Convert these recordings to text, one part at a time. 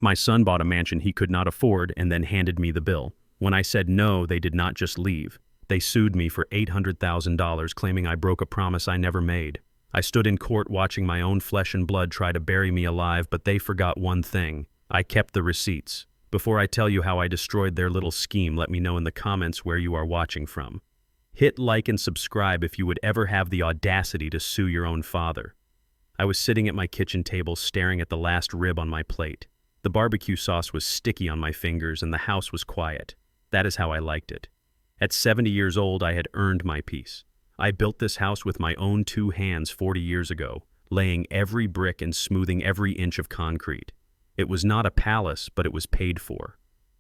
My son bought a mansion he could not afford and then handed me the bill. When I said no, they did not just leave. They sued me for $800,000, claiming I broke a promise I never made. I stood in court watching my own flesh and blood try to bury me alive, but they forgot one thing. I kept the receipts. Before I tell you how I destroyed their little scheme, let me know in the comments where you are watching from. Hit like and subscribe if you would ever have the audacity to sue your own father. I was sitting at my kitchen table staring at the last rib on my plate. The barbecue sauce was sticky on my fingers and the house was quiet. That is how I liked it. At 70 years old, I had earned my peace. I built this house with my own 2 hands 40 years ago, laying every brick and smoothing every inch of concrete. It was not a palace, but it was paid for.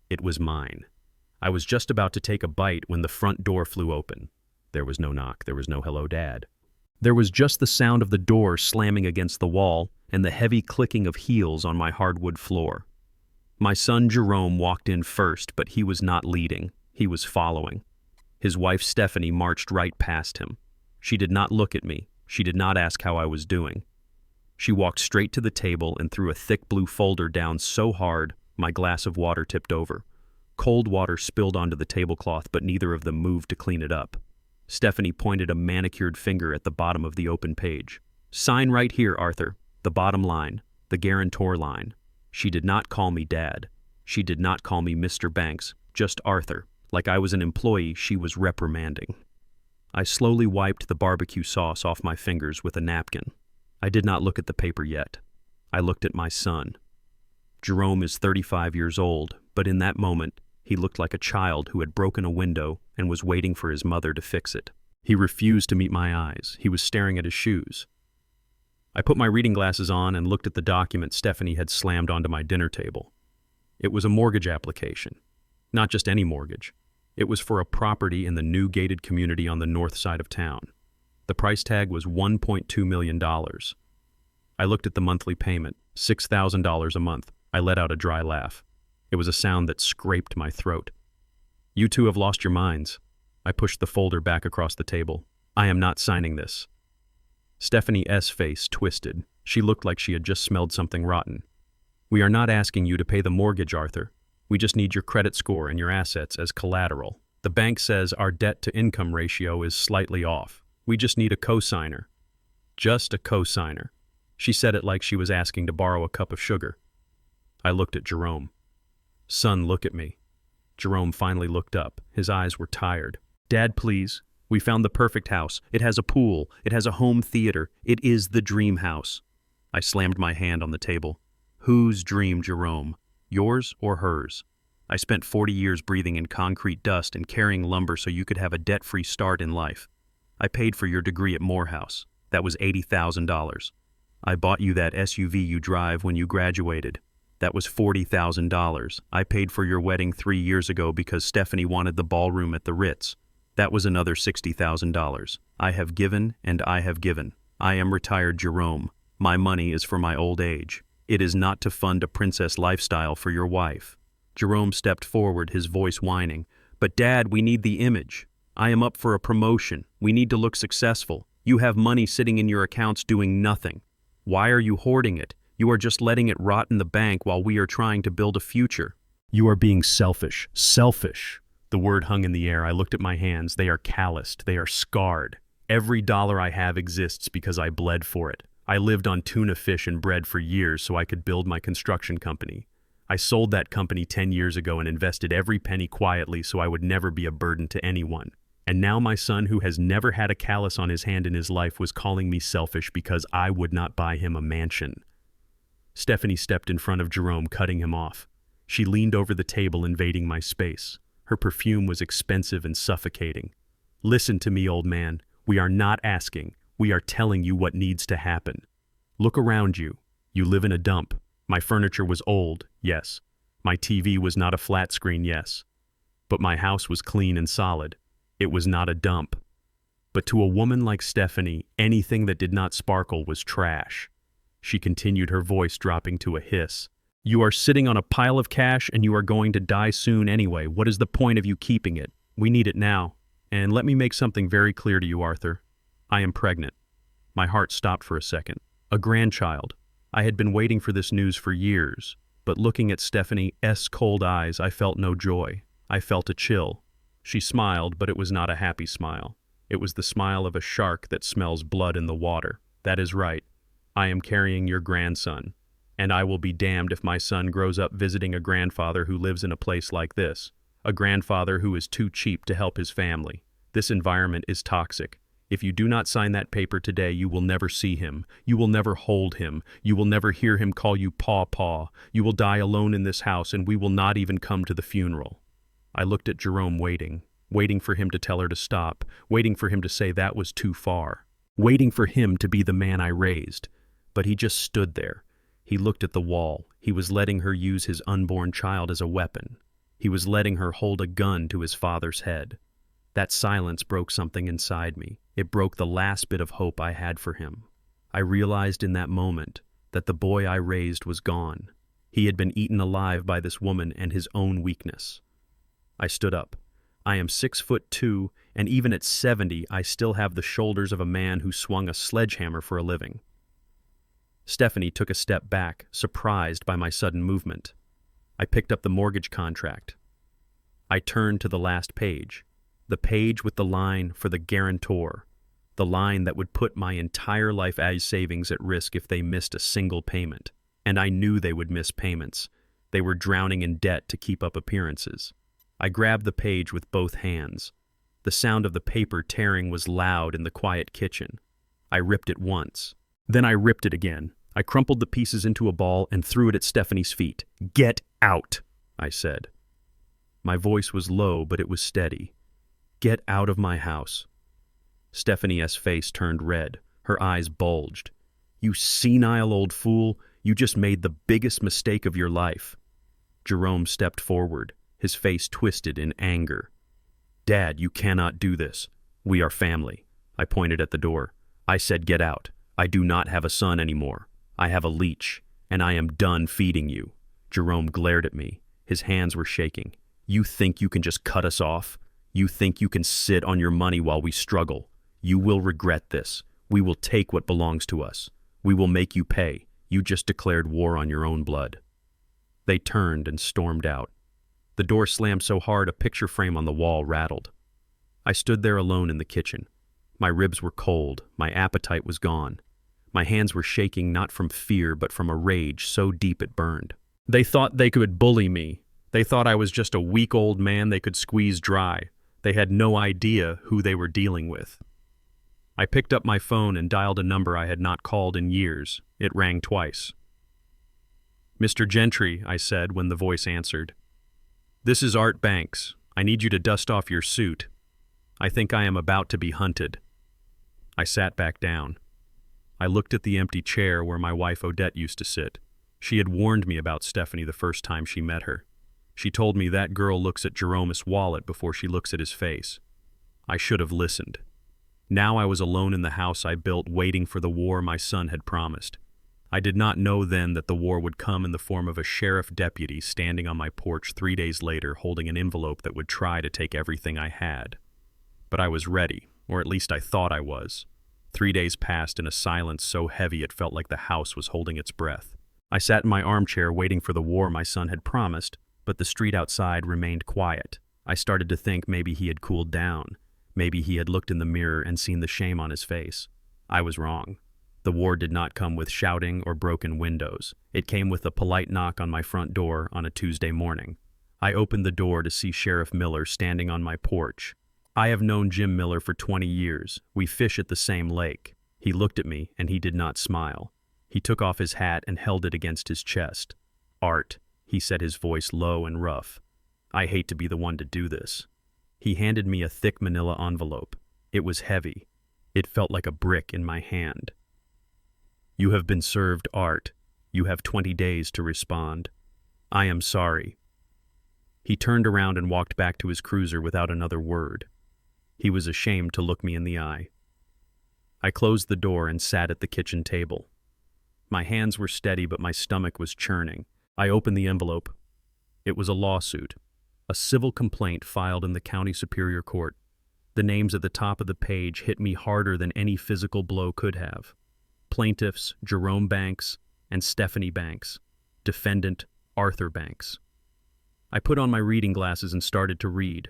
It was mine. I was just about to take a bite when the front door flew open. There was no knock. There was no hello, Dad. There was just the sound of the door slamming against the wall and the heavy clicking of heels on my hardwood floor. My son Jerome walked in first, but he was not leading. He was following. His wife Stephanie marched right past him. She did not look at me. She did not ask how I was doing. She walked straight to the table and threw a thick blue folder down so hard my glass of water tipped over. Cold water spilled onto the tablecloth, but neither of them moved to clean it up. Stephanie pointed a manicured finger at the bottom of the open page. "Sign right here, Arthur. The bottom line. The guarantor line." She did not call me Dad. She did not call me Mr. Banks, just Arthur. Like I was an employee she was reprimanding. I slowly wiped the barbecue sauce off my fingers with a napkin. I did not look at the paper yet. I looked at my son. Jerome is 35 years old, but in that moment, he looked like a child who had broken a window and was waiting for his mother to fix it. He refused to meet my eyes. He was staring at his shoes. I put my reading glasses on and looked at the document Stephanie had slammed onto my dinner table. It was a mortgage application. Not just any mortgage. It was for a property in the new gated community on the north side of town. The price tag was $1.2 million. I looked at the monthly payment, $6,000 a month. I let out a dry laugh. It was a sound that scraped my throat. "You two have lost your minds." I pushed the folder back across the table. "I am not signing this." Stephanie's face twisted. She looked like she had just smelled something rotten. "We are not asking you to pay the mortgage, Arthur. We just need your credit score and your assets as collateral. The bank says our debt-to-income ratio is slightly off. We just need a cosigner." Just a cosigner. She said it like she was asking to borrow a cup of sugar. I looked at Jerome. "Son, look at me." Jerome finally looked up. His eyes were tired. "Dad, please. We found the perfect house. It has a pool. It has a home theater. It is the dream house." I slammed my hand on the table. "Whose dream, Jerome? Yours or hers? I spent 40 years breathing in concrete dust and carrying lumber so you could have a debt-free start in life. I paid for your degree at Morehouse. That was $80,000. I bought you that SUV you drive when you graduated. That was $40,000. I paid for your wedding 3 years ago because Stephanie wanted the ballroom at the Ritz. That was another $60,000. I have given and I have given. I am retired Jerome. My money is for my old age. It is not to fund a princess lifestyle for your wife." Jerome stepped forward, his voice whining. "But Dad, we need the image. I am up for a promotion. We need to look successful. You have money sitting in your accounts doing nothing. Why are you hoarding it? You are just letting it rot in the bank while we are trying to build a future." "You are being selfish. Selfish." The word hung in the air. I looked at my hands. They are calloused. They are scarred. Every dollar I have exists because I bled for it. I lived on tuna fish and bread for years so I could build my construction company. I sold that company 10 years ago and invested every penny quietly so I would never be a burden to anyone. And now my son, who has never had a callus on his hand in his life, was calling me selfish because I would not buy him a mansion. Stephanie stepped in front of Jerome, cutting him off. She leaned over the table, invading my space. Her perfume was expensive and suffocating. "Listen to me, old man. We are not asking. We are telling you what needs to happen. Look around you. You live in a dump. My furniture was old, yes. My TV was not a flat screen, yes. But my house was clean and solid. It was not a dump. But to a woman like Stephanie, anything that did not sparkle was trash." She continued, her voice dropping to a hiss. "You are sitting on a pile of cash and you are going to die soon anyway. What is the point of you keeping it? We need it now. And let me make something very clear to you, Arthur. I am pregnant." My heart stopped for a second. A grandchild. I had been waiting for this news for years. But looking at Stephanie's cold eyes, I felt no joy. I felt a chill. She smiled, but it was not a happy smile. It was the smile of a shark that smells blood in the water. That is right. I am carrying your grandson, and I will be damned if my son grows up visiting a grandfather who lives in a place like this, a grandfather who is too cheap to help his family. This environment is toxic. If you do not sign that paper today, you will never see him. You will never hold him. You will never hear him call you Paw Paw. You will die alone in this house, and we will not even come to the funeral. I looked at Jerome waiting for him to tell her to stop, waiting for him to say that was too far, waiting for him to be the man I raised. But he just stood there. He looked at the wall. He was letting her use his unborn child as a weapon. He was letting her hold a gun to his father's head. That silence broke something inside me. It broke the last bit of hope I had for him. I realized in that moment that the boy I raised was gone. He had been eaten alive by this woman and his own weakness. I stood up. I am 6'2", and even at 70, I still have the shoulders of a man who swung a sledgehammer for a living. Stephanie took a step back, surprised by my sudden movement. I picked up the mortgage contract. I turned to the last page, the page with the line for the guarantor, the line that would put my entire life as savings at risk if they missed a single payment. And I knew they would miss payments. They were drowning in debt to keep up appearances. I grabbed the page with both hands. The sound of the paper tearing was loud in the quiet kitchen. I ripped it once. Then I ripped it again. I crumpled the pieces into a ball and threw it at Stephanie's feet. "Get out," I said. My voice was low, but it was steady. "Get out of my house." Stephanie's face turned red. Her eyes bulged. "You senile old fool, you just made the biggest mistake of your life." Jerome stepped forward, his face twisted in anger. "Dad, you cannot do this. We are family." I pointed at the door. I said, "Get out. I do not have a son anymore. I have a leech, and I am done feeding you." Jerome glared at me. His hands were shaking. "You think you can just cut us off? You think you can sit on your money while we struggle? You will regret this. We will take what belongs to us. We will make you pay. You just declared war on your own blood." They turned and stormed out. The door slammed so hard a picture frame on the wall rattled. I stood there alone in the kitchen. My ribs were cold. My appetite was gone. My hands were shaking not from fear but from a rage so deep it burned. They thought they could bully me. They thought I was just a weak old man they could squeeze dry. They had no idea who they were dealing with. I picked up my phone and dialed a number I had not called in years. It rang twice. "Mr. Gentry," I said when the voice answered. "This is Art Banks. I need you to dust off your suit. I think I am about to be hunted." I sat back down. I looked at the empty chair where my wife Odette used to sit. She had warned me about Stephanie the first time she met her. She told me that girl looks at Jerome's wallet before she looks at his face. I should have listened. Now I was alone in the house I built, waiting for the war my son had promised. I did not know then that the war would come in the form of a sheriff deputy standing on my porch 3 days later holding an envelope that would try to take everything I had. But I was ready, or at least I thought I was. 3 days passed in a silence so heavy it felt like the house was holding its breath. I sat in my armchair waiting for the war my son had promised, but the street outside remained quiet. I started to think maybe he had cooled down. Maybe he had looked in the mirror and seen the shame on his face. I was wrong. The war did not come with shouting or broken windows. It came with a polite knock on my front door on a Tuesday morning. I opened the door to see Sheriff Miller standing on my porch. I have known Jim Miller for 20 years. We fish at the same lake. He looked at me, and he did not smile. He took off his hat and held it against his chest. "Art," he said, his voice low and rough. "I hate to be the one to do this." He handed me a thick manila envelope. It was heavy. It felt like a brick in my hand. "You have been served, Art. You have 20 days to respond. I am sorry." He turned around and walked back to his cruiser without another word. He was ashamed to look me in the eye. I closed the door and sat at the kitchen table. My hands were steady, but my stomach was churning. I opened the envelope. It was a lawsuit, a civil complaint filed in the county superior court. The names at the top of the page hit me harder than any physical blow could have. Plaintiffs Jerome Banks and Stephanie Banks. Defendant Arthur Banks. I put on my reading glasses and started to read.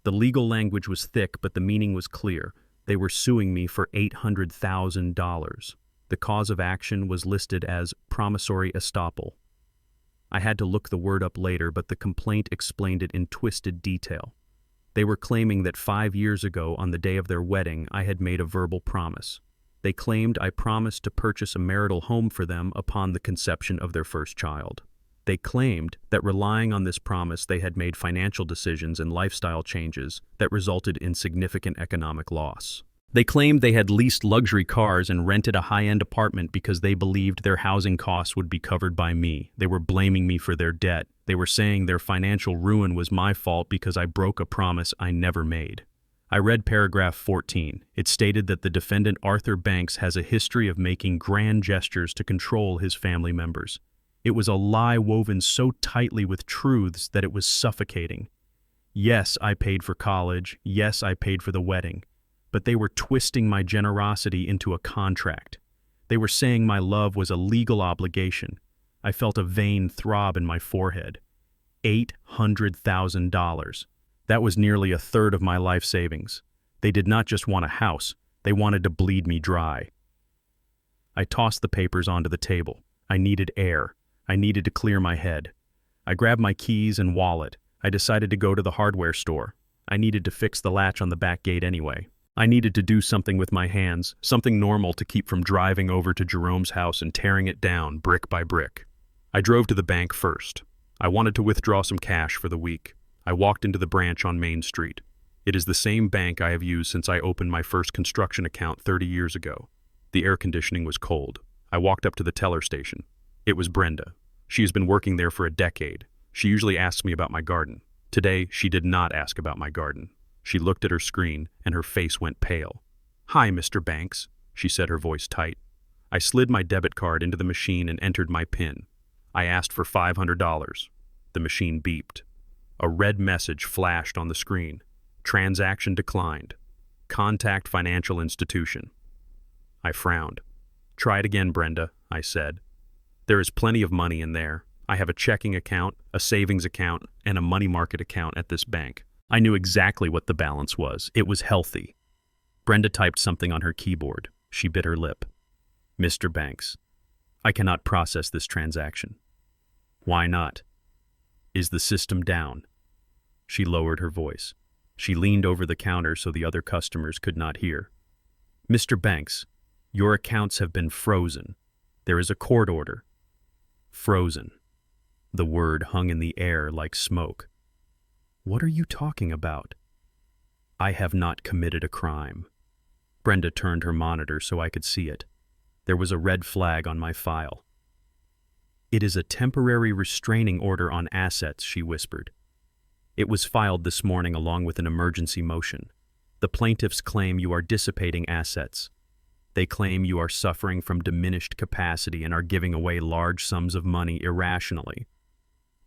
The legal language was thick, but the meaning was clear. They were suing me for $800,000. The cause of action was listed as promissory estoppel. I had to look the word up later, but the complaint explained it in twisted detail. They were claiming that 5 years ago, on the day of their wedding, I had made a verbal promise. They claimed I promised to purchase a marital home for them upon the conception of their first child. They claimed that relying on this promise, they had made financial decisions and lifestyle changes that resulted in significant economic loss. They claimed they had leased luxury cars and rented a high-end apartment because they believed their housing costs would be covered by me. They were blaming me for their debt. They were saying their financial ruin was my fault because I broke a promise I never made. I read paragraph 14. It stated that the defendant Arthur Banks has a history of making grand gestures to control his family members. It was a lie woven so tightly with truths that it was suffocating. Yes, I paid for college. Yes, I paid for the wedding. But they were twisting my generosity into a contract. They were saying my love was a legal obligation. I felt a vein throb in my forehead. $800,000. That was nearly a third of my life savings. They did not just want a house, they wanted to bleed me dry. I tossed the papers onto the table. I needed air. I needed to clear my head. I grabbed my keys and wallet. I decided to go to the hardware store. I needed to fix the latch on the back gate anyway. I needed to do something with my hands, something normal to keep from driving over to Jerome's house and tearing it down brick by brick. I drove to the bank first. I wanted to withdraw some cash for the week. I walked into the branch on Main Street. It is the same bank I have used since I opened my first construction account 30 years ago. The air conditioning was cold. I walked up to the teller station. It was Brenda. She has been working there for a decade. She usually asks me about my garden. Today, she did not ask about my garden. She looked at her screen, and her face went pale. "Hi, Mr. Banks," she said, her voice tight. I slid my debit card into the machine and entered my PIN. I asked for $500. The machine beeped. A red message flashed on the screen. Transaction declined. Contact financial institution. I frowned. "Try it again, Brenda," I said. "There is plenty of money in there. I have a checking account, a savings account, and a money market account at this bank." I knew exactly what the balance was. It was healthy. Brenda typed something on her keyboard. She bit her lip. "Mr. Banks, I cannot process this transaction." "Why not?" "Is the system down?" She lowered her voice. She leaned over the counter so the other customers could not hear. "Mr. Banks, your accounts have been frozen. There is a court order." Frozen. The word hung in the air like smoke. "What are you talking about?" "I have not committed a crime." Brenda turned her monitor so I could see it. There was a red flag on my file. "It is a temporary restraining order on assets," she whispered. "It was filed this morning along with an emergency motion. The plaintiffs claim you are dissipating assets. They claim you are suffering from diminished capacity and are giving away large sums of money irrationally.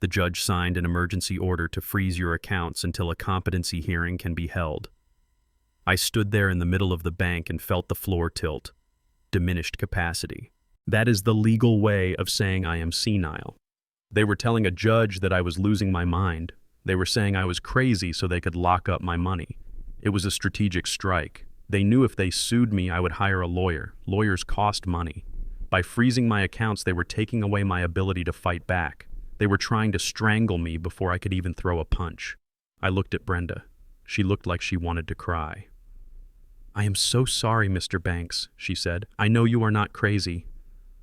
The judge signed an emergency order to freeze your accounts until a competency hearing can be held." I stood there in the middle of the bank and felt the floor tilt. Diminished capacity. That is the legal way of saying I am senile. They were telling a judge that I was losing my mind. They were saying I was crazy so they could lock up my money. It was a strategic strike. They knew if they sued me, I would hire a lawyer. Lawyers cost money. By freezing my accounts, they were taking away my ability to fight back. They were trying to strangle me before I could even throw a punch. I looked at Brenda. She looked like she wanted to cry. "I am so sorry, Mr. Banks," she said. "I know you are not crazy,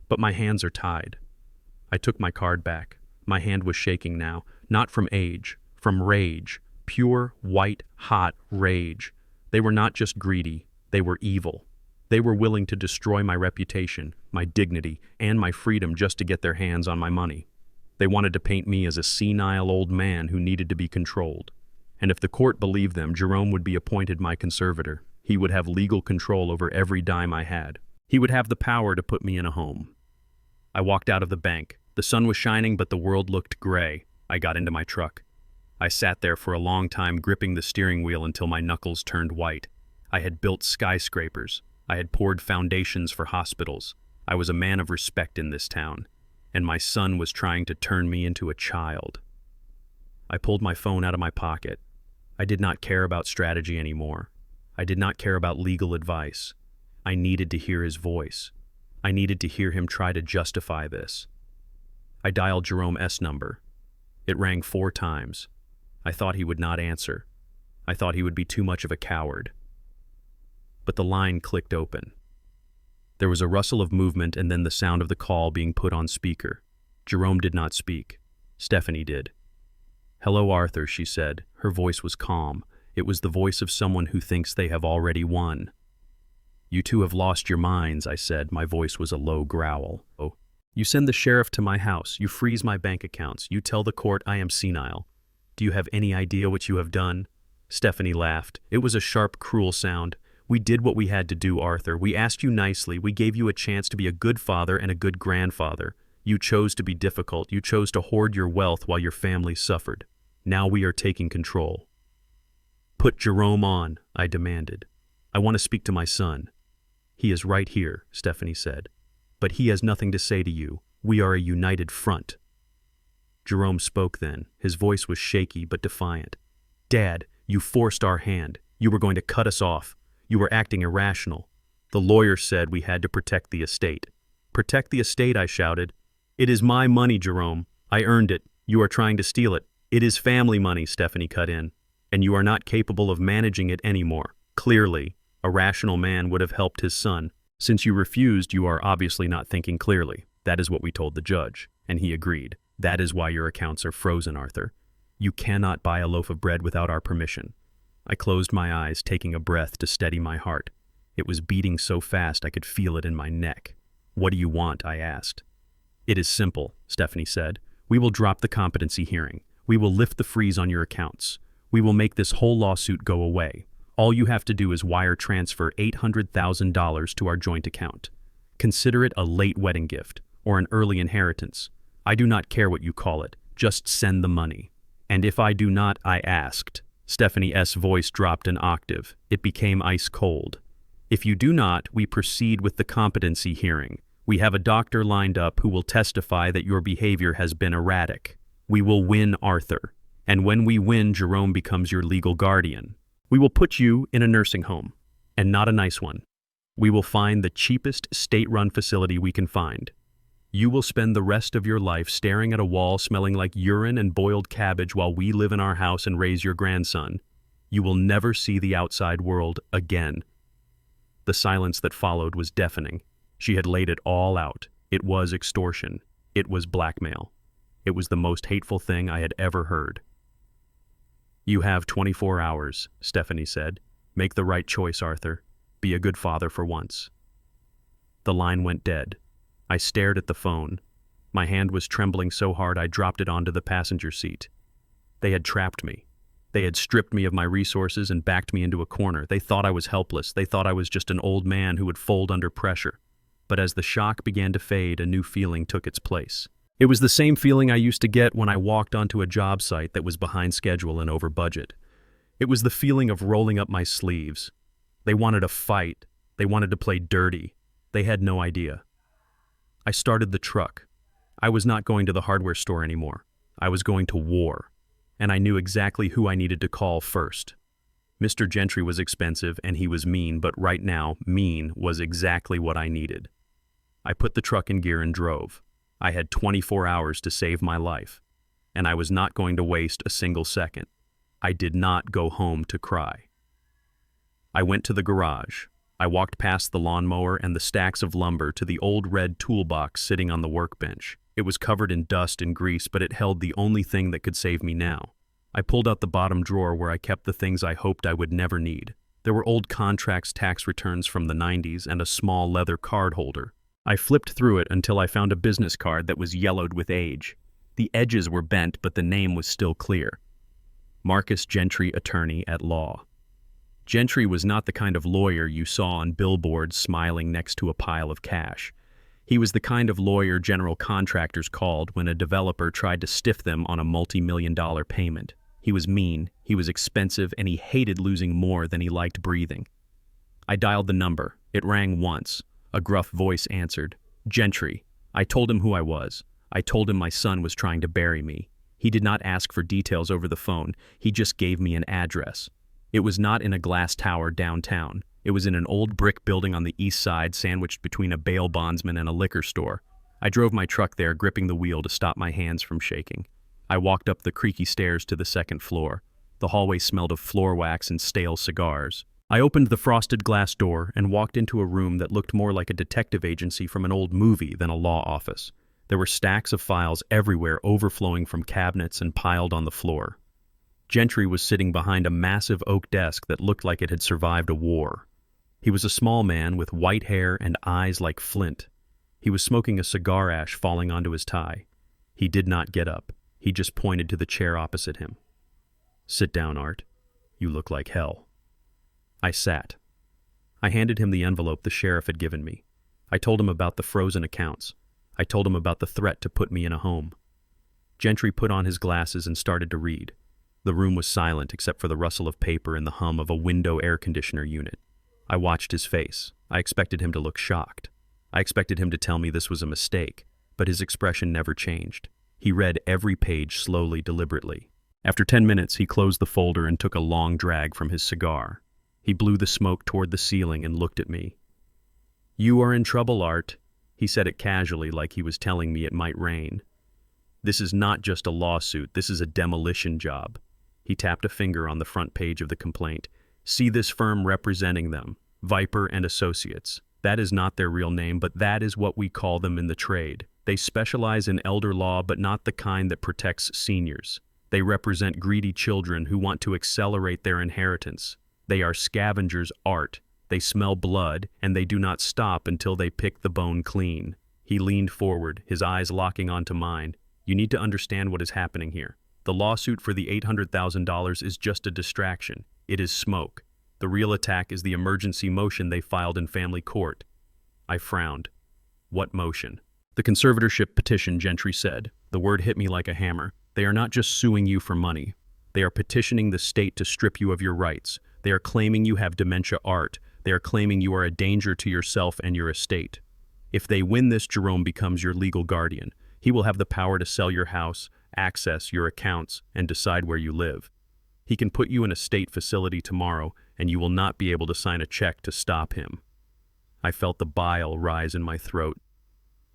but my hands are tied." I took my card back. My hand was shaking now, not from age, from rage, pure, white, hot rage. They were not just greedy, they were evil. They were willing to destroy my reputation, my dignity, and my freedom just to get their hands on my money. They wanted to paint me as a senile old man who needed to be controlled. And if the court believed them, Jerome would be appointed my conservator. He would have legal control over every dime I had. He would have the power to put me in a home. I walked out of the bank. The sun was shining, but the world looked gray. I got into my truck. I sat there for a long time, gripping the steering wheel until my knuckles turned white. I had built skyscrapers. I had poured foundations for hospitals. I was a man of respect in this town. and my son was trying to turn me into a child. I pulled my phone out of my pocket. I did not care about strategy anymore. I did not care about legal advice. I needed to hear his voice. I needed to hear him try to justify this. I dialed Jerome S. number. It rang 4 times. I thought he would not answer. I thought he would be too much of a coward. But the line clicked open. There was a rustle of movement and then the sound of the call being put on speaker. Jerome did not speak. Stephanie did. "Hello, Arthur," she said. Her voice was calm. It was the voice of someone who thinks they have already won. "You two have lost your minds," I said. My voice was a low growl. "Oh, you send the sheriff to my house. You freeze my bank accounts. You tell the court I am senile. Do you have any idea what you have done?" Stephanie laughed. It was a sharp, cruel sound. "We did what we had to do, Arthur. We asked you nicely. We gave you a chance to be a good father and a good grandfather. You chose to be difficult. You chose to hoard your wealth while your family suffered. Now we are taking control." "Put Jerome on," I demanded. "I want to speak to my son." "He is right here," Stephanie said. "But he has nothing to say to you. We are a united front." Jerome spoke then. His voice was shaky but defiant. "Dad, you forced our hand. You were going to cut us off. You were acting irrational. The lawyer said we had to protect the estate." "Protect the estate," I shouted. "It is my money, Jerome. I earned it. You are trying to steal it." "It is family money," Stephanie cut in, "and you are not capable of managing it anymore. Clearly, a rational man would have helped his son. Since you refused, you are obviously not thinking clearly. That is what we told the judge, and he agreed. That is why your accounts are frozen, Arthur. You cannot buy a loaf of bread without our permission." I closed my eyes, taking a breath to steady my heart. It was beating so fast I could feel it in my neck. "What do you want?" I asked. "It is simple," Stephanie said. "We will drop the competency hearing. We will lift the freeze on your accounts. We will make this whole lawsuit go away. All you have to do is wire transfer $800,000 to our joint account. Consider it a late wedding gift or an early inheritance. I do not care what you call it. Just send the money." "And if I do not?" I asked. Stephanie S.'s voice dropped an octave. It became ice cold. "If you do not, we proceed with the competency hearing. We have a doctor lined up who will testify that your behavior has been erratic. We will win, Arthur. And when we win, Jerome becomes your legal guardian. We will put you in a nursing home, and not a nice one. We will find the cheapest state-run facility we can find. You will spend the rest of your life staring at a wall smelling like urine and boiled cabbage while we live in our house and raise your grandson. You will never see the outside world again." The silence that followed was deafening. She had laid it all out. It was extortion. It was blackmail. It was the most hateful thing I had ever heard. "You have 24 hours, Stephanie said. "Make the right choice, Arthur. Be a good father for once." The line went dead. I stared at the phone. My hand was trembling so hard I dropped it onto the passenger seat. They had trapped me. They had stripped me of my resources and backed me into a corner. They thought I was helpless. They thought I was just an old man who would fold under pressure. But as the shock began to fade, a new feeling took its place. It was the same feeling I used to get when I walked onto a job site that was behind schedule and over budget. It was the feeling of rolling up my sleeves. They wanted to fight. They wanted to play dirty. They had no idea. I started the truck. I was not going to the hardware store anymore. I was going to war. And I knew exactly who I needed to call first. Mr. Gentry was expensive and he was mean, but right now, mean was exactly what I needed. I put the truck in gear and drove. I had 24 hours to save my life, and I was not going to waste a single second. I did not go home to cry. I went to the garage. I walked past the lawnmower and the stacks of lumber to the old red toolbox sitting on the workbench. It was covered in dust and grease, but it held the only thing that could save me now. I pulled out the bottom drawer where I kept the things I hoped I would never need. There were old contracts, tax returns from the 90s, and a small leather card holder. I flipped through it until I found a business card that was yellowed with age. The edges were bent, but the name was still clear. Marcus Gentry, attorney at law. Gentry was not the kind of lawyer you saw on billboards smiling next to a pile of cash. He was the kind of lawyer general contractors called when a developer tried to stiff them on a multi-million-dollar payment. He was mean, he was expensive, and he hated losing more than he liked breathing. I dialed the number. It rang once. A gruff voice answered. "Gentry." I told him who I was. I told him my son was trying to bury me. He did not ask for details over the phone. He just gave me an address. It was not in a glass tower downtown. It was in an old brick building on the east side, sandwiched between a bail bondsman and a liquor store. I drove my truck there, gripping the wheel to stop my hands from shaking. I walked up the creaky stairs to the second floor. The hallway smelled of floor wax and stale cigars. I opened the frosted glass door and walked into a room that looked more like a detective agency from an old movie than a law office. There were stacks of files everywhere, overflowing from cabinets and piled on the floor. Gentry was sitting behind a massive oak desk that looked like it had survived a war. He was a small man with white hair and eyes like flint. He was smoking a cigar ash falling onto his tie. He did not get up. He just pointed to the chair opposite him. "Sit down, Art. You look like hell." I sat. I handed him the envelope the sheriff had given me. I told him about the frozen accounts. I told him about the threat to put me in a home. Gentry put on his glasses and started to read. The room was silent except for the rustle of paper and the hum of a window air conditioner unit. I watched his face. I expected him to look shocked. I expected him to tell me this was a mistake, but his expression never changed. He read every page slowly, deliberately. After 10 minutes, he closed the folder and took a long drag from his cigar. He blew the smoke toward the ceiling and looked at me. "You are in trouble, Art." He said it casually, like he was telling me it might rain. "This is not just a lawsuit, this is a demolition job." He tapped a finger on the front page of the complaint. "See this firm representing them, Viper and Associates. That is not their real name, but that is what we call them in the trade. They specialize in elder law, but not the kind that protects seniors. They represent greedy children who want to accelerate their inheritance. They are scavengers, Art. They smell blood, and they do not stop until they pick the bone clean." He leaned forward, his eyes locking onto mine. "You need to understand what is happening here. The lawsuit for the $800,000 is just a distraction. It is smoke. The real attack is the emergency motion they filed in family court." I frowned. "What motion?" "The conservatorship petition," Gentry said. The word hit me like a hammer. "They are not just suing you for money. They are petitioning the state to strip you of your rights. They are claiming you have dementia, Art. They are claiming you are a danger to yourself and your estate. If they win this, Jerome becomes your legal guardian. He will have the power to sell your house, access your accounts, and decide where you live. He can put you in a state facility tomorrow, and you will not be able to sign a check to stop him." I felt the bile rise in my throat.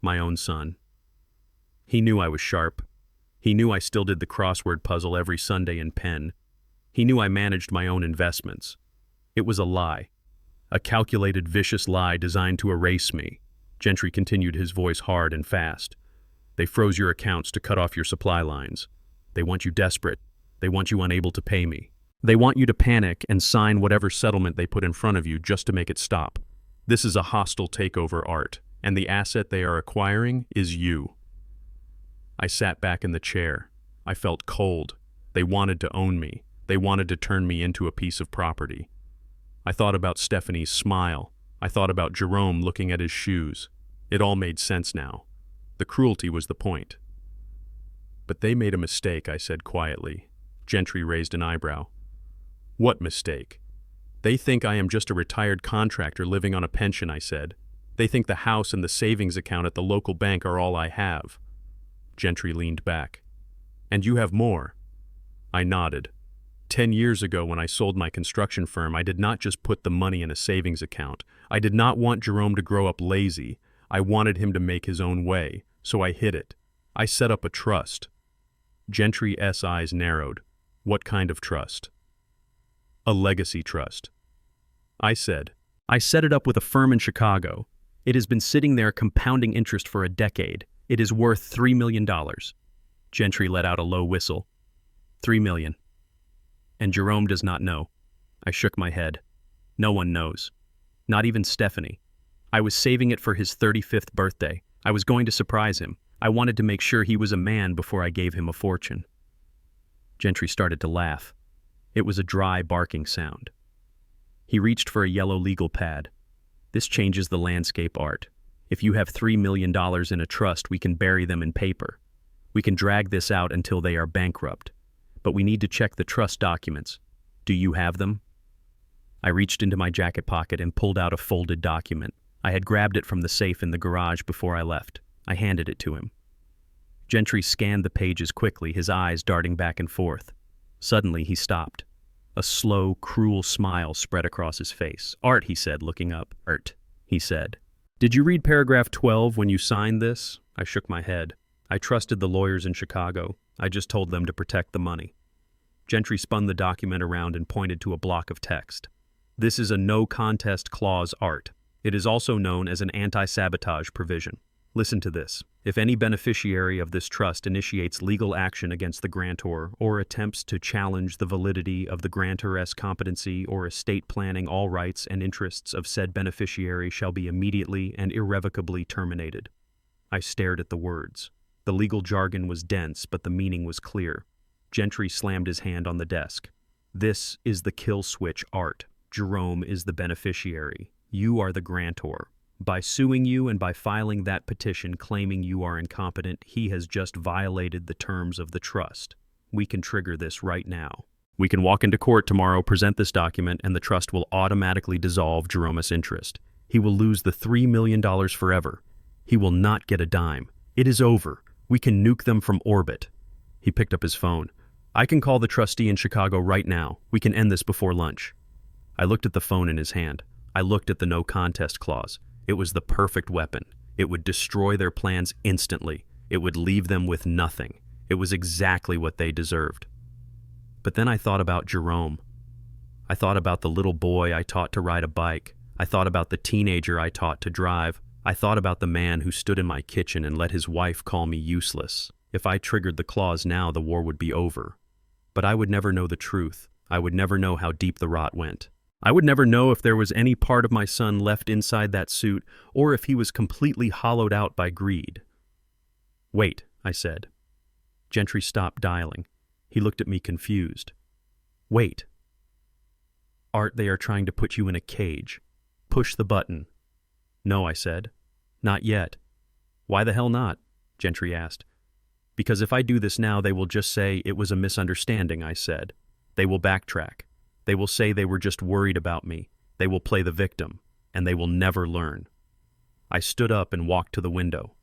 My own son. He knew I was sharp. He knew I still did the crossword puzzle every Sunday in Penn. He knew I managed my own investments. It was a lie. A calculated, vicious lie designed to erase me. Gentry continued, his voice hard and fast. "They froze your accounts to cut off your supply lines. They want you desperate. They want you unable to pay me. They want you to panic and sign whatever settlement they put in front of you just to make it stop. This is a hostile takeover, Art, and the asset they are acquiring is you." I sat back in the chair. I felt cold. They wanted to own me. They wanted to turn me into a piece of property. I thought about Stephanie's smile. I thought about Jerome looking at his shoes. It all made sense now. The cruelty was the point. "But they made a mistake," I said quietly. Gentry raised an eyebrow. "What mistake?" "They think I am just a retired contractor living on a pension," I said. "They think the house and the savings account at the local bank are all I have." Gentry leaned back. "And you have more?" I nodded. 10 years ago, when I sold my construction firm, I did not just put the money in a savings account. I did not want Jerome to grow up lazy. I wanted him to make his own way, so I hid it. I set up a trust. Gentry's eyes narrowed. "What kind of trust?" "A legacy trust." I said. "I set it up with a firm in Chicago. It has been sitting there compounding interest for a decade. It is worth $3 million. Gentry let out a low whistle. $3 million. And Jerome does not know. I shook my head. No one knows. Not even Stephanie. I was saving it for his 35th birthday. I was going to surprise him. I wanted to make sure he was a man before I gave him a fortune." Gentry started to laugh. It was a dry, barking sound. He reached for a yellow legal pad. "This changes the landscape, Art. If you have $3 million in a trust, we can bury them in paper. We can drag this out until they are bankrupt. But we need to check the trust documents. Do you have them?" I reached into my jacket pocket and pulled out a folded document. I had grabbed it from the safe in the garage before I left. I handed it to him. Gentry scanned the pages quickly, his eyes darting back and forth. Suddenly, he stopped. A slow, cruel smile spread across his face. "Art," he said, looking up. "Art," he said. "Did you read paragraph 12 when you signed this?" I shook my head. I trusted the lawyers in Chicago. I just told them to protect the money. Gentry spun the document around and pointed to a block of text. "This is a no-contest clause, Art. It is also known as an anti-sabotage provision. Listen to this. If any beneficiary of this trust initiates legal action against the grantor or attempts to challenge the validity of the grantor's competency or estate planning, all rights and interests of said beneficiary shall be immediately and irrevocably terminated." I stared at the words. The legal jargon was dense, but the meaning was clear. Gentry slammed his hand on the desk. "This is the kill switch, Art. Jerome is the beneficiary. You are the grantor. By suing you and by filing that petition claiming you are incompetent, he has just violated the terms of the trust. We can trigger this right now. We can walk into court tomorrow, present this document, and the trust will automatically dissolve Jerome's interest. He will lose the $3 million forever. He will not get a dime. It is over. We can nuke them from orbit." He picked up his phone. "I can call the trustee in Chicago right now. We can end this before lunch." I looked at the phone in his hand. I looked at the no contest clause. It was the perfect weapon. It would destroy their plans instantly. It would leave them with nothing. It was exactly what they deserved. But then I thought about Jerome. I thought about the little boy I taught to ride a bike. I thought about the teenager I taught to drive. I thought about the man who stood in my kitchen and let his wife call me useless. If I triggered the clause now, the war would be over. But I would never know the truth. I would never know how deep the rot went. I would never know if there was any part of my son left inside that suit, or if he was completely hollowed out by greed. "Wait," I said. Gentry stopped dialing. He looked at me confused. "Wait." "Art, they are trying to put you in a cage. Push the button." "No," I said. "Not yet." "Why the hell not?" Gentry asked. "Because if I do this now, they will just say it was a misunderstanding," I said. "They will backtrack. They will say they were just worried about me. They will play the victim, and they will never learn." I stood up and walked to the window.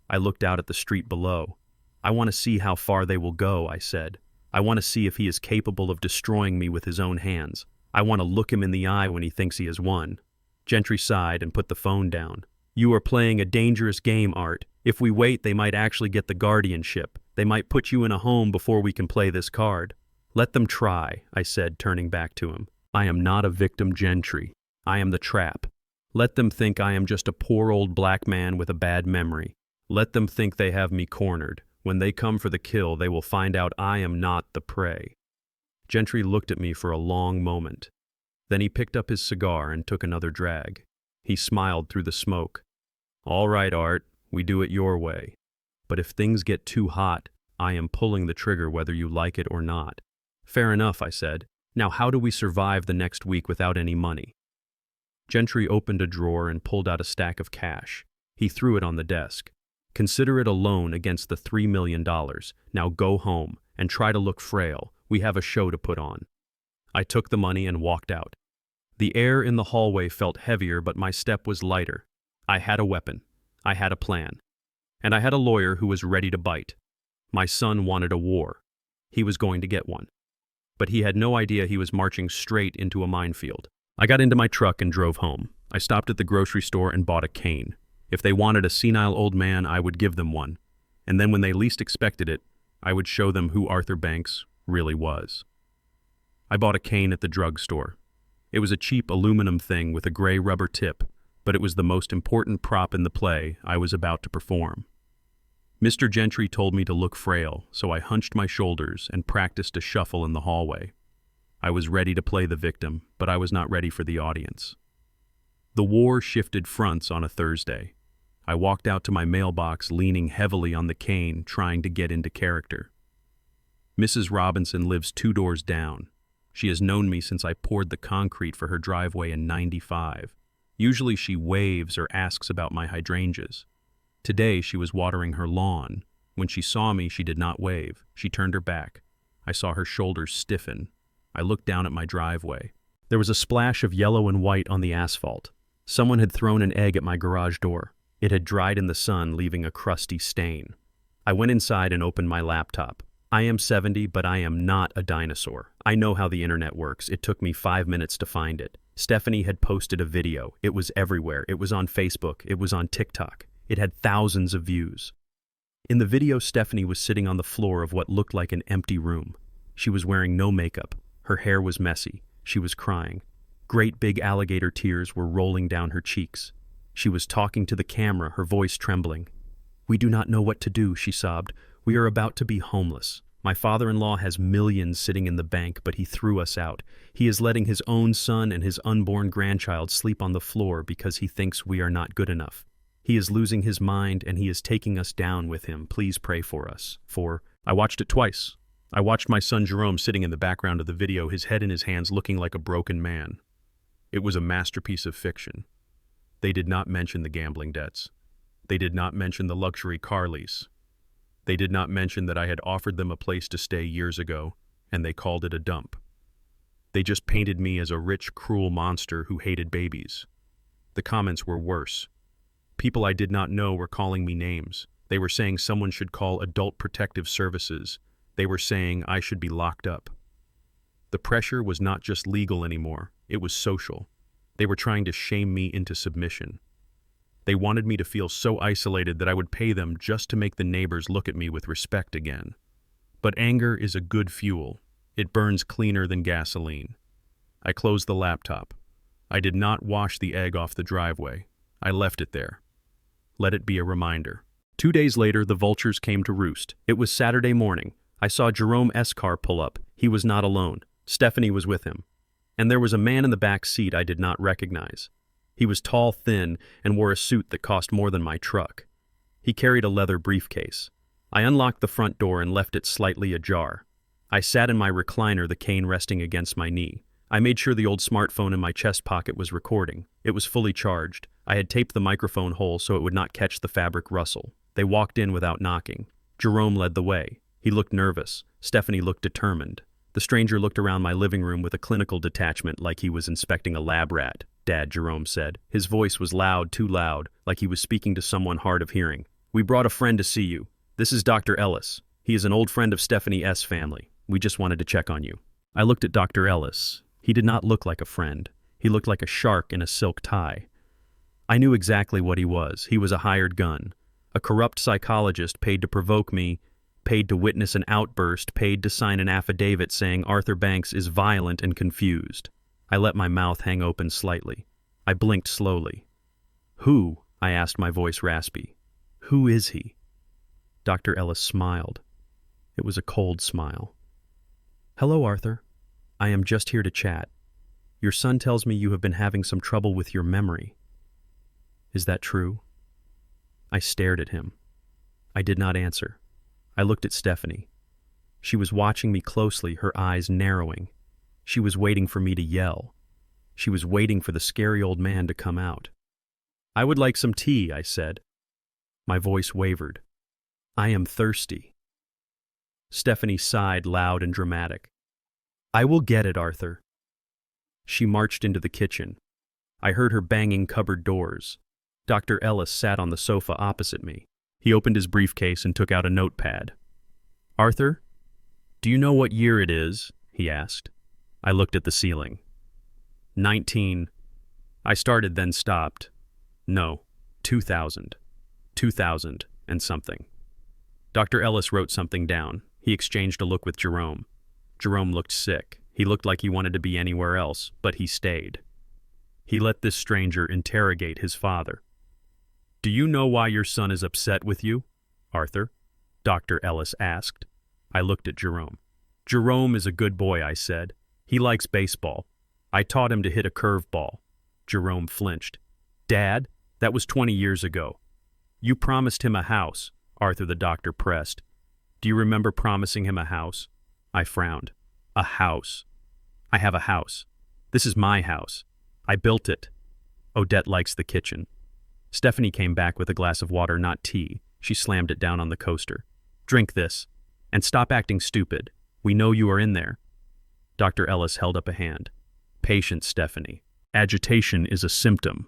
I looked out at the street below. "I want to see how far they will go," I said. "I want to see if he is capable of destroying me with his own hands. I want to look him in the eye when he thinks he has won." Gentry sighed and put the phone down. "You are playing a dangerous game, Art. If we wait, they might actually get the guardianship. They might put you in a home before we can play this card." "Let them try," I said, turning back to him. "I am not a victim, Gentry. I am the trap. Let them think I am just a poor old black man with a bad memory. Let them think they have me cornered. When they come for the kill, they will find out I am not the prey." Gentry looked at me for a long moment. Then he picked up his cigar and took another drag. He smiled through the smoke. "All right, Art, we do it your way. But if things get too hot, I am pulling the trigger whether you like it or not." "Fair enough," I said. "Now how do we survive the next week without any money?" Gentry opened a drawer and pulled out a stack of cash. He threw it on the desk. "Consider it a loan against the $3 million. Now go home and try to look frail. We have a show to put on." I took the money and walked out. The air in the hallway felt heavier, but my step was lighter. I had a weapon. I had a plan. And I had a lawyer who was ready to bite. My son wanted a war. He was going to get one. But he had no idea he was marching straight into a minefield. I got into my truck and drove home. I stopped at the grocery store and bought a cane. If they wanted a senile old man, I would give them one. And then when they least expected it, I would show them who Arthur Banks really was. I bought a cane at the drugstore. It was a cheap aluminum thing with a gray rubber tip, but it was the most important prop in the play I was about to perform. Mr. Gentry told me to look frail, so I hunched my shoulders and practiced a shuffle in the hallway. I was ready to play the victim, but I was not ready for the audience. The war shifted fronts on a Thursday. I walked out to my mailbox leaning heavily on the cane, trying to get into character. Mrs. Robinson lives 2 doors down. She has known me since I poured the concrete for her driveway in '95. Usually she waves or asks about my hydrangeas. Today she was watering her lawn. When she saw me, she did not wave. She turned her back. I saw her shoulders stiffen. I looked down at my driveway. There was a splash of yellow and white on the asphalt. Someone had thrown an egg at my garage door. It had dried in the sun, leaving a crusty stain. I went inside and opened my laptop. I am 70, but I am not a dinosaur. I know how the internet works. It took me 5 minutes to find it. Stephanie had posted a video. It was everywhere. It was on Facebook. It was on TikTok. It had thousands of views. In the video, Stephanie was sitting on the floor of what looked like an empty room. She was wearing no makeup. Her hair was messy. She was crying. Great big alligator tears were rolling down her cheeks. She was talking to the camera, her voice trembling. "We do not know what to do," she sobbed. "We are about to be homeless. My father-in-law has millions sitting in the bank, but he threw us out. He is letting his own son and his unborn grandchild sleep on the floor because he thinks we are not good enough. He is losing his mind and he is taking us down with him. Please pray for us." I watched it twice. I watched my son Jerome sitting in the background of the video, his head in his hands, looking like a broken man. It was a masterpiece of fiction. They did not mention the gambling debts. They did not mention the luxury car lease. They did not mention that I had offered them a place to stay years ago, and they called it a dump. They just painted me as a rich, cruel monster who hated babies. The comments were worse. People I did not know were calling me names. They were saying someone should call Adult Protective Services. They were saying I should be locked up. The pressure was not just legal anymore, it was social. They were trying to shame me into submission. They wanted me to feel so isolated that I would pay them just to make the neighbors look at me with respect again. But anger is a good fuel. It burns cleaner than gasoline. I closed the laptop. I did not wash the egg off the driveway. I left it there. Let it be a reminder. 2 days later, the vultures came to roost. It was Saturday morning. I saw Jerome's car pull up. He was not alone. Stephanie was with him. And there was a man in the back seat I did not recognize. He was tall, thin, and wore a suit that cost more than my truck. He carried a leather briefcase. I unlocked the front door and left it slightly ajar. I sat in my recliner, the cane resting against my knee. I made sure the old smartphone in my chest pocket was recording. It was fully charged. I had taped the microphone hole so it would not catch the fabric rustle. They walked in without knocking. Jerome led the way. He looked nervous. Stephanie looked determined. The stranger looked around my living room with a clinical detachment like he was inspecting a lab rat. "Dad," Jerome said. His voice was loud, too loud, like he was speaking to someone hard of hearing. "We brought a friend to see you. This is Dr. Ellis. He is an old friend of Stephanie's family. We just wanted to check on you." I looked at Dr. Ellis. He did not look like a friend. He looked like a shark in a silk tie. I knew exactly what he was. He was a hired gun. A corrupt psychologist paid to provoke me, paid to witness an outburst, paid to sign an affidavit saying Arthur Banks is violent and confused. I let my mouth hang open slightly. I blinked slowly. "Who?" I asked, my voice raspy. "Who is he?" Dr. Ellis smiled. It was a cold smile. "Hello, Arthur. I am just here to chat. Your son tells me you have been having some trouble with your memory. Is that true?" I stared at him. I did not answer. I looked at Stephanie. She was watching me closely, her eyes narrowing. She was waiting for me to yell. She was waiting for the scary old man to come out. "I would like some tea," I said. My voice wavered. "I am thirsty." Stephanie sighed loud and dramatic. "I will get it, Arthur." She marched into the kitchen. I heard her banging cupboard doors. Dr. Ellis sat on the sofa opposite me. He opened his briefcase and took out a notepad. "Arthur, do you know what year it is?" he asked. I looked at the ceiling. 19. I started, then stopped. No, 2000. 2000 and something. Dr. Ellis wrote something down. He exchanged a look with Jerome. Jerome looked sick. He looked like he wanted to be anywhere else, but he stayed. He let this stranger interrogate his father. "Do you know why your son is upset with you, Arthur?" Dr. Ellis asked. I looked at Jerome. "Jerome is a good boy," I said. "He likes baseball. I taught him to hit a curveball." Jerome flinched. "Dad, that was 20 years ago. You promised him a house," Arthur the doctor pressed. "Do you remember promising him a house?" I frowned. "A house. I have a house. This is my house. I built it. Odette likes the kitchen." Stephanie came back with a glass of water, not tea. She slammed it down on the coaster. "Drink this. And stop acting stupid. We know you are in there." Dr. Ellis held up a hand. "Patience, Stephanie. Agitation is a symptom."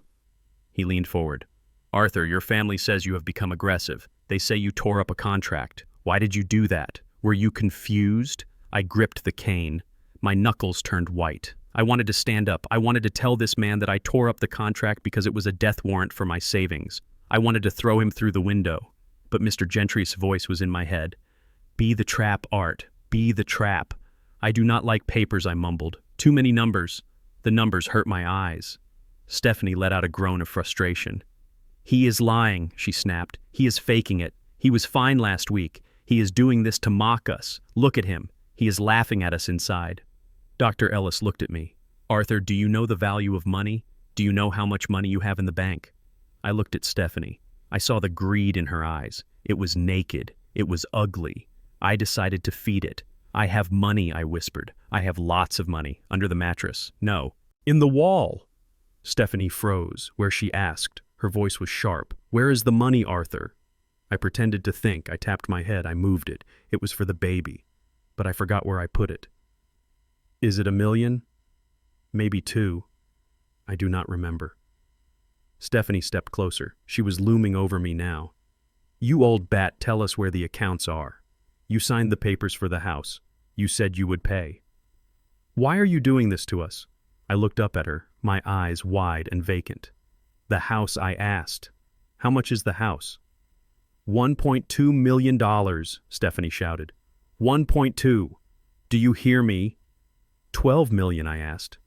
He leaned forward. "Arthur, your family says you have become aggressive. They say you tore up a contract. Why did you do that? Were you confused? I gripped the cane. My knuckles turned white. I wanted to stand up. I wanted to tell this man that I tore up the contract because it was a death warrant for my savings. I wanted to throw him through the window. But Mr. Gentry's voice was in my head. Be the trap, Art. Be the trap. I do not like papers, I mumbled. Too many numbers. The numbers hurt my eyes. Stephanie let out a groan of frustration. He is lying, she snapped. He is faking it. He was fine last week. He is doing this to mock us. Look at him. He is laughing at us inside. Dr. Ellis looked at me. Arthur, do you know the value of money? Do you know how much money you have in the bank? I looked at Stephanie. I saw the greed in her eyes. It was naked. It was ugly. I decided to feed it. I have money, I whispered. I have lots of money. Under the mattress. No. In the wall. Stephanie froze, where she asked. Her voice was sharp. Where is the money, Arthur? I pretended to think. I tapped my head. I moved it. It was for the baby. But I forgot where I put it. Is it $1 million? Maybe 2. I do not remember. Stephanie stepped closer. She was looming over me now. You old bat, tell us where the accounts are. You signed the papers for the house. You said you would pay. Why are you doing this to us? I looked up at her, my eyes wide and vacant. The house, I asked. How much is the house? $1.2 million, Stephanie shouted. 1.2. Do you hear me? 12 million, I asked.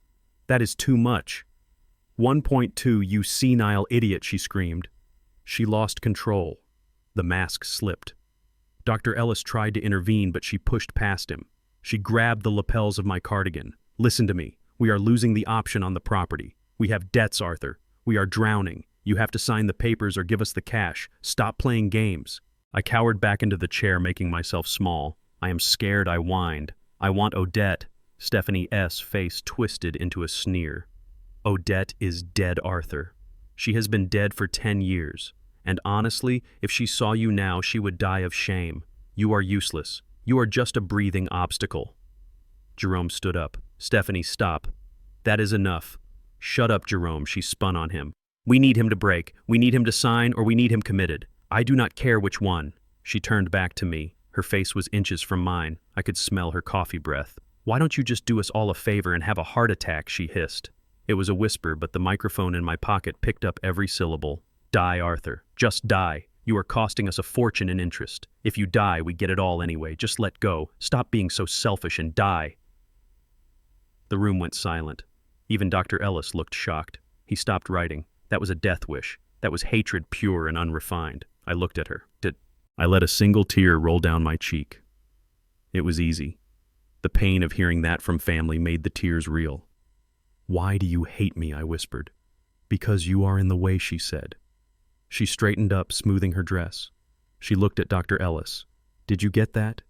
That is too much. 1.2, you senile idiot, she screamed. She lost control. The mask slipped. Dr. Ellis tried to intervene, but she pushed past him. She grabbed the lapels of my cardigan. Listen to me. We are losing the option on the property. We have debts, Arthur. We are drowning. You have to sign the papers or give us the cash. Stop playing games. I cowered back into the chair, making myself small. I am scared, I whined. I want Odette. Stephanie S.'s face twisted into a sneer. Odette is dead, Arthur. She has been dead for 10 years. And honestly, if she saw you now, she would die of shame. You are useless. You are just a breathing obstacle. Jerome stood up. Stephanie, stop. That is enough. Shut up, Jerome, she spun on him. We need him to break. We need him to sign, or we need him committed. I do not care which one. She turned back to me. Her face was inches from mine. I could smell her coffee breath. Why don't you just do us all a favor and have a heart attack, she hissed. It was a whisper, but the microphone in my pocket picked up every syllable. Die, Arthur. Just die. You are costing us a fortune in interest. If you die, we get it all anyway. Just let go. Stop being so selfish and die. The room went silent. Even Dr. Ellis looked shocked. He stopped writing. That was a death wish. That was hatred pure and unrefined. I looked at her. I let a single tear roll down my cheek. It was easy. The pain of hearing that from family made the tears real. Why do you hate me? I whispered. Because you are in the way, she said. She straightened up, smoothing her dress. She looked at Dr. Ellis. Did you get that?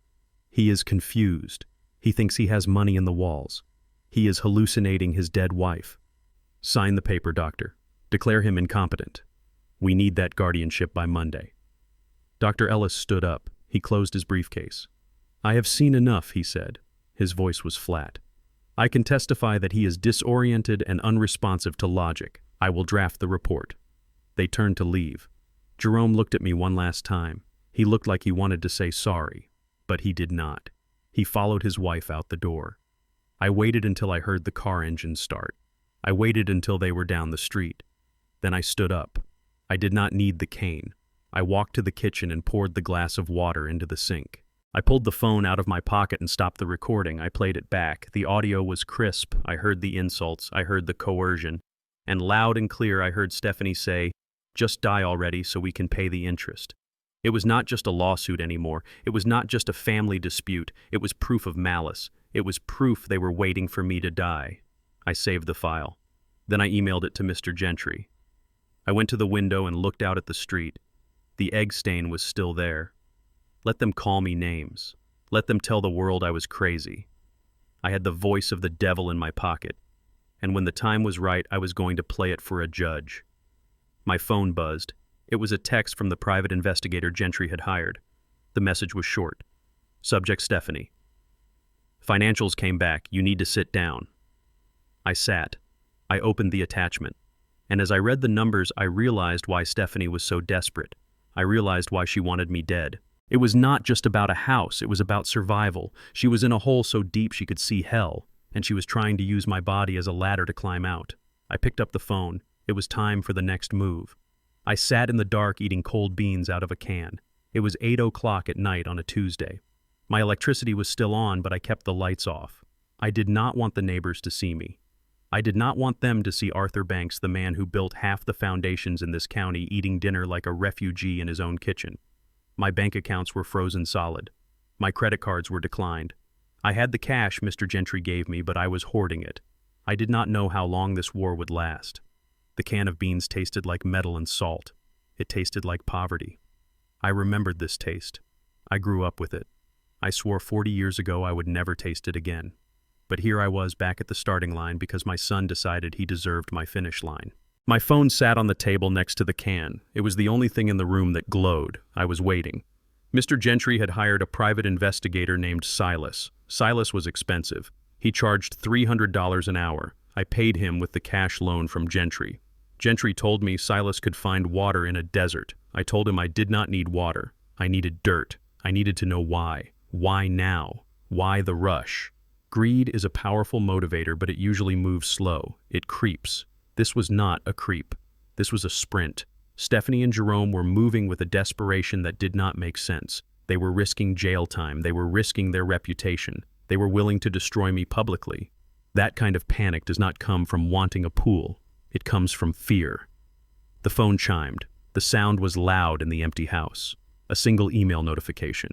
He is confused. He thinks he has money in the walls. He is hallucinating his dead wife. Sign the paper, doctor. Declare him incompetent. We need that guardianship by Monday. Dr. Ellis stood up. He closed his briefcase. I have seen enough, he said. His voice was flat. I can testify that he is disoriented and unresponsive to logic. I will draft the report. They turned to leave. Jerome looked at me one last time. He looked like he wanted to say sorry, but he did not. He followed his wife out the door. I waited until I heard the car engine start. I waited until they were down the street. Then I stood up. I did not need the cane. I walked to the kitchen and poured the glass of water into the sink. I pulled the phone out of my pocket and stopped the recording. I played it back. The audio was crisp. I heard the insults. I heard the coercion. And loud and clear I heard Stephanie say, "Just die already so we can pay the interest." It was not just a lawsuit anymore. It was not just a family dispute. It was proof of malice. It was proof they were waiting for me to die. I saved the file. Then I emailed it to Mr. Gentry. I went to the window and looked out at the street. The egg stain was still there. Let them call me names. Let them tell the world I was crazy. I had the voice of the devil in my pocket. And when the time was right, I was going to play it for a judge. My phone buzzed. It was a text from the private investigator Gentry had hired. The message was short. Subject Stephanie. Financials came back. You need to sit down. I sat. I opened the attachment. And as I read the numbers, I realized why Stephanie was so desperate. I realized why she wanted me dead. It was not just about a house, it was about survival. She was in a hole so deep she could see hell, and she was trying to use my body as a ladder to climb out. I picked up the phone. It was time for the next move. I sat in the dark eating cold beans out of a can. It was 8 o'clock at night on a Tuesday. My electricity was still on, but I kept the lights off. I did not want the neighbors to see me. I did not want them to see Arthur Banks, the man who built half the foundations in this county, eating dinner like a refugee in his own kitchen. My bank accounts were frozen solid. My credit cards were declined. I had the cash Mr. Gentry gave me, but I was hoarding it. I did not know how long this war would last. The can of beans tasted like metal and salt. It tasted like poverty. I remembered this taste. I grew up with it. I swore 40 years ago I would never taste it again. But here I was back at the starting line because my son decided he deserved my finish line. My phone sat on the table next to the can. It was the only thing in the room that glowed. I was waiting. Mr. Gentry had hired a private investigator named Silas. Silas was expensive. He charged $300 an hour. I paid him with the cash loan from Gentry. Gentry told me Silas could find water in a desert. I told him I did not need water. I needed dirt. I needed to know why. Why now? Why the rush? Greed is a powerful motivator, but it usually moves slow. It creeps. This was not a creep. This was a sprint. Stephanie and Jerome were moving with a desperation that did not make sense. They were risking jail time. They were risking their reputation. They were willing to destroy me publicly. That kind of panic does not come from wanting a pool. It comes from fear. The phone chimed. The sound was loud in the empty house. A single email notification.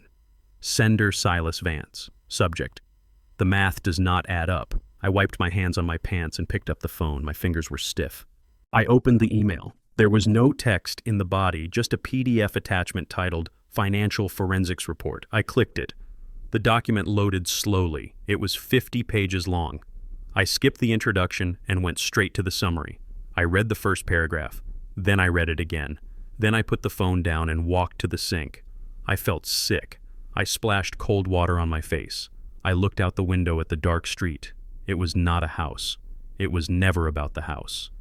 Sender Silas Vance. Subject. The math does not add up. I wiped my hands on my pants and picked up the phone. My fingers were stiff. I opened the email. There was no text in the body, just a PDF attachment titled Financial Forensics Report. I clicked it. The document loaded slowly. It was 50 pages long. I skipped the introduction and went straight to the summary. I read the first paragraph. Then I read it again. Then I put the phone down and walked to the sink. I felt sick. I splashed cold water on my face. I looked out the window at the dark street. It was not a house. It was never about the house.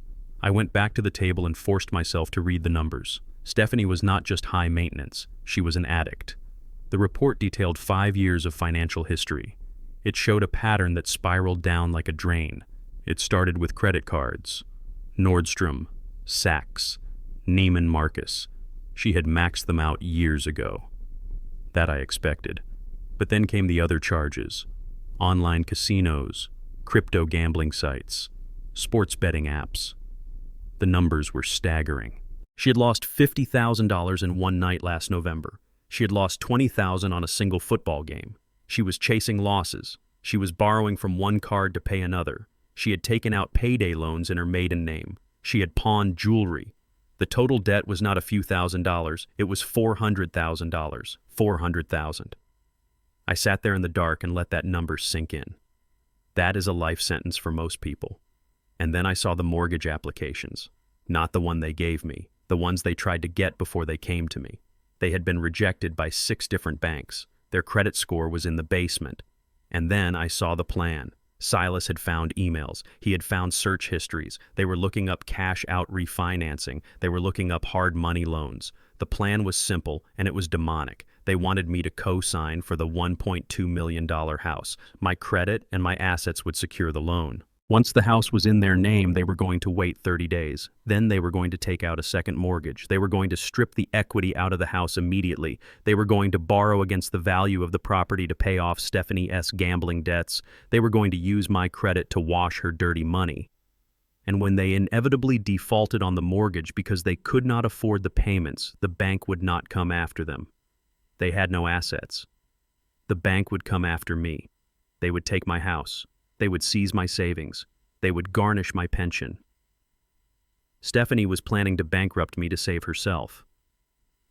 I went back to the table and forced myself to read the numbers. Stephanie was not just high maintenance. She was an addict. The report detailed 5 years of financial history. It showed a pattern that spiraled down like a drain. It started with credit cards. Nordstrom, Saks, Neiman Marcus. She had maxed them out years ago. That I expected. But then came the other charges. Online casinos, crypto gambling sites, sports betting apps. The numbers were staggering. She had lost $50,000 in one night last November. She had lost $20,000 on a single football game. She was chasing losses. She was borrowing from one card to pay another. She had taken out payday loans in her maiden name. She had pawned jewelry. The total debt was not a few $1,000s. It was $400,000. $400,000. I sat there in the dark and let that number sink in. That is a life sentence for most people. And then I saw the mortgage applications. Not the one they gave me, the ones they tried to get before they came to me. They had been rejected by 6 different banks. Their credit score was in the basement. And then I saw the plan. Silas had found emails. He had found search histories. They were looking up cash-out refinancing. They were looking up hard money loans. The plan was simple, and it was demonic. They wanted me to co-sign for the $1.2 million house. My credit and my assets would secure the loan. Once the house was in their name, they were going to wait 30 days. Then they were going to take out a second mortgage. They were going to strip the equity out of the house immediately. They were going to borrow against the value of the property to pay off Stephanie's gambling debts. They were going to use my credit to wash her dirty money. And when they inevitably defaulted on the mortgage because they could not afford the payments, the bank would not come after them. They had no assets. The bank would come after me. They would take my house. They would seize my savings. They would garnish my pension. Stephanie was planning to bankrupt me to save herself.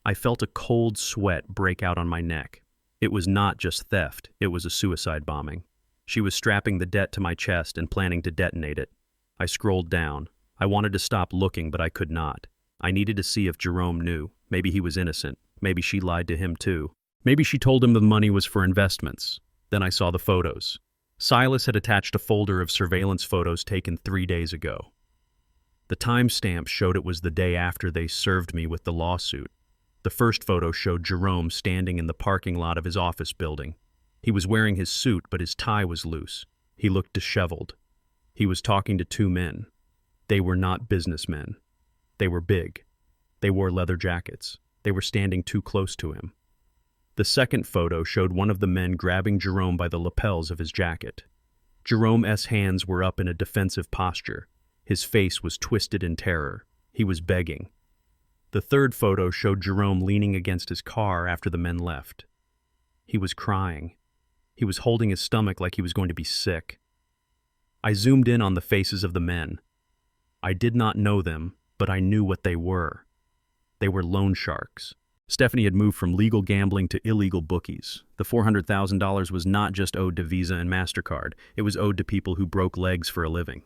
I felt a cold sweat break out on my neck. It was not just theft, it was a suicide bombing. She was strapping the debt to my chest and planning to detonate it. I scrolled down. I wanted to stop looking, but I could not. I needed to see if Jerome knew. Maybe he was innocent. Maybe she lied to him too. Maybe she told him the money was for investments. Then I saw the photos. Silas had attached a folder of surveillance photos taken 3 days ago. The timestamp showed it was the day after they served me with the lawsuit. The first photo showed Jerome standing in the parking lot of his office building. He was wearing his suit, but his tie was loose. He looked disheveled. He was talking to two men. They were not businessmen. They were big. They wore leather jackets. They were standing too close to him. The second photo showed one of the men grabbing Jerome by the lapels of his jacket. Jerome's hands were up in a defensive posture. His face was twisted in terror. He was begging. The third photo showed Jerome leaning against his car after the men left. He was crying. He was holding his stomach like he was going to be sick. I zoomed in on the faces of the men. I did not know them, but I knew what they were. They were loan sharks. Stephanie had moved from legal gambling to illegal bookies. The $400,000 was not just owed to Visa and MasterCard. It was owed to people who broke legs for a living.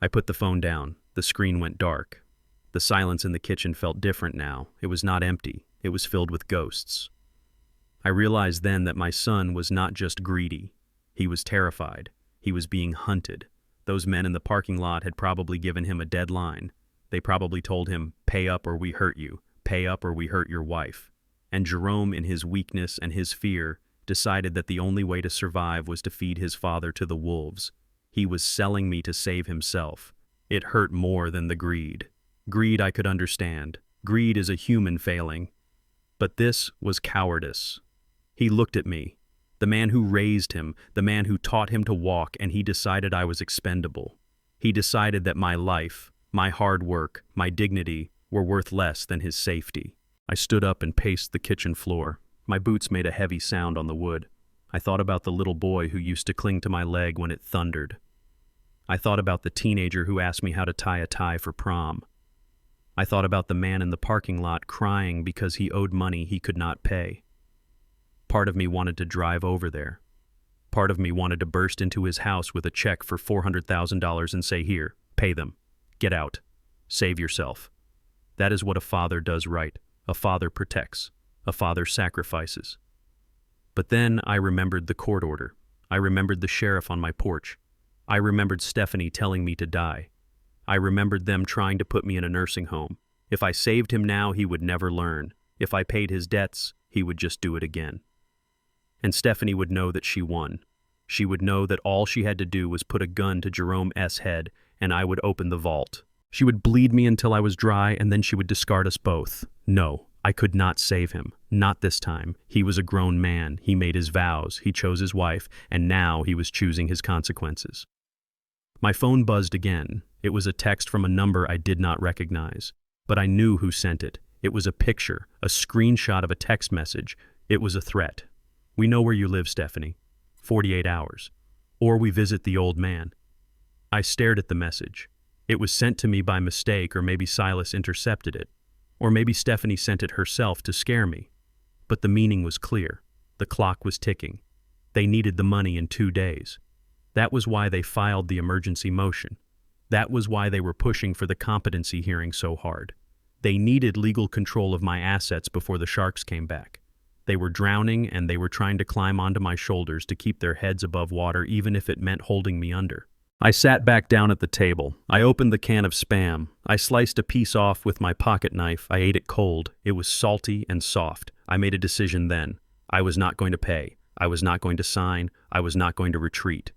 I put the phone down. The screen went dark. The silence in the kitchen felt different now. It was not empty. It was filled with ghosts. I realized then that my son was not just greedy. He was terrified. He was being hunted. Those men in the parking lot had probably given him a deadline. They probably told him, "Pay up or we hurt you. Pay up or we hurt your wife." And Jerome, in his weakness and his fear, decided that the only way to survive was to feed his father to the wolves. He was selling me to save himself. It hurt more than the greed. Greed I could understand. Greed is a human failing. But this was cowardice. He looked at me, the man who raised him, the man who taught him to walk, and he decided I was expendable. He decided that my life, my hard work, my dignity were worth less than his safety. I stood up and paced the kitchen floor. My boots made a heavy sound on the wood. I thought about the little boy who used to cling to my leg when it thundered. I thought about the teenager who asked me how to tie a tie for prom. I thought about the man in the parking lot crying because he owed money he could not pay. Part of me wanted to drive over there. Part of me wanted to burst into his house with a check for $400,000 and say, "Here, pay them. Get out. Save yourself." That is what a father does right. A father protects. A father sacrifices. But then I remembered the court order. I remembered the sheriff on my porch. I remembered Stephanie telling me to die. I remembered them trying to put me in a nursing home. If I saved him now, he would never learn. If I paid his debts, he would just do it again. And Stephanie would know that she won. She would know that all she had to do was put a gun to Jerome's head, and I would open the vault. She would bleed me until I was dry, and then she would discard us both. No, I could not save him. Not this time. He was a grown man. He made his vows. He chose his wife, and now he was choosing his consequences. My phone buzzed again. It was a text from a number I did not recognize, but I knew who sent it. It was a picture, a screenshot of a text message. It was a threat. "We know where you live, Stephanie. 48 hours. Or we visit the old man." I stared at the message. It was sent to me by mistake, or maybe Silas intercepted it. Or maybe Stephanie sent it herself to scare me. But the meaning was clear. The clock was ticking. They needed the money in 2 days. That was why they filed the emergency motion. That was why they were pushing for the competency hearing so hard. They needed legal control of my assets before the sharks came back. They were drowning, and they were trying to climb onto my shoulders to keep their heads above water, even if it meant holding me under. I sat back down at the table. I opened the can of Spam. I sliced a piece off with my pocket knife. I ate it cold. It was salty and soft. I made a decision then. I was not going to pay. I was not going to sign. I was not going to retreat.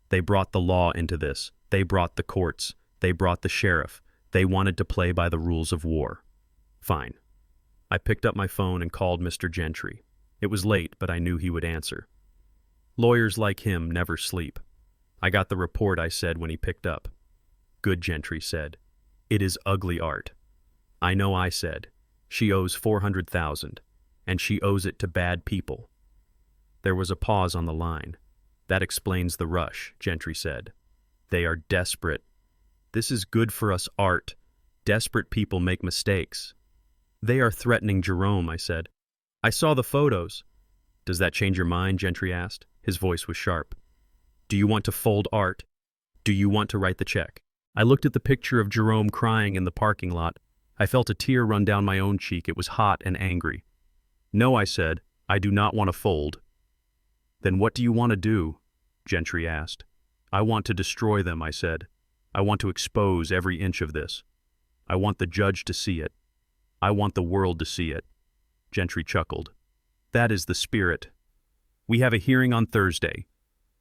They brought the law into this. They brought the courts. They brought the sheriff. They wanted to play by the rules of war. Fine. I picked up my phone and called Mr. Gentry. It was late, but I knew he would answer. Lawyers like him never sleep. "I got the report," I said when he picked up. "Good," Gentry said. "It is ugly art." "I know," I said. "She owes $400,000, and she owes it to bad people." There was a pause on the line. "That explains the rush," Gentry said. "They are desperate. This is good for us art. Desperate people make mistakes." "They are threatening Jerome," I said. "I saw the photos." "Does that change your mind?" Gentry asked. His voice was sharp. "Do you want to fold art? Do you want to write the check?" I looked at the picture of Jerome crying in the parking lot. I felt a tear run down my own cheek. It was hot and angry. "No," I said. "I do not want to fold." "Then what do you want to do?" Gentry asked. "I want to destroy them," I said. "I want to expose every inch of this. I want the judge to see it." I want the world to see it." Gentry chuckled. "That is the spirit. We have a hearing on Thursday.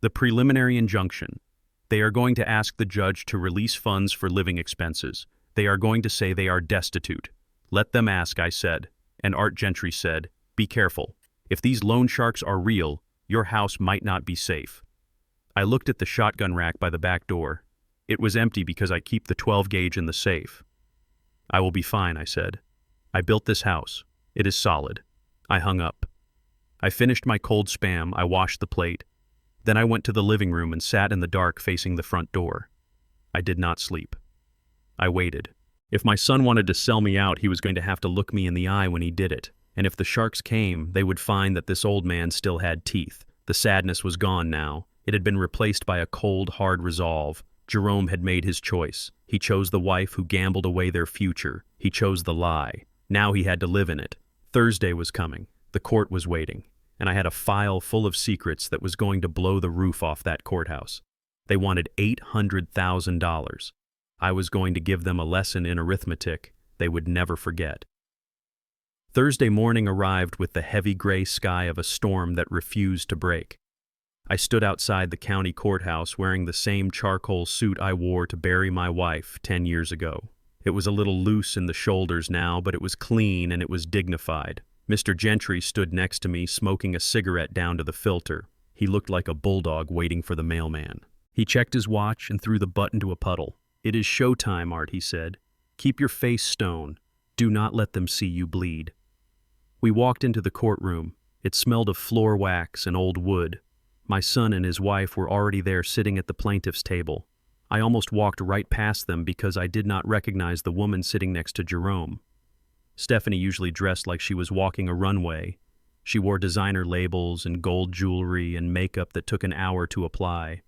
The preliminary injunction. They are going to ask the judge to release funds for living expenses. They are going to say they are destitute. Let them ask," I said. And Art Gentry said, "Be careful. If these loan sharks are real, your house might not be safe." I looked at the shotgun rack by the back door. It was empty because I keep the 12 gauge in the safe. "I will be fine," I said. "I built this house. It is solid." I hung up. I finished my cold Spam. I washed the plate. Then I went to the living room and sat in the dark facing the front door. I did not sleep. I waited. If my son wanted to sell me out, he was going to have to look me in the eye when he did it. And if the sharks came, they would find that this old man still had teeth. The sadness was gone now. It had been replaced by a cold, hard resolve. Jerome had made his choice. He chose the wife who gambled away their future. He chose the lie. Now he had to live in it. Thursday was coming. The court was waiting. And I had a file full of secrets that was going to blow the roof off that courthouse. They wanted $800,000. I was going to give them a lesson in arithmetic they would never forget. Thursday morning arrived with the heavy gray sky of a storm that refused to break. I stood outside the county courthouse wearing the same charcoal suit I wore to bury my wife 10 years ago. It was a little loose in the shoulders now, but it was clean and it was dignified. Mr. Gentry stood next to me, smoking a cigarette down to the filter. He looked like a bulldog waiting for the mailman. He checked his watch and threw the butt into a puddle. "It is showtime, Art," he said. "Keep your face stone. Do not let them see you bleed." We walked into the courtroom. It smelled of floor wax and old wood. My son and his wife were already there sitting at the plaintiff's table. I almost walked right past them because I did not recognize the woman sitting next to Jerome. Stephanie usually dressed like she was walking a runway. She wore designer labels and gold jewelry and makeup that took an hour to apply.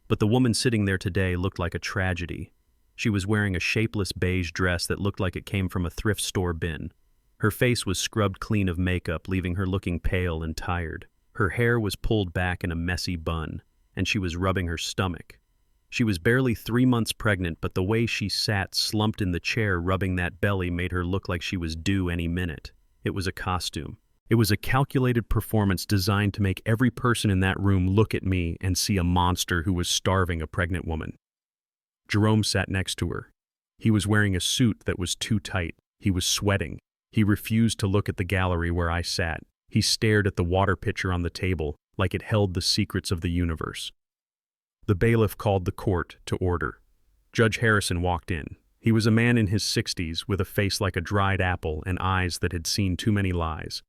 But the woman sitting there today looked like a tragedy. She was wearing a shapeless beige dress that looked like it came from a thrift store bin. Her face was scrubbed clean of makeup, leaving her looking pale and tired. Her hair was pulled back in a messy bun, and she was rubbing her stomach. She was barely 3 months pregnant, but the way she sat slumped in the chair rubbing that belly made her look like she was due any minute. It was a costume. It was a calculated performance designed to make every person in that room look at me and see a monster who was starving a pregnant woman. Jerome sat next to her. He was wearing a suit that was too tight. He was sweating. He refused to look at the gallery where I sat. He stared at the water pitcher on the table like it held the secrets of the universe. The bailiff called the court to order. Judge Harrison walked in. He was a man in his 60s with a face like a dried apple and eyes that had seen too many lies.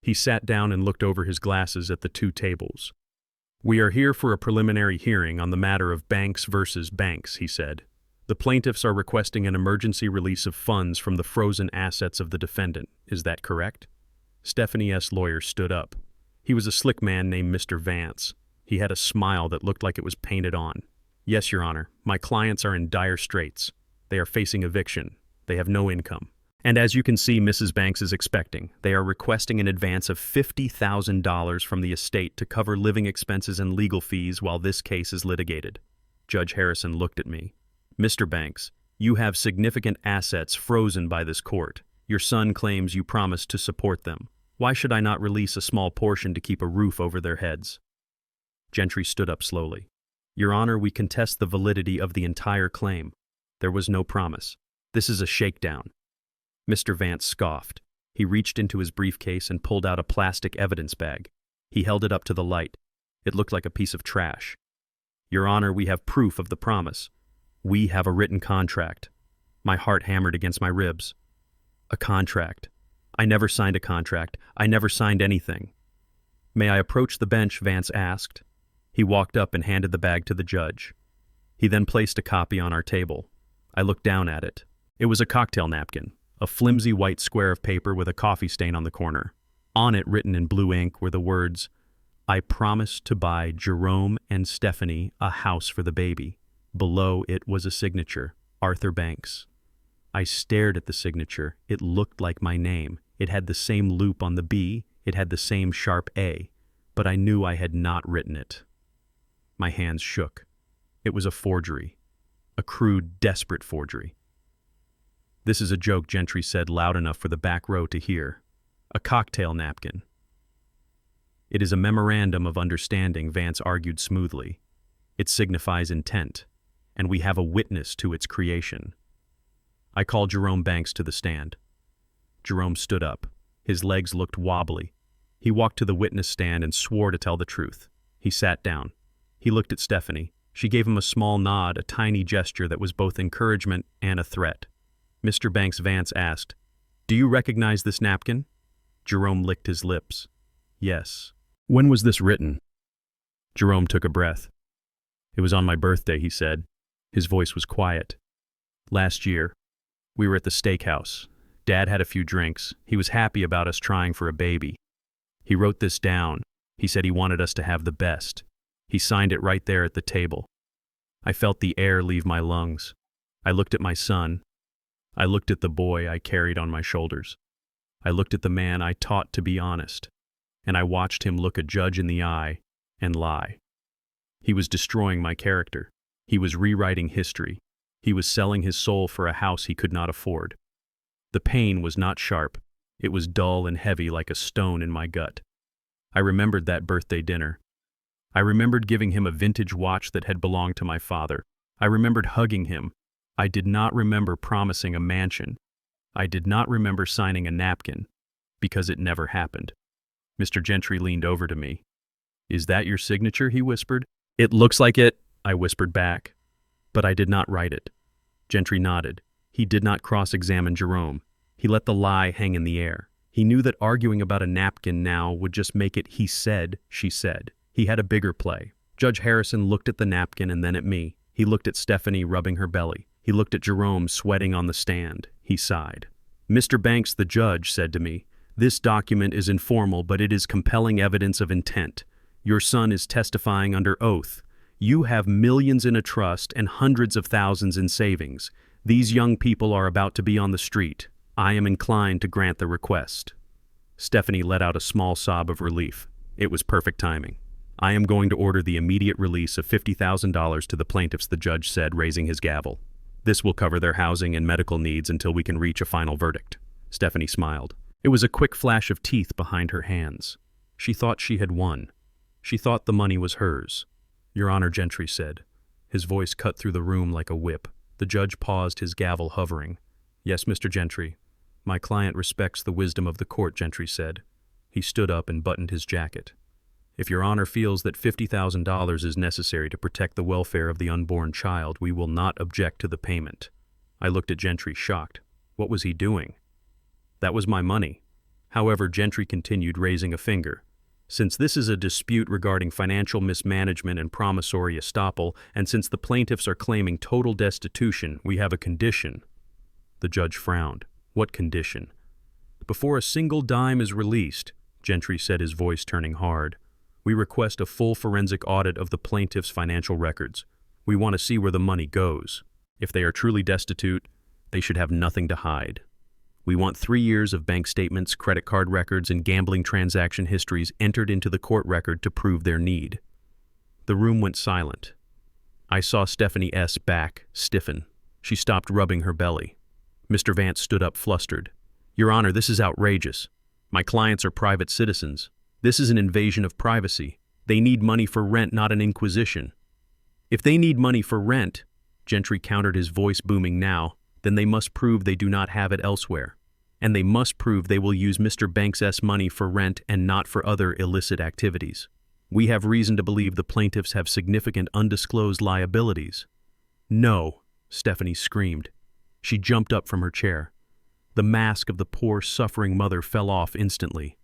He sat down and looked over his glasses at the two tables. "We are here for a preliminary hearing on the matter of Banks versus Banks," he said. "The plaintiffs are requesting an emergency release of funds from the frozen assets of the defendant. Is that correct?" Stephanie S. lawyer stood up. He was a slick man named Mr. Vance. He had a smile that looked like it was painted on. "Yes, Your Honor. My clients are in dire straits. They are facing eviction. They have no income. And as you can see, Mrs. Banks is expecting. They are requesting an advance of $50,000 from the estate to cover living expenses and legal fees while this case is litigated." Judge Harrison looked at me. "Mr. Banks, you have significant assets frozen by this court. Your son claims you promised to support them. Why should I not release a small portion to keep a roof over their heads?" Gentry stood up slowly. "Your Honor, we contest the validity of the entire claim. There was no promise. This is a shakedown." Mr. Vance scoffed. He reached into his briefcase and pulled out a plastic evidence bag. He held it up to the light. It looked like a piece of trash. "Your Honor, we have proof of the promise. We have a written contract." My heart hammered against my ribs. "A contract. I never signed a contract. I never signed anything." "May I approach the bench?" Vance asked. He walked up and handed the bag to the judge. He then placed a copy on our table. I looked down at it. It was a cocktail napkin, a flimsy white square of paper with a coffee stain on the corner. On it, written in blue ink, were the words, "I promise to buy Jerome and Stephanie a house for the baby." Below it was a signature, Arthur Banks. I stared at the signature. It looked like my name. It had the same loop on the B. It had the same sharp A. But I knew I had not written it. My hands shook. It was a forgery. A crude, desperate forgery. This is a joke, Gentry said loud enough for the back row to hear. A cocktail napkin. It is a memorandum of understanding, Vance argued smoothly. It signifies intent, and we have a witness to its creation. I called Jerome Banks to the stand. Jerome stood up. His legs looked wobbly. He walked to the witness stand and swore to tell the truth. He sat down. He looked at Stephanie. She gave him a small nod, a tiny gesture that was both encouragement and a threat. Mr. Banks, Vance asked, "Do you recognize this napkin?" Jerome licked his lips. "Yes." "When was this written?" Jerome took a breath. "It was on my birthday," he said. His voice was quiet. "Last year, we were at the steakhouse. Dad had a few drinks. He was happy about us trying for a baby. He wrote this down. He said he wanted us to have the best. He signed it right there at the table. I felt the air leave my lungs. I looked at my son. I looked at the boy I carried on my shoulders. I looked at the man I taught to be honest. And I watched him look a judge in the eye and lie. He was destroying my character. He was rewriting history. He was selling his soul for a house he could not afford. The pain was not sharp. It was dull and heavy like a stone in my gut. I remembered that birthday dinner. I remembered giving him a vintage watch that had belonged to my father. I remembered hugging him. I did not remember promising a mansion. I did not remember signing a napkin, because it never happened. Mr. Gentry leaned over to me. "Is that your signature?" he whispered. "It looks like it," I whispered back. "But I did not write it." Gentry nodded. He did not cross-examine Jerome. He let the lie hang in the air. He knew that arguing about a napkin now would just make it he said, she said. He had a bigger play. Judge Harrison looked at the napkin and then at me. He looked at Stephanie rubbing her belly. He looked at Jerome sweating on the stand. He sighed. "Mr. Banks, the judge, said to me, this document is informal, but it is compelling evidence of intent. Your son is testifying under oath. You have millions in a trust and hundreds of thousands in savings. These young people are about to be on the street. I am inclined to grant the request." Stephanie let out a small sob of relief. It was perfect timing. "I am going to order the immediate release of $50,000 to the plaintiffs," the judge said, raising his gavel. "This will cover their housing and medical needs until we can reach a final verdict." Stephanie smiled. It was a quick flash of teeth behind her hands. She thought she had won. She thought the money was hers. "Your Honor," Gentry said. His voice cut through the room like a whip. The judge paused, his gavel hovering. "Yes, Mr. Gentry. My client respects the wisdom of the court," Gentry said. He stood up and buttoned his jacket. "If Your Honor feels that $50,000 is necessary to protect the welfare of the unborn child, we will not object to the payment." I looked at Gentry, shocked. What was he doing? "That was my money." However, Gentry continued, raising a finger. "Since this is a dispute regarding financial mismanagement and promissory estoppel, and since the plaintiffs are claiming total destitution, we have a condition." The judge frowned. "What condition?" "Before a single dime is released," Gentry said, his voice turning hard, "we request a full forensic audit of the plaintiffs' financial records. We want to see where the money goes. If they are truly destitute, they should have nothing to hide. We want 3 years of bank statements, credit card records, and gambling transaction histories entered into the court record to prove their need." The room went silent. I saw Stephanie S. back stiffen. She stopped rubbing her belly. Mr. Vance stood up, flustered. "Your Honor, this is outrageous. My clients are private citizens. This is an invasion of privacy. They need money for rent, not an inquisition." "If they need money for rent," Gentry countered, his voice booming now, "then they must prove they do not have it elsewhere. And they must prove they will use Mr. Banks' money for rent and not for other illicit activities. We have reason to believe the plaintiffs have significant undisclosed liabilities." "No," Stephanie screamed. She jumped up from her chair. The mask of the poor, suffering mother fell off instantly.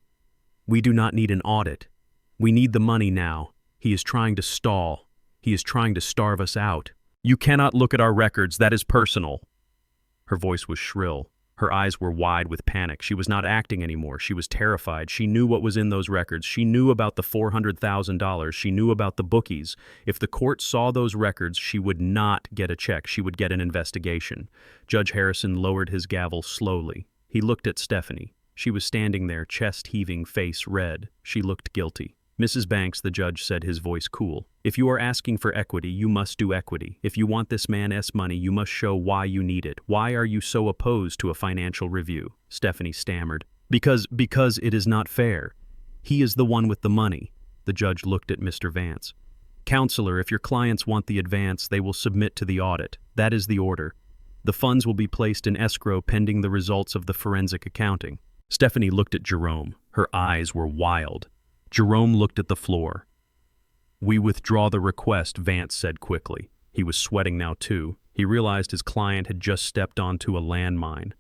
"We do not need an audit. We need the money now. He is trying to stall. He is trying to starve us out. You cannot look at our records. That is personal." Her voice was shrill. Her eyes were wide with panic. She was not acting anymore. She was terrified. She knew what was in those records. She knew about the $400,000. She knew about the bookies. If the court saw those records, she would not get a check. She would get an investigation. Judge Harrison lowered his gavel slowly. He looked at Stephanie. She was standing there, chest heaving, face red. She looked guilty. Mrs. Banks, the judge said, his voice cool. If you are asking for equity, you must do equity. If you want this man's money, you must show why you need it. Why are you so opposed to a financial review? Stephanie stammered. Because it is not fair. He is the one with the money. The judge looked at Mr. Vance. Counselor, if your clients want the advance, they will submit to the audit. That is the order. The funds will be placed in escrow pending the results of the forensic accounting. Stephanie looked at Jerome. Her eyes were wild. Jerome looked at the floor. We withdraw the request, Vance said quickly. He was sweating now too. He realized his client had just stepped onto a landmine.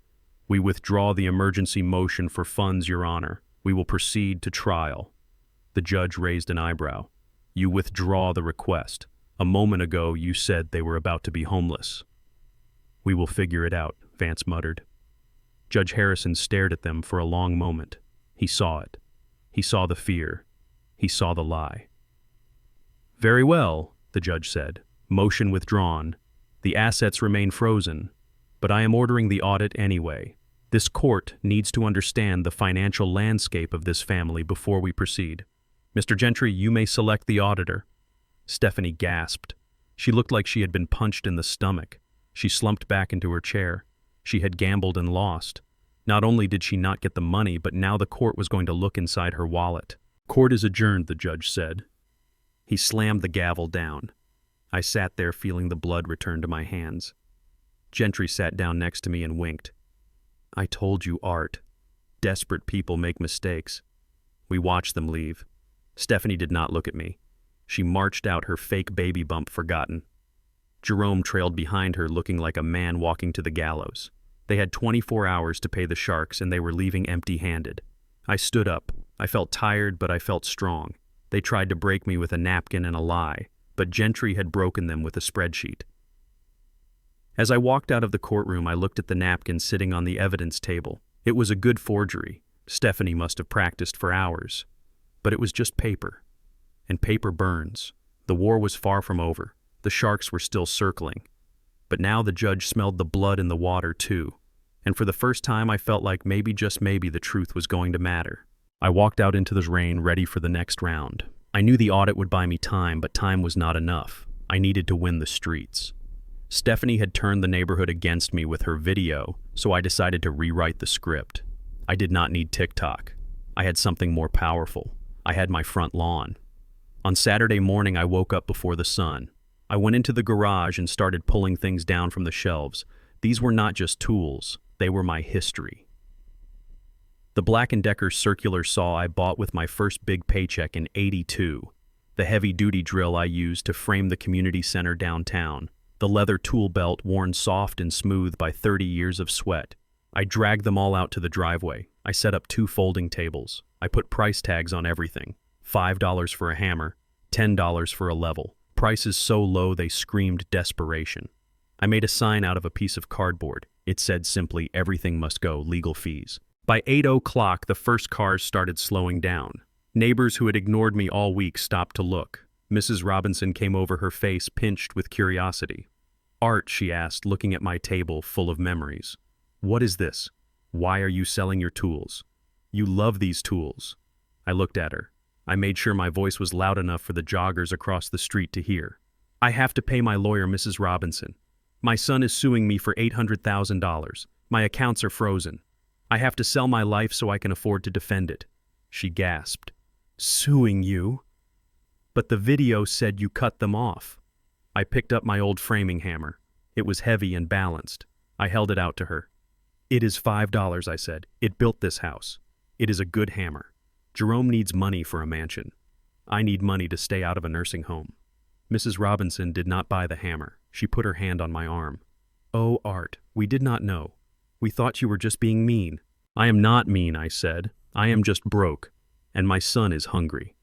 We withdraw the emergency motion for funds, Your Honor. We will proceed to trial. The judge raised an eyebrow. You withdraw the request. A moment ago you said they were about to be homeless. We will figure it out, Vance muttered. Judge Harrison stared at them for a long moment. He saw it. He saw the fear. He saw the lie. Very well, the judge said. Motion withdrawn. The assets remain frozen, but I am ordering the audit anyway. This court needs to understand the financial landscape of this family before we proceed. Mr. Gentry, you may select the auditor. Stephanie gasped. She looked like she had been punched in the stomach. She slumped back into her chair. She had gambled and lost. Not only did she not get the money, but now the court was going to look inside her wallet. Court is adjourned, the judge said. He slammed the gavel down. I sat there feeling the blood return to my hands. Gentry sat down next to me and winked. I told you, Art. Desperate people make mistakes. We watched them leave. Stephanie did not look at me. She marched out, her fake baby bump forgotten. Jerome trailed behind her, looking like a man walking to the gallows. They had 24 hours to pay the sharks, and they were leaving empty-handed. I stood up. I felt tired, but I felt strong. They tried to break me with a napkin and a lie, but Gentry had broken them with a spreadsheet. As I walked out of the courtroom, I looked at the napkin sitting on the evidence table. It was a good forgery. Stephanie must have practiced for hours. But it was just paper. And paper burns. The war was far from over. The sharks were still circling. But now the judge smelled the blood in the water too. And for the first time I felt like maybe, just maybe, the truth was going to matter. I walked out into the rain, ready for the next round. I knew the audit would buy me time, but time was not enough. I needed to win the streets. Stephanie had turned the neighborhood against me with her video, so I decided to rewrite the script. I did not need TikTok. I had something more powerful. I had my front lawn. On Saturday morning, I woke up before the sun. I went into the garage and started pulling things down from the shelves. These were not just tools, they were my history. The Black & Decker circular saw I bought with my first big paycheck in '82. The heavy-duty drill I used to frame the community center downtown. The leather tool belt worn soft and smooth by 30 years of sweat. I dragged them all out to the driveway. I set up 2 folding tables. I put price tags on everything. $5 for a hammer, $10 for a level. Prices so low they screamed desperation. I made a sign out of a piece of cardboard. It said simply, everything must go, legal fees. By 8:00, the first cars started slowing down. Neighbors who had ignored me all week stopped to look. Mrs. Robinson came over, her face pinched with curiosity. Art, she asked, looking at my table full of memories. What is this? Why are you selling your tools? You love these tools. I looked at her. I made sure my voice was loud enough for the joggers across the street to hear. I have to pay my lawyer, Mrs. Robinson. My son is suing me for $800,000. My accounts are frozen. I have to sell my life so I can afford to defend it. She gasped. Suing you? But the video said you cut them off. I picked up my old framing hammer. It was heavy and balanced. I held it out to her. It is $5, I said. It built this house. It is a good hammer. Jerome needs money for a mansion. I need money to stay out of a nursing home. Mrs. Robinson did not buy the hammer. She put her hand on my arm. Oh, Art, we did not know. We thought you were just being mean. I am not mean, I said. I am just broke, and my son is hungry.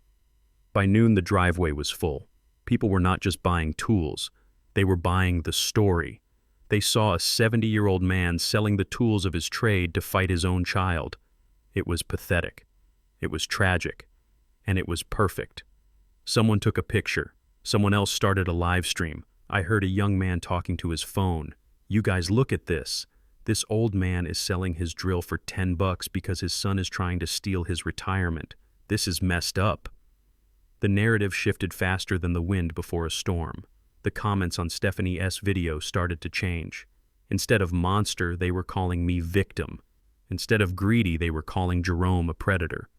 By noon, the driveway was full. People were not just buying tools. They were buying the story. They saw a 70-year-old man selling the tools of his trade to fight his own child. It was pathetic. It was tragic. And it was perfect. Someone took a picture. Someone else started a live stream. I heard a young man talking to his phone. You guys, look at this. This old man is selling his drill for $10 because his son is trying to steal his retirement. This is messed up. The narrative shifted faster than the wind before a storm. The comments on Stephanie S. video started to change. Instead of monster, they were calling me victim. Instead of greedy, they were calling Jerome a predator.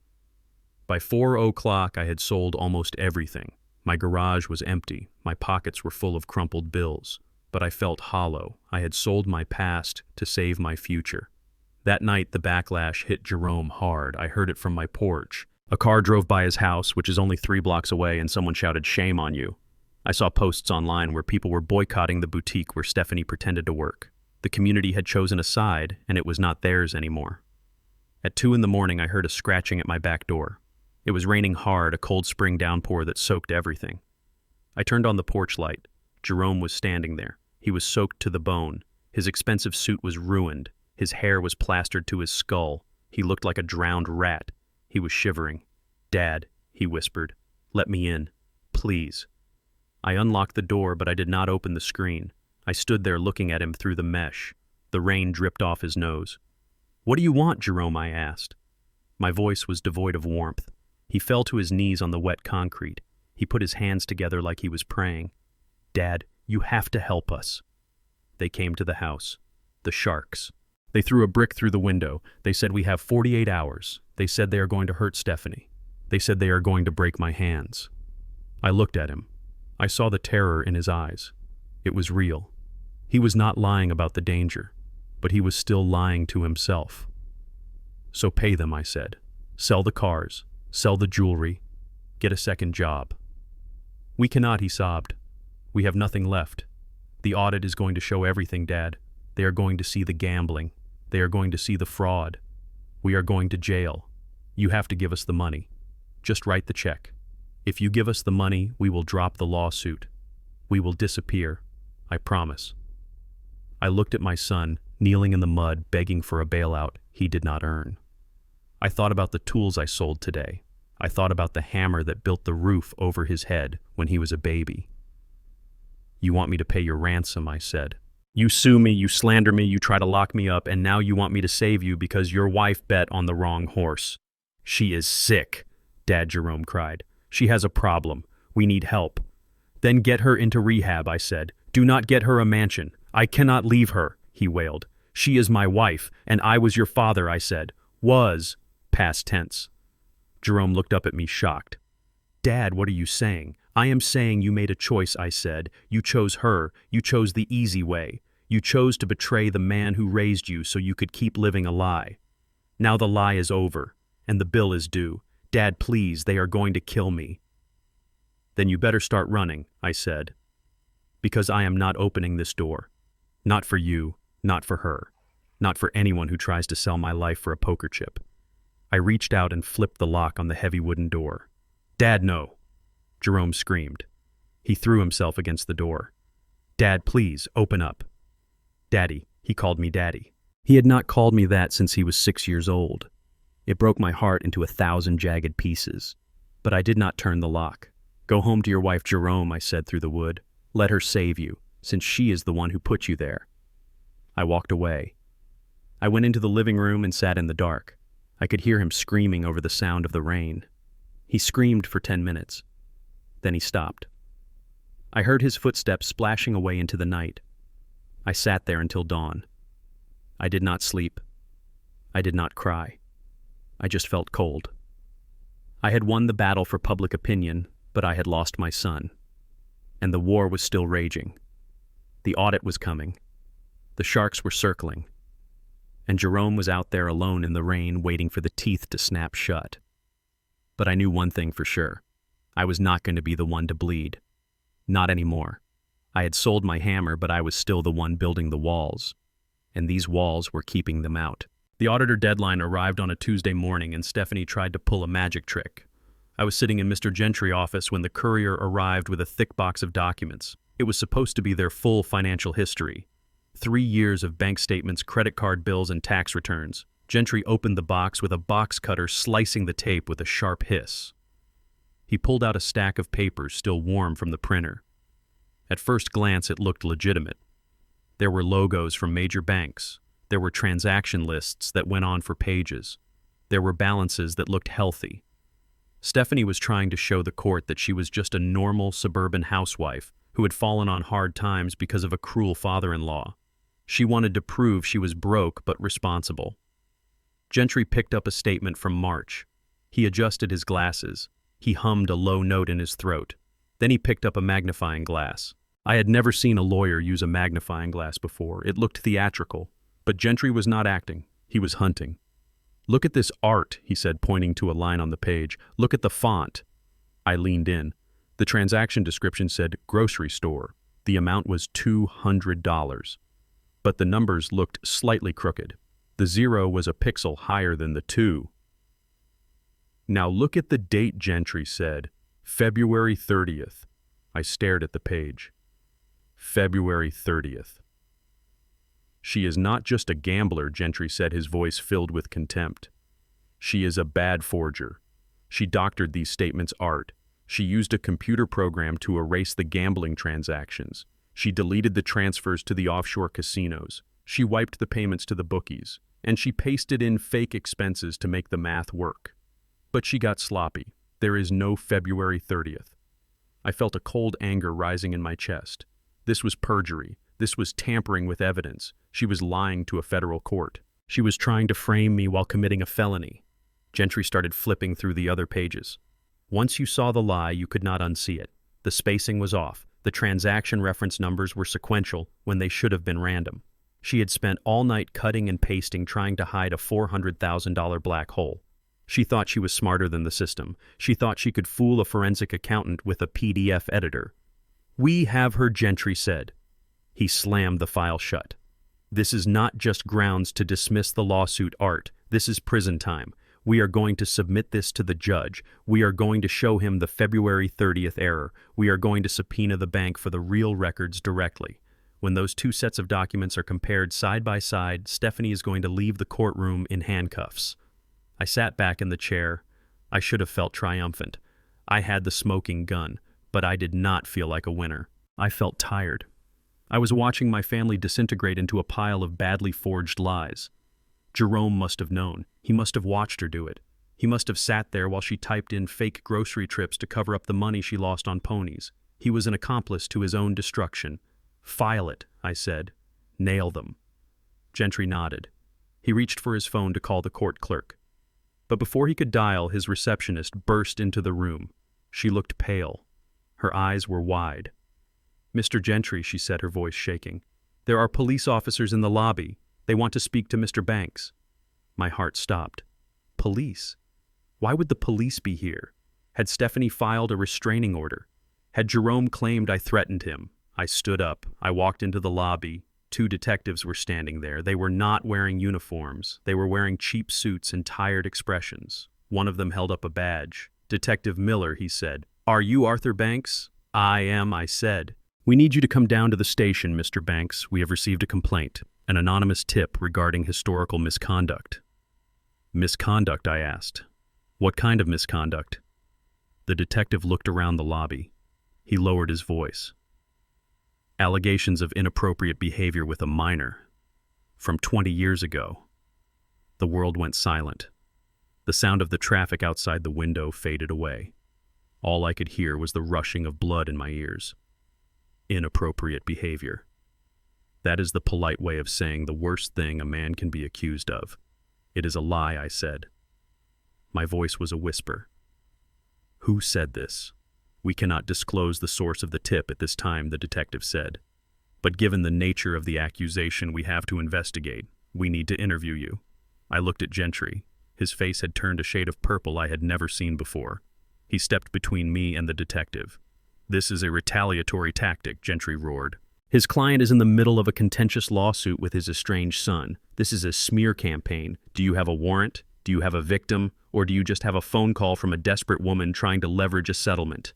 By 4 o'clock, I had sold almost everything. My garage was empty. My pockets were full of crumpled bills. But I felt hollow. I had sold my past to save my future. That night, the backlash hit Jerome hard. I heard it from my porch. A car drove by his house, which is only 3 blocks away, and someone shouted, "Shame on you." I saw posts online where people were boycotting the boutique where Stephanie pretended to work. The community had chosen a side, and it was not theirs anymore. At 2 in the morning, I heard a scratching at my back door. It was raining hard, a cold spring downpour that soaked everything. I turned on the porch light. Jerome was standing there. He was soaked to the bone. His expensive suit was ruined. His hair was plastered to his skull. He looked like a drowned rat. He was shivering. "Dad," he whispered, "let me in. Please." I unlocked the door, but I did not open the screen. I stood there looking at him through the mesh. The rain dripped off his nose. "What do you want, Jerome?" I asked. My voice was devoid of warmth. He fell to his knees on the wet concrete. He put his hands together like he was praying. "Dad, you have to help us." They came to the house. The sharks. They threw a brick through the window. They said, "We have 48 hours. They said they are going to hurt Stephanie. They said they are going to break my hands." I looked at him. I saw the terror in his eyes. It was real. He was not lying about the danger, but he was still lying to himself. "So pay them," I said. "Sell the cars. Sell the jewelry. Get a second job." "We cannot," he sobbed. "We have nothing left. The audit is going to show everything, Dad. They are going to see the gambling. They are going to see the fraud. We are going to jail. You have to give us the money. Just write the check. If you give us the money, we will drop the lawsuit. We will disappear. I promise." I looked at my son, kneeling in the mud, begging for a bailout he did not earn. I thought about the tools I sold today. I thought about the hammer that built the roof over his head when he was a baby. "You want me to pay your ransom," I said. "You sue me, you slander me, you try to lock me up, and now you want me to save you because your wife bet on the wrong horse." "She is sick," Dad Jerome cried. "She has a problem. We need help." "Then get her into rehab," I said. "Do not get her a mansion. I cannot leave her," he wailed. "She is my wife, and I was your father," I said. "Was." Past tense. Jerome looked up at me shocked. "Dad, what are you saying?" "I am saying you made a choice," I said. "You chose her. You chose the easy way. You chose to betray the man who raised you so you could keep living a lie. Now the lie is over, and the bill is due. Dad, please, they are going to kill me." "Then you better start running," I said. "Because I am not opening this door. Not for you, not for her, not for anyone who tries to sell my life for a poker chip." I reached out and flipped the lock on the heavy wooden door. "Dad, no!" Jerome screamed. He threw himself against the door. "Dad, please, open up." "Daddy," he called me Daddy. He had not called me that since he was 6 years old. It broke my heart into 1,000 jagged pieces. But I did not turn the lock. "Go home to your wife, Jerome," I said through the wood. "Let her save you, since she is the one who put you there." I walked away. I went into the living room and sat in the dark. I could hear him screaming over the sound of the rain. He screamed for 10 minutes. Then he stopped. I heard his footsteps splashing away into the night. I sat there until dawn. I did not sleep. I did not cry. I just felt cold. I had won the battle for public opinion, but I had lost my son. And the war was still raging. The audit was coming. The sharks were circling. And Jerome was out there alone in the rain waiting for the teeth to snap shut. But I knew one thing for sure. I was not going to be the one to bleed. Not anymore. I had sold my hammer, but I was still the one building the walls. And these walls were keeping them out. The auditor deadline arrived on a Tuesday morning, and Stephanie tried to pull a magic trick. I was sitting in Mr. Gentry's office when the courier arrived with a thick box of documents. It was supposed to be their full financial history. 3 years of bank statements, credit card bills, and tax returns. Gentry opened the box with a box cutter, slicing the tape with a sharp hiss. He pulled out a stack of papers still warm from the printer. At first glance, it looked legitimate. There were logos from major banks. There were transaction lists that went on for pages. There were balances that looked healthy. Stephanie was trying to show the court that she was just a normal suburban housewife who had fallen on hard times because of a cruel father-in-law. She wanted to prove she was broke but responsible. Gentry picked up a statement from March. He adjusted his glasses. He hummed a low note in his throat. Then he picked up a magnifying glass. I had never seen a lawyer use a magnifying glass before. It looked theatrical. But Gentry was not acting. He was hunting. "Look at this art," he said, pointing to a line on the page. "Look at the font." I leaned in. The transaction description said grocery store. The amount was $200. But the numbers looked slightly crooked. The 0 was a pixel higher than the 2. "Now look at the date," Gentry said. "February 30th. I stared at the page. February 30th. "She is not just a gambler," Gentry said, his voice filled with contempt. "She is a bad forger. She doctored these statements art. She used a computer program to erase the gambling transactions. She deleted the transfers to the offshore casinos. She wiped the payments to the bookies. And she pasted in fake expenses to make the math work. But she got sloppy. There is no February 30th. I felt a cold anger rising in my chest. This was perjury. This was tampering with evidence. She was lying to a federal court. She was trying to frame me while committing a felony. Gentry started flipping through the other pages. Once you saw the lie, you could not unsee it. The spacing was off. The transaction reference numbers were sequential when they should have been random. She had spent all night cutting and pasting trying to hide a $400,000 black hole. She thought she was smarter than the system. She thought she could fool a forensic accountant with a PDF editor. "We have her," Gentry said. He slammed the file shut. "This is not just grounds to dismiss the lawsuit, Art. This is prison time. We are going to submit this to the judge. We are going to show him the February 30th error. We are going to subpoena the bank for the real records directly. When those two sets of documents are compared side by side, Stephanie is going to leave the courtroom in handcuffs." I sat back in the chair. I should have felt triumphant. I had the smoking gun, but I did not feel like a winner. I felt tired. I was watching my family disintegrate into a pile of badly forged lies. Jerome must have known. He must have watched her do it. He must have sat there while she typed in fake grocery trips to cover up the money she lost on ponies. He was an accomplice to his own destruction. "File it," I said. "Nail them." Gentry nodded. He reached for his phone to call the court clerk. But before he could dial, his receptionist burst into the room. She looked pale. Her eyes were wide. "Mr. Gentry," she said, her voice shaking. "There are police officers in the lobby. They want to speak to Mr. Banks." My heart stopped. Police? Why would the police be here? Had Stephanie filed a restraining order? Had Jerome claimed I threatened him? I stood up. I walked into the lobby. 2 detectives were standing there. They were not wearing uniforms. They were wearing cheap suits and tired expressions. One of them held up a badge. "Detective Miller," he said. "Are you Arthur Banks?" "I am," I said. "We need you to come down to the station, Mr. Banks. We have received a complaint, an anonymous tip regarding historical misconduct." "Misconduct?" I asked. "What kind of misconduct?" The detective looked around the lobby. He lowered his voice. "Allegations of inappropriate behavior with a minor. From 20 years ago." The world went silent. The sound of the traffic outside the window faded away. All I could hear was the rushing of blood in my ears. Inappropriate behavior. That is the polite way of saying the worst thing a man can be accused of. "It is a lie," I said. My voice was a whisper. "Who said this?" "We cannot disclose the source of the tip at this time," the detective said. "But given the nature of the accusation we have to investigate, we need to interview you." I looked at Gentry. His face had turned a shade of purple I had never seen before. He stepped between me and the detective. "This is a retaliatory tactic," Gentry roared. "His client is in the middle of a contentious lawsuit with his estranged son. This is a smear campaign. Do you have a warrant? Do you have a victim? Or do you just have a phone call from a desperate woman trying to leverage a settlement?"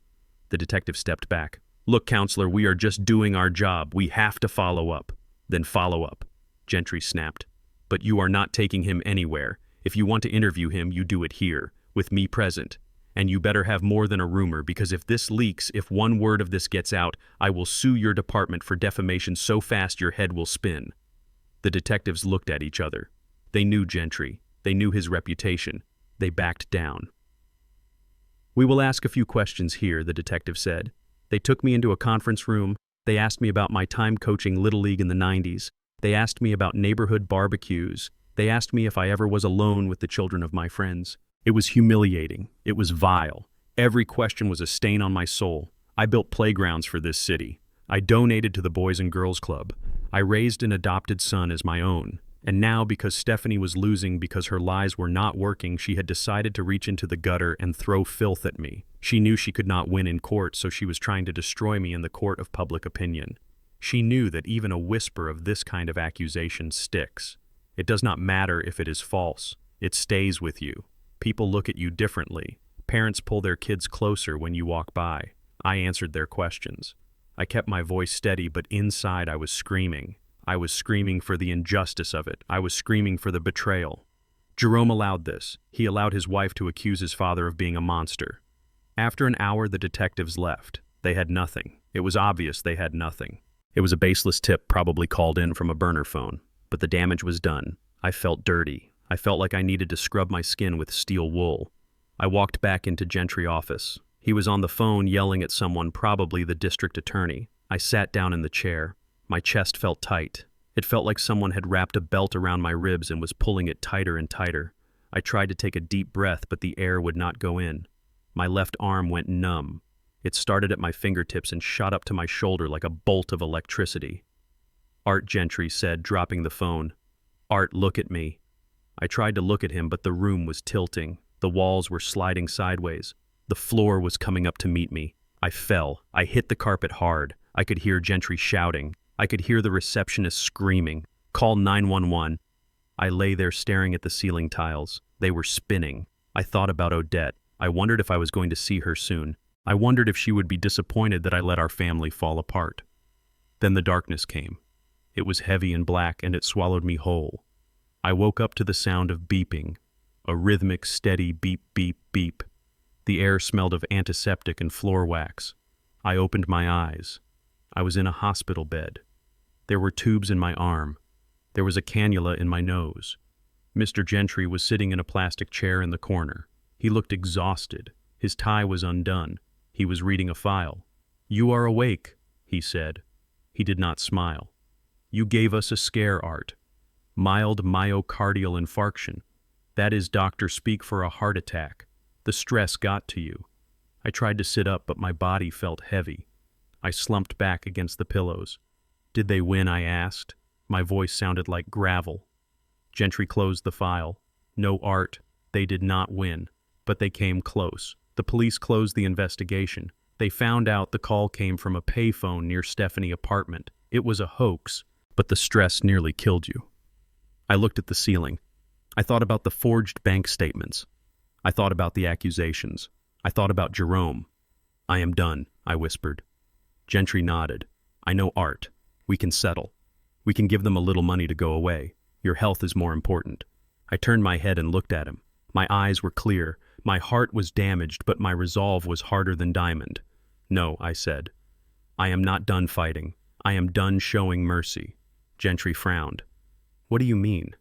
The detective stepped back. "Look, counselor, we are just doing our job. We have to follow up." "Then follow up," Gentry snapped. "But you are not taking him anywhere. If you want to interview him, you do it here, with me present. And you better have more than a rumor, because if this leaks, if one word of this gets out, I will sue your department for defamation so fast your head will spin." The detectives looked at each other. They knew Gentry. They knew his reputation. They backed down. "We will ask a few questions here," the detective said. They took me into a conference room. They asked me about my time coaching Little League in the 90s. They asked me about neighborhood barbecues. They asked me if I ever was alone with the children of my friends. It was humiliating. It was vile. Every question was a stain on my soul. I built playgrounds for this city. I donated to the Boys and Girls Club. I raised an adopted son as my own. And now, because Stephanie was losing because her lies were not working, she had decided to reach into the gutter and throw filth at me. She knew she could not win in court, so she was trying to destroy me in the court of public opinion. She knew that even a whisper of this kind of accusation sticks. It does not matter if it is false. It stays with you. People look at you differently. Parents pull their kids closer when you walk by. I answered their questions. I kept my voice steady, but inside I was screaming. I was screaming for the injustice of it. I was screaming for the betrayal. Jerome allowed this. He allowed his wife to accuse his father of being a monster. After an hour, the detectives left. They had nothing. It was obvious they had nothing. It was a baseless tip probably called in from a burner phone. But the damage was done. I felt dirty. I felt like I needed to scrub my skin with steel wool. I walked back into Gentry's office. He was on the phone yelling at someone, probably the district attorney. I sat down in the chair. My chest felt tight. It felt like someone had wrapped a belt around my ribs and was pulling it tighter and tighter. I tried to take a deep breath, but the air would not go in. My left arm went numb. It started at my fingertips and shot up to my shoulder like a bolt of electricity. "Art," Gentry said, dropping the phone. "Art, look at me." I tried to look at him, but the room was tilting. The walls were sliding sideways. The floor was coming up to meet me. I fell. I hit the carpet hard. I could hear Gentry shouting. I could hear the receptionist screaming. "Call 911. I lay there staring at the ceiling tiles. They were spinning. I thought about Odette. I wondered if I was going to see her soon. I wondered if she would be disappointed that I let our family fall apart. Then the darkness came. It was heavy and black, and it swallowed me whole. I woke up to the sound of beeping, a rhythmic, steady beep, beep, beep. The air smelled of antiseptic and floor wax. I opened my eyes. I was in a hospital bed. There were tubes in my arm. There was a cannula in my nose. Mr. Gentry was sitting in a plastic chair in the corner. He looked exhausted. His tie was undone. He was reading a file. "You are awake," he said. He did not smile. "You gave us a scare, Art. Mild myocardial infarction. That is doctor speak for a heart attack. The stress got to you." I tried to sit up, but my body felt heavy. I slumped back against the pillows. "Did they win?" I asked. My voice sounded like gravel. Gentry closed the file. "No, Art, they did not win, but they came close. The police closed the investigation. They found out the call came from a payphone near Stephanie's apartment. It was a hoax, but the stress nearly killed you." I looked at the ceiling. I thought about the forged bank statements. I thought about the accusations. I thought about Jerome. "I am done," I whispered. Gentry nodded. "I know, Art. We can settle. We can give them a little money to go away. Your health is more important." I turned my head and looked at him. My eyes were clear. My heart was damaged, but my resolve was harder than diamond. "No," I said. "I am not done fighting. I am done showing mercy." Gentry frowned. "What do you mean?"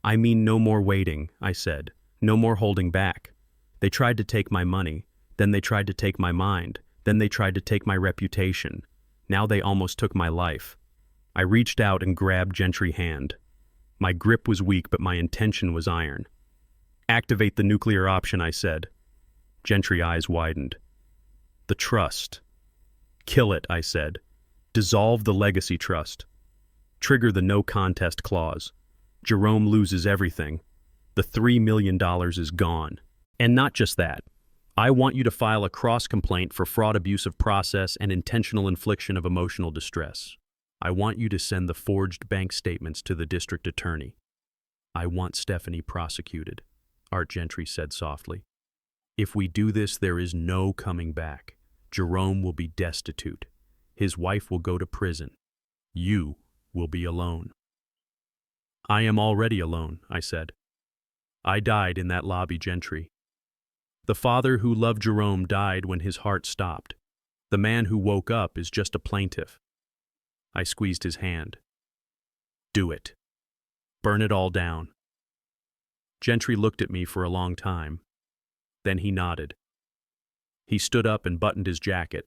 "I mean no more waiting," I said. "No more holding back. They tried to take my money. Then they tried to take my mind. Then they tried to take my reputation. Now they almost took my life." I reached out and grabbed Gentry's hand. My grip was weak, but my intention was iron. "Activate the nuclear option," I said. Gentry's eyes widened. "The trust." "Kill it," I said. "Dissolve the legacy trust. Trigger the no contest clause. Jerome loses everything. The $3 million is gone. And not just that. I want you to file a cross-complaint for fraud, abuse of process, and intentional infliction of emotional distress. I want you to send the forged bank statements to the district attorney. I want Stephanie prosecuted," Art Gentry said softly. "If we do this, there is no coming back. Jerome will be destitute. His wife will go to prison. You will be alone." "I am already alone," I said. "I died in that lobby, Gentry. The father who loved Jerome died when his heart stopped. The man who woke up is just a plaintiff." I squeezed his hand. "Do it. Burn it all down." Gentry looked at me for a long time. Then he nodded. He stood up and buttoned his jacket.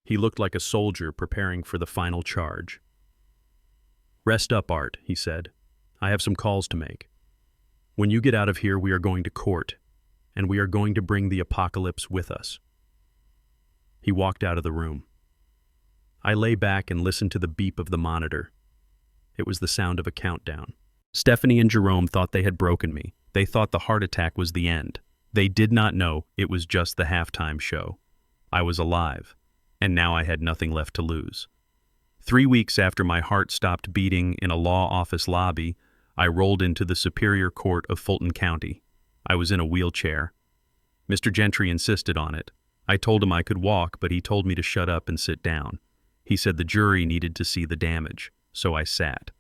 He looked like a soldier preparing for the final charge. "Rest up, Art," he said. "I have some calls to make. When you get out of here, we are going to court, and we are going to bring the apocalypse with us." He walked out of the room. I lay back and listened to the beep of the monitor. It was the sound of a countdown. Stephanie and Jerome thought they had broken me. They thought the heart attack was the end. They did not know it was just the halftime show. I was alive, and now I had nothing left to lose. 3 weeks after my heart stopped beating in a law office lobby, I rolled into the Superior Court of Fulton County. I was in a wheelchair. Mr. Gentry insisted on it. I told him I could walk, but he told me to shut up and sit down. He said the jury needed to see the damage, so I sat.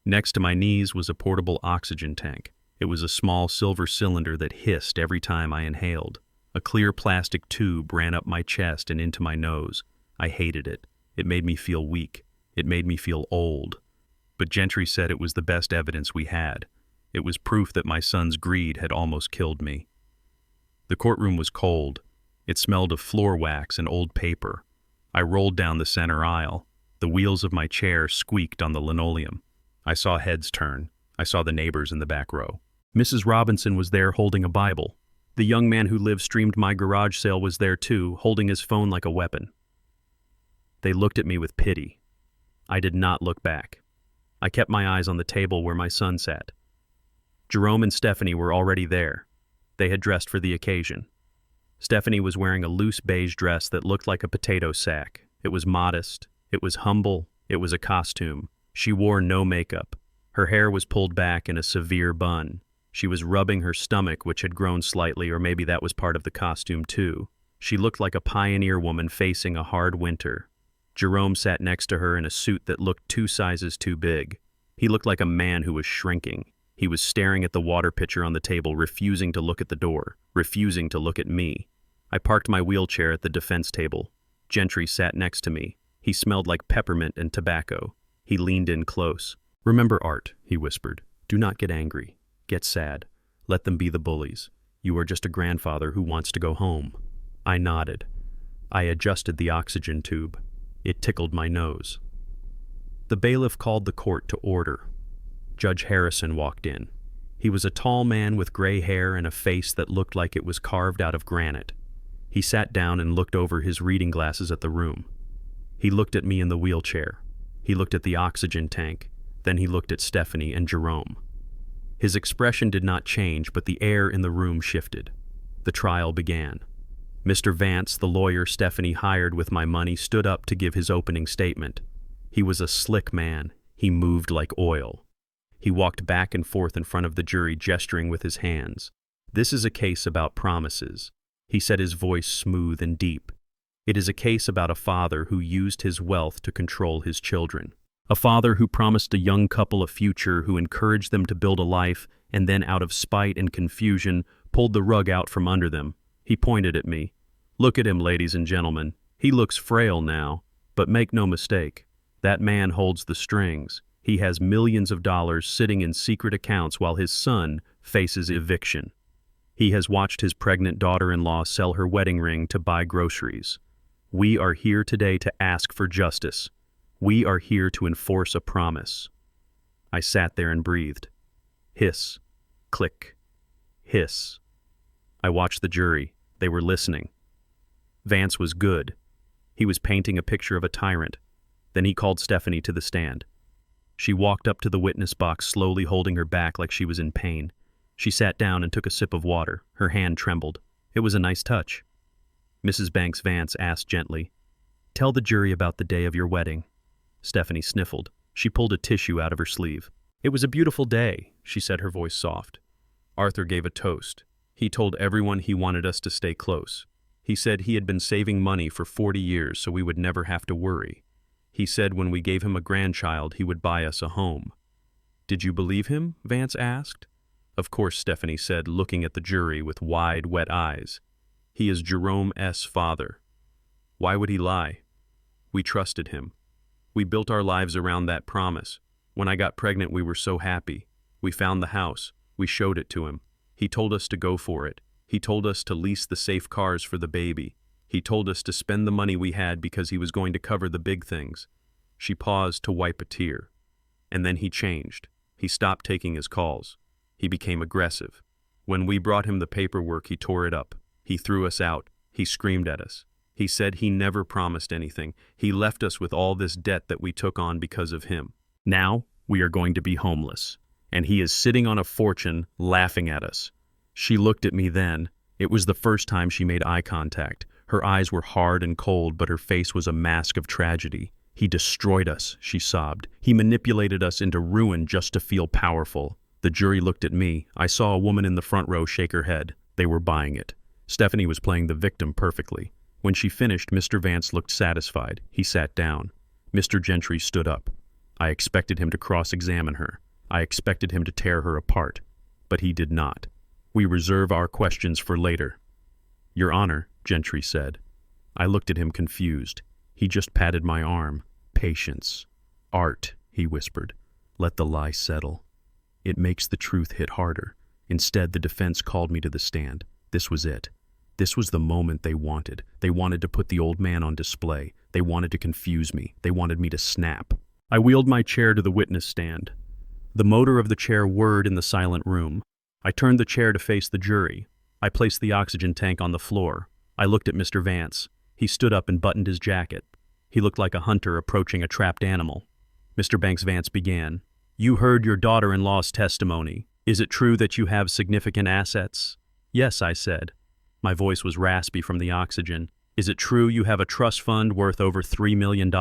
Next to my knees was a portable oxygen tank. It was a small silver cylinder that hissed every time I inhaled. A clear plastic tube ran up my chest and into my nose. I hated it. It made me feel weak. It made me feel old. But Gentry said it was the best evidence we had. It was proof that my son's greed had almost killed me. The courtroom was cold. It smelled of floor wax and old paper. I rolled down the center aisle. The wheels of my chair squeaked on the linoleum. I saw heads turn. I saw the neighbors in the back row. Mrs. Robinson was there holding a Bible. The young man who live-streamed my garage sale was there too, holding his phone like a weapon. They looked at me with pity. I did not look back. I kept my eyes on the table where my son sat. Jerome and Stephanie were already there. They had dressed for the occasion. Stephanie was wearing a loose beige dress that looked like a potato sack. It was modest. It was humble. It was a costume. She wore no makeup. Her hair was pulled back in a severe bun. She was rubbing her stomach, which had grown slightly, or maybe that was part of the costume too. She looked like a pioneer woman facing a hard winter. Jerome sat next to her in a suit that looked 2 sizes too big. He looked like a man who was shrinking. He was staring at the water pitcher on the table, refusing to look at the door, refusing to look at me. I parked my wheelchair at the defense table. Gentry sat next to me. He smelled like peppermint and tobacco. He leaned in close. "Remember, Art," he whispered. "Do not get angry. Get sad. Let them be the bullies. You are just a grandfather who wants to go home." I nodded. I adjusted the oxygen tube. It tickled my nose. The bailiff called the court to order. Judge Harrison walked in. He was a tall man with gray hair and a face that looked like it was carved out of granite. He sat down and looked over his reading glasses at the room. He looked at me in the wheelchair. He looked at the oxygen tank. Then he looked at Stephanie and Jerome. His expression did not change, but the air in the room shifted. The trial began. Mr. Vance, the lawyer Stephanie hired with my money, stood up to give his opening statement. He was a slick man. He moved like oil. He walked back and forth in front of the jury, gesturing with his hands. "This is a case about promises," he said, his voice smooth and deep. "It is a case about a father who used his wealth to control his children. A father who promised a young couple a future, who encouraged them to build a life, and then out of spite and confusion, pulled the rug out from under them." He pointed at me. "Look at him, ladies and gentlemen. He looks frail now, but make no mistake. That man holds the strings. He has millions of dollars sitting in secret accounts while his son faces eviction. He has watched his pregnant daughter-in-law sell her wedding ring to buy groceries. We are here today to ask for justice. We are here to enforce a promise." I sat there and breathed. Hiss. Click. Hiss. I watched the jury. They were listening. Vance was good. He was painting a picture of a tyrant. Then he called Stephanie to the stand. She walked up to the witness box, slowly holding her back like she was in pain. She sat down and took a sip of water. Her hand trembled. It was a nice touch. Mrs. Banks Vance asked gently, "Tell the jury about the day of your wedding." Stephanie sniffled. She pulled a tissue out of her sleeve. "It was a beautiful day," she said, her voice soft. "Arthur gave a toast. He told everyone he wanted us to stay close. He said he had been saving money for 40 years so we would never have to worry. He said when we gave him a grandchild, he would buy us a home." "Did you believe him?" Vance asked. "Of course," Stephanie said, looking at the jury with wide, wet eyes. "He is Jerome's father. Why would he lie? We trusted him. We built our lives around that promise. When I got pregnant, we were so happy. We found the house. We showed it to him. He told us to go for it. He told us to lease the safe cars for the baby. He told us to spend the money we had because he was going to cover the big things. She paused to wipe a tear. And then he changed. He stopped taking his calls. He became aggressive. When we brought him the paperwork, he tore it up. He threw us out. He screamed at us. He said he never promised anything. He left us with all this debt that we took on because of him. Now, we are going to be homeless. And he is sitting on a fortune, laughing at us. She looked at me then. It was the first time she made eye contact. Her eyes were hard and cold, but her face was a mask of tragedy. He destroyed us, she sobbed. He manipulated us into ruin just to feel powerful. The jury looked at me. I saw a woman in the front row shake her head. They were buying it. Stephanie was playing the victim perfectly. When she finished, Mr. Vance looked satisfied. He sat down. Mr. Gentry stood up. I expected him to cross-examine her. I expected him to tear her apart. But he did not. We reserve our questions for later. Your Honor, Gentry said. I looked at him confused. He just patted my arm. Patience. Art, he whispered. Let the lie settle. It makes the truth hit harder. Instead, the defense called me to the stand. This was it. This was the moment they wanted. They wanted to put the old man on display. They wanted to confuse me. They wanted me to snap. I wheeled my chair to the witness stand. The motor of the chair whirred in the silent room. I turned the chair to face the jury. I placed the oxygen tank on the floor. I looked at Mr. Vance. He stood up and buttoned his jacket. He looked like a hunter approaching a trapped animal. Mr. Banks Vance began. You heard your daughter-in-law's testimony. Is it true that you have significant assets? Yes, I said. My voice was raspy from the oxygen. Is it true you have a trust fund worth over $3 million?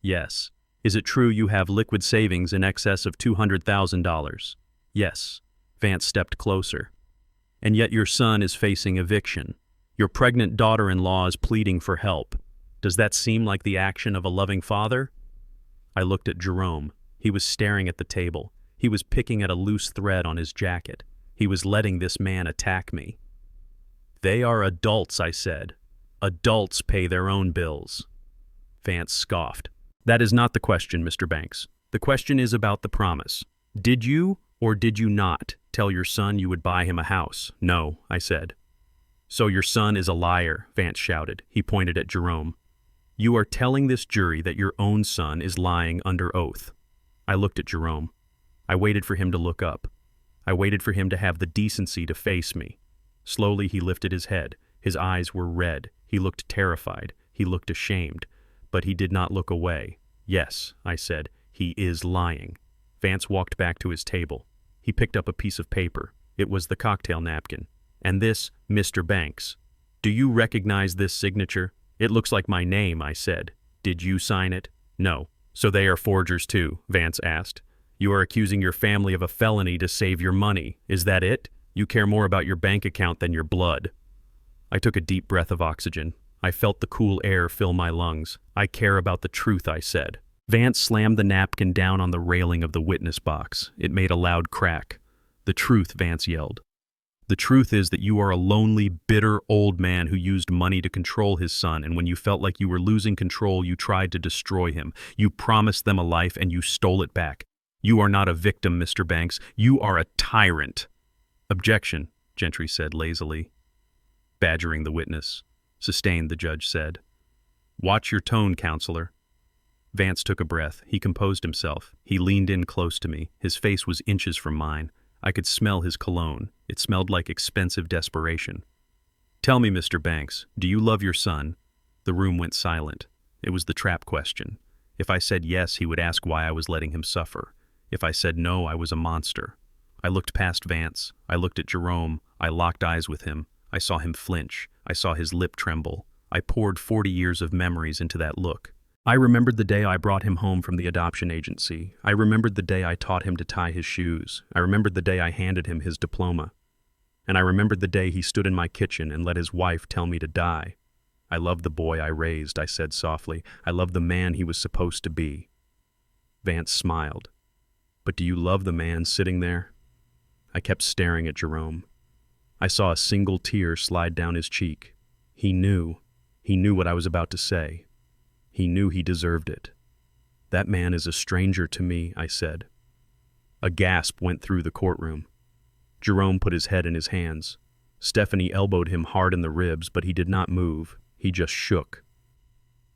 Yes. Is it true you have liquid savings in excess of $200,000? Yes. Vance stepped closer. And yet your son is facing eviction. Your pregnant daughter-in-law is pleading for help. Does that seem like the action of a loving father? I looked at Jerome. He was staring at the table. He was picking at a loose thread on his jacket. He was letting this man attack me. They are adults, I said. Adults pay their own bills. Vance scoffed. That is not the question, Mr. Banks. The question is about the promise. Did you or did you not tell your son you would buy him a house? No, I said. So your son is a liar, Vance shouted. He pointed at Jerome. You are telling this jury that your own son is lying under oath. I looked at Jerome. I waited for him to look up. I waited for him to have the decency to face me. Slowly he lifted his head. His eyes were red. He looked terrified. He looked ashamed. But he did not look away. Yes, I said, he is lying. Vance walked back to his table. He picked up a piece of paper. It was the cocktail napkin. And this, Mr. Banks. Do you recognize this signature? It looks like my name, I said. Did you sign it? No. So they are forgers too, Vance asked. You are accusing your family of a felony to save your money. Is that it? You care more about your bank account than your blood. I took a deep breath of oxygen. I felt the cool air fill my lungs. I care about the truth, I said. Vance slammed the napkin down on the railing of the witness box. It made a loud crack. The truth, Vance yelled. The truth is that you are a lonely, bitter old man who used money to control his son, and when you felt like you were losing control, you tried to destroy him. You promised them a life, and you stole it back. You are not a victim, Mr. Banks. You are a tyrant. Objection, Gentry said lazily. Badgering the witness. Sustained, the judge said. Watch your tone, counselor. Vance took a breath. He composed himself. He leaned in close to me. His face was inches from mine. I could smell his cologne. It smelled like expensive desperation. Tell me, Mr. Banks, do you love your son? The room went silent. It was the trap question. If I said yes, he would ask why I was letting him suffer. If I said no, I was a monster. I looked past Vance. I looked at Jerome. I locked eyes with him. I saw him flinch. I saw his lip tremble. I poured 40 years of memories into that look. I remembered the day I brought him home from the adoption agency. I remembered the day I taught him to tie his shoes. I remembered the day I handed him his diploma. And I remembered the day he stood in my kitchen and let his wife tell me to die. I love the boy I raised, I said softly. I love the man he was supposed to be. Vance smiled. But do you love the man sitting there? I kept staring at Jerome. I saw a single tear slide down his cheek. He knew what I was about to say. He knew he deserved it. That man is a stranger to me, I said. A gasp went through the courtroom. Jerome put his head in his hands. Stephanie elbowed him hard in the ribs, but he did not move. He just shook.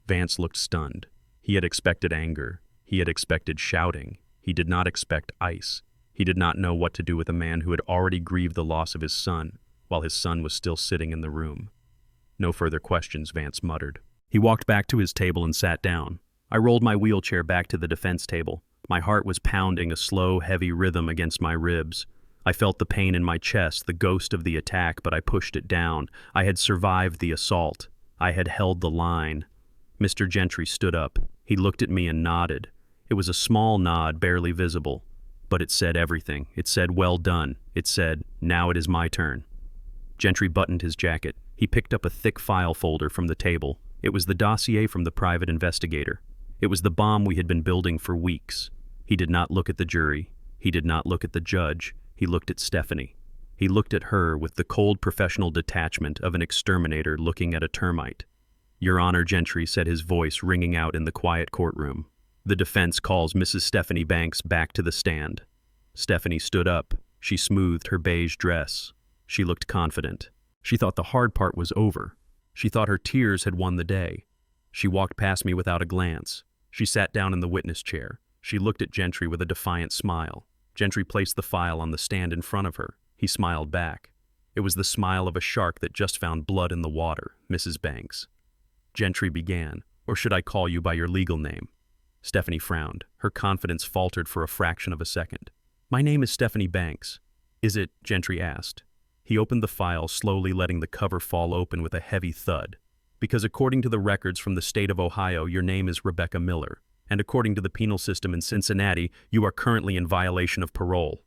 Vance looked stunned. He had expected anger. He had expected shouting. He did not expect ice. He did not know what to do with a man who had already grieved the loss of his son, while his son was still sitting in the room. No further questions, Vance muttered. He walked back to his table and sat down. I rolled my wheelchair back to the defense table. My heart was pounding a slow, heavy rhythm against my ribs. I felt the pain in my chest, the ghost of the attack, but I pushed it down. I had survived the assault. I had held the line. Mr. Gentry stood up. He looked at me and nodded. It was a small nod, barely visible. But it said everything. It said, "Well done." It said, "Now it is my turn." Gentry buttoned his jacket. He picked up a thick file folder from the table. It was the dossier from the private investigator. It was the bomb we had been building for weeks. He did not look at the jury. He did not look at the judge. He looked at Stephanie. He looked at her with the cold professional detachment of an exterminator looking at a termite. "Your Honor," Gentry said, his voice ringing out in the quiet courtroom. "The defense calls Mrs. Stephanie Banks back to the stand." Stephanie stood up. She smoothed her beige dress. She looked confident. She thought the hard part was over. She thought her tears had won the day. She walked past me without a glance. She sat down in the witness chair. She looked at Gentry with a defiant smile. Gentry placed the file on the stand in front of her. He smiled back. It was the smile of a shark that just found blood in the water, Mrs. Banks. Gentry began, "Or should I call you by your legal name?" Stephanie frowned. Her confidence faltered for a fraction of a second. "My name is Stephanie Banks." "Is it?" Gentry asked. He opened the file, slowly letting the cover fall open with a heavy thud. "Because according to the records from the state of Ohio, your name is Rebecca Miller. And according to the penal system in Cincinnati, you are currently in violation of parole."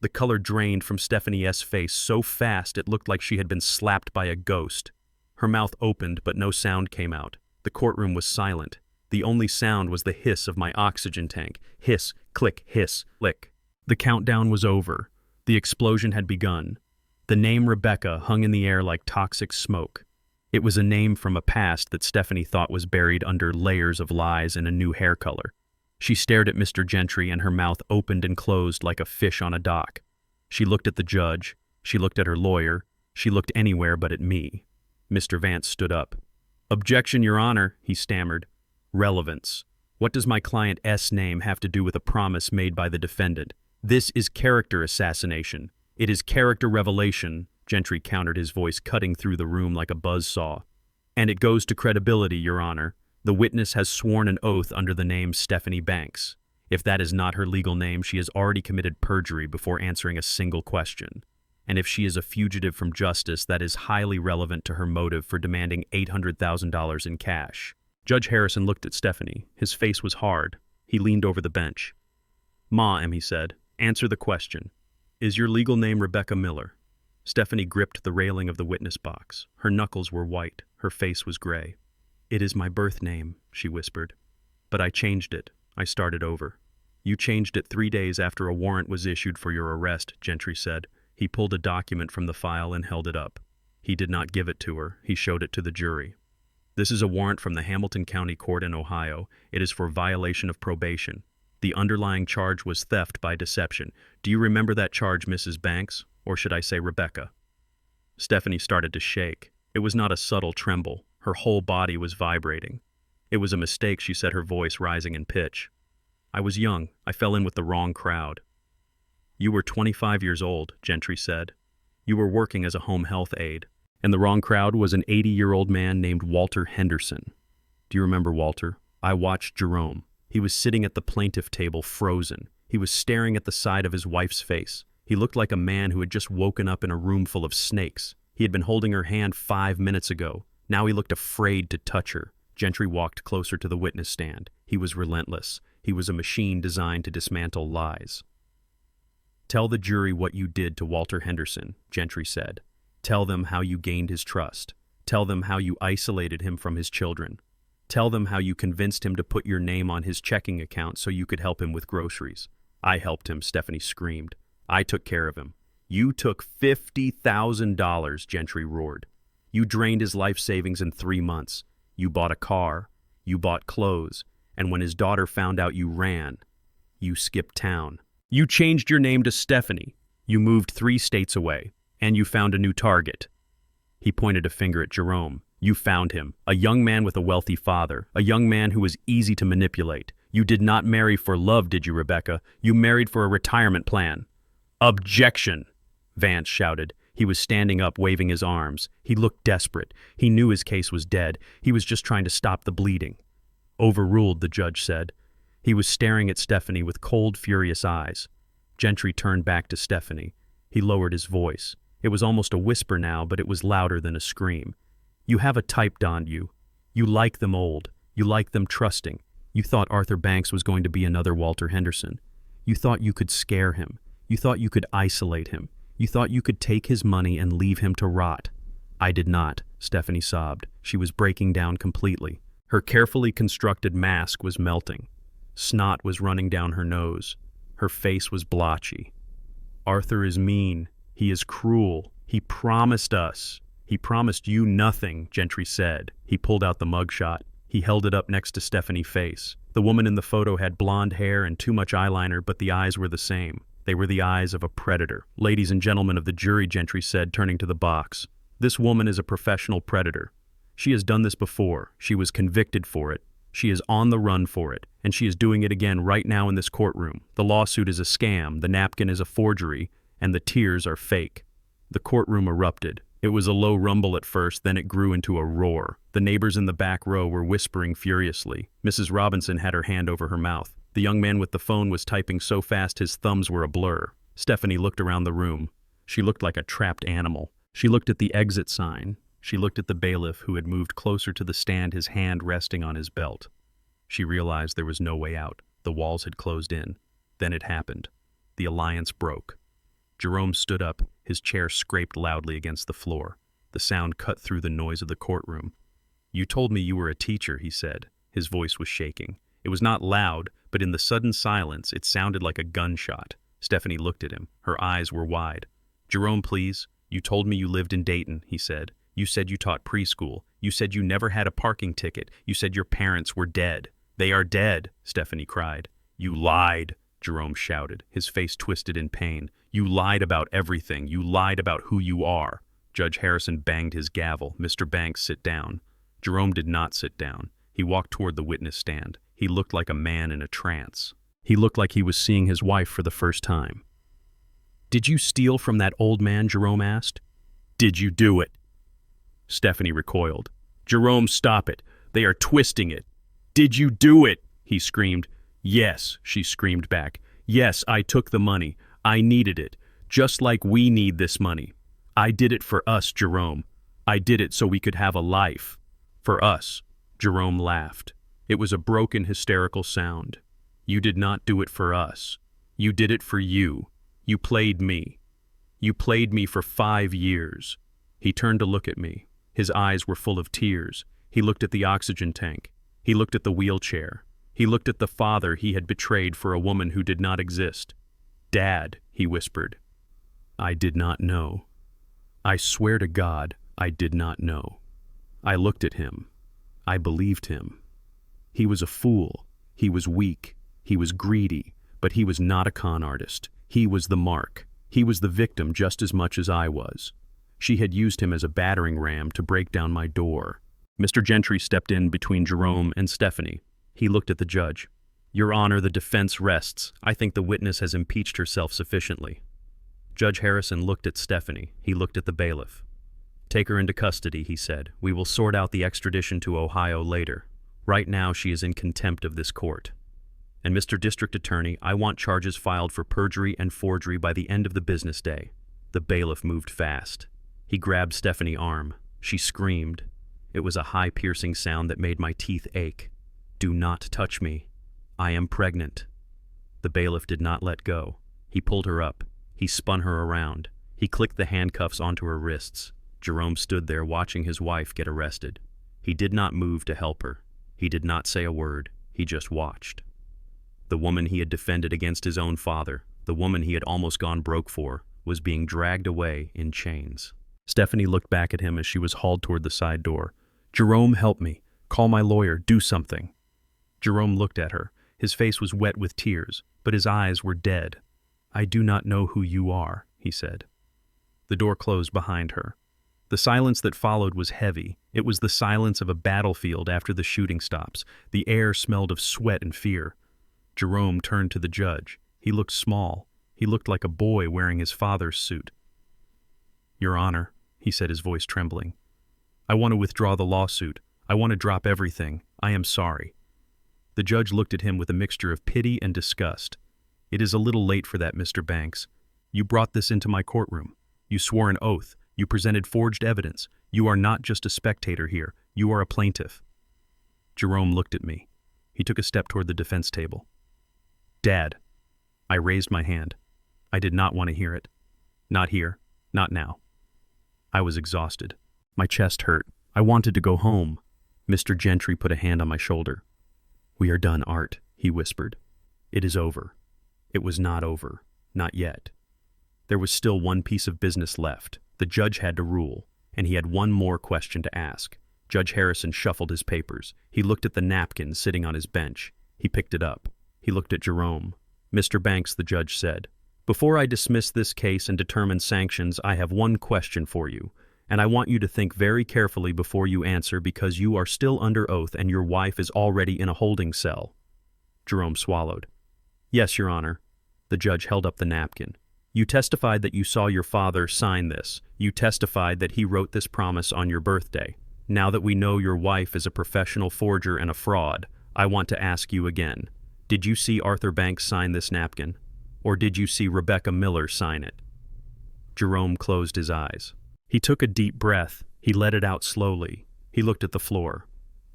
The color drained from Stephanie's face so fast it looked like she had been slapped by a ghost. Her mouth opened, but no sound came out. The courtroom was silent. The only sound was the hiss of my oxygen tank. Hiss, click, hiss, click. The countdown was over. The explosion had begun. The name Rebecca hung in the air like toxic smoke. It was a name from a past that Stephanie thought was buried under layers of lies and a new hair color. She stared at Mr. Gentry and her mouth opened and closed like a fish on a dock. She looked at the judge. She looked at her lawyer. She looked anywhere but at me. Mr. Vance stood up. "Objection, Your Honor," he stammered. "Relevance. What does my client S. name have to do with a promise made by the defendant? This is character assassination. It is character revelation," Gentry countered, his voice cutting through the room like a buzzsaw. "And it goes to credibility, Your Honor. The witness has sworn an oath under the name Stephanie Banks. If that is not her legal name, she has already committed perjury before answering a single question. And if she is a fugitive from justice, that is highly relevant to her motive for demanding $800,000 in cash." Judge Harrison looked at Stephanie. His face was hard. He leaned over the bench. "Ma'am," he said, "answer the question. Is your legal name Rebecca Miller?" Stephanie gripped the railing of the witness box. Her knuckles were white. Her face was gray. "It is my birth name," she whispered. "But I changed it. I started over." "You changed it 3 days after a warrant was issued for your arrest," Gentry said. He pulled a document from the file and held it up. He did not give it to her. He showed it to the jury. "This is a warrant from the Hamilton County Court in Ohio. It is for violation of probation. The underlying charge was theft by deception. Do you remember that charge, Mrs. Banks? Or should I say Rebecca?" Stephanie started to shake. It was not a subtle tremble. Her whole body was vibrating. "It was a mistake," she said, her voice rising in pitch. "I was young. I fell in with the wrong crowd." "You were 25 years old," Gentry said. "You were working as a home health aide, and the wrong crowd was an 80-year-old man named Walter Henderson. Do you remember Walter? I watched Jerome. He was sitting at the plaintiff table, frozen. He was staring at the side of his wife's face. He looked like a man who had just woken up in a room full of snakes. He had been holding her hand 5 minutes ago. Now he looked afraid to touch her." Gentry walked closer to the witness stand. He was relentless. He was a machine designed to dismantle lies. "Tell the jury what you did to Walter Henderson," Gentry said. "Tell them how you gained his trust. Tell them how you isolated him from his children. Tell them how you convinced him to put your name on his checking account so you could help him with groceries." "I helped him," Stephanie screamed. "I took care of him." "You took $50,000, Gentry roared. "You drained his life savings in 3 months. You bought a car. You bought clothes. And when his daughter found out you ran, you skipped town. You changed your name to Stephanie. You moved 3 states away. And you found a new target. He pointed a finger at Jerome. You found him, a young man with a wealthy father, a young man who was easy to manipulate. You did not marry for love, did you, Rebecca? You married for a retirement plan. Objection, Vance shouted. He was standing up, waving his arms. He looked desperate. He knew his case was dead. He was just trying to stop the bleeding. Overruled, the judge said. He was staring at Stephanie with cold, furious eyes. Gentry turned back to Stephanie. He lowered his voice. It was almost a whisper now, but it was louder than a scream. You have a type, Don, you. You like them old. You like them trusting. You thought Arthur Banks was going to be another Walter Henderson. You thought you could scare him. You thought you could isolate him. You thought you could take his money and leave him to rot. I did not, Stephanie sobbed. She was breaking down completely. Her carefully constructed mask was melting. Snot was running down her nose. Her face was blotchy. Arthur is mean. He is cruel. He promised us. He promised you nothing, Gentry said. He pulled out the mugshot. He held it up next to Stephanie's face. The woman in the photo had blonde hair and too much eyeliner, but the eyes were the same. They were the eyes of a predator. Ladies and gentlemen of the jury, Gentry said, turning to the box. This woman is a professional predator. She has done this before. She was convicted for it. She is on the run for it, and she is doing it again right now in this courtroom. The lawsuit is a scam, the napkin is a forgery, and the tears are fake. The courtroom erupted. It was a low rumble at first, then it grew into a roar. The neighbors in the back row were whispering furiously. Mrs. Robinson had her hand over her mouth. The young man with the phone was typing so fast his thumbs were a blur. Stephanie looked around the room. She looked like a trapped animal. She looked at the exit sign. She looked at the bailiff who had moved closer to the stand, his hand resting on his belt. She realized there was no way out. The walls had closed in. Then it happened. The alliance broke. Jerome stood up. His chair scraped loudly against the floor. The sound cut through the noise of the courtroom. You told me you were a teacher, he said. His voice was shaking. It was not loud, but in the sudden silence, it sounded like a gunshot. Stephanie looked at him. Her eyes were wide. Jerome, please. You told me you lived in Dayton, he said. You said you taught preschool. You said you never had a parking ticket. You said your parents were dead. They are dead, Stephanie cried. You lied, Jerome shouted, his face twisted in pain. You lied about everything. You lied about who you are. Judge Harrison banged his gavel. Mr. Banks, sit down. Jerome did not sit down. He walked toward the witness stand. He looked like a man in a trance. He looked like he was seeing his wife for the first time. Did you steal from that old man? Jerome asked. Did you do it? Stephanie recoiled. Jerome, stop it. They are twisting it. Did you do it? He screamed. Yes, she screamed back. Yes, I took the money. I needed it, just like we need this money. I did it for us, Jerome. I did it so we could have a life. For us. Jerome laughed. It was a broken, hysterical sound. You did not do it for us. You did it for you. You played me. You played me for 5 years. He turned to look at me. His eyes were full of tears. He looked at the oxygen tank. He looked at the wheelchair. He looked at the father he had betrayed for a woman who did not exist. Dad, he whispered. I did not know. I swear to God, I did not know. I looked at him. I believed him. He was a fool. He was weak. He was greedy. But he was not a con artist. He was the mark. He was the victim just as much as I was. She had used him as a battering ram to break down my door. Mr. Gentry stepped in between Jerome and Stephanie. He looked at the judge. Your Honor, the defense rests. I think the witness has impeached herself sufficiently. Judge Harrison looked at Stephanie. He looked at the bailiff. Take her into custody, he said. We will sort out the extradition to Ohio later. Right now she is in contempt of this court. And Mr. District Attorney, I want charges filed for perjury and forgery by the end of the business day. The bailiff moved fast. He grabbed Stephanie's arm. She screamed. It was a high, piercing sound that made my teeth ache. Do not touch me. I am pregnant. The bailiff did not let go. He pulled her up. He spun her around. He clicked the handcuffs onto her wrists. Jerome stood there watching his wife get arrested. He did not move to help her. He did not say a word. He just watched. The woman he had defended against his own father, the woman he had almost gone broke for, was being dragged away in chains. Stephanie looked back at him as she was hauled toward the side door. Jerome, help me. Call my lawyer. Do something. Jerome looked at her. His face was wet with tears, but his eyes were dead. I do not know who you are, he said. The door closed behind her. The silence that followed was heavy. It was the silence of a battlefield after the shooting stops. The air smelled of sweat and fear. Jerome turned to the judge. He looked small. He looked like a boy wearing his father's suit. "Your Honor," he said, his voice trembling, "I want to withdraw the lawsuit. I want to drop everything. I am sorry." The judge looked at him with a mixture of pity and disgust. "It is a little late for that, Mr. Banks. You brought this into my courtroom. You swore an oath. You presented forged evidence. You are not just a spectator here. You are a plaintiff." Jerome looked at me. He took a step toward the defense table. "Dad." I raised my hand. I did not want to hear it. Not here. Not now. I was exhausted. My chest hurt. I wanted to go home. Mr. Gentry put a hand on my shoulder. "We are done, Art," he whispered. "It is over." It was not over. Not yet. There was still one piece of business left. The judge had to rule, and he had one more question to ask. Judge Harrison shuffled his papers. He looked at the napkin sitting on his bench. He picked it up. He looked at Jerome. "Mr. Banks," the judge said, "before I dismiss this case and determine sanctions, I have one question for you, and I want you to think very carefully before you answer because you are still under oath and your wife is already in a holding cell." Jerome swallowed. "Yes, Your Honor." The judge held up the napkin. "You testified that you saw your father sign this. You testified that he wrote this promise on your birthday. Now that we know your wife is a professional forger and a fraud, I want to ask you again. Did you see Arthur Banks sign this napkin? Or did you see Rebecca Miller sign it?" Jerome closed his eyes. He took a deep breath. He let it out slowly. He looked at the floor.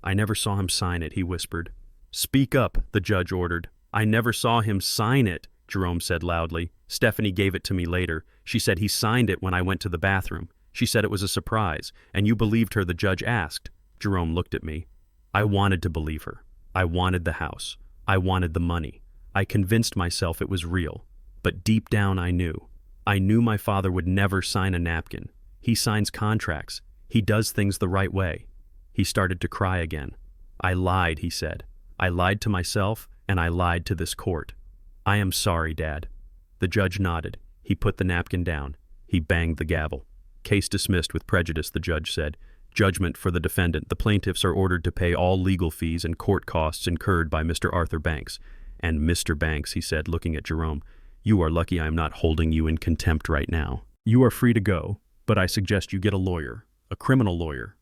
"I never saw him sign it," he whispered. "Speak up," the judge ordered. "I never saw him sign it," Jerome said loudly. "Stephanie gave it to me later. She said he signed it when I went to the bathroom. She said it was a surprise, and you believed her," the judge asked. Jerome looked at me. I wanted to believe her. I wanted the house. I wanted the money. I convinced myself it was real. But deep down I knew. I knew my father would never sign a napkin. He signs contracts. He does things the right way. He started to cry again. "I lied," he said. "I lied to myself, and I lied to this court. I am sorry, Dad." The judge nodded. He put the napkin down. He banged the gavel. "Case dismissed with prejudice," the judge said. "Judgment for the defendant. The plaintiffs are ordered to pay all legal fees and court costs incurred by Mr. Arthur Banks." "And Mr. Banks," he said, looking at Jerome, "you are lucky I am not holding you in contempt right now. You are free to go, but I suggest you get a lawyer, a criminal lawyer.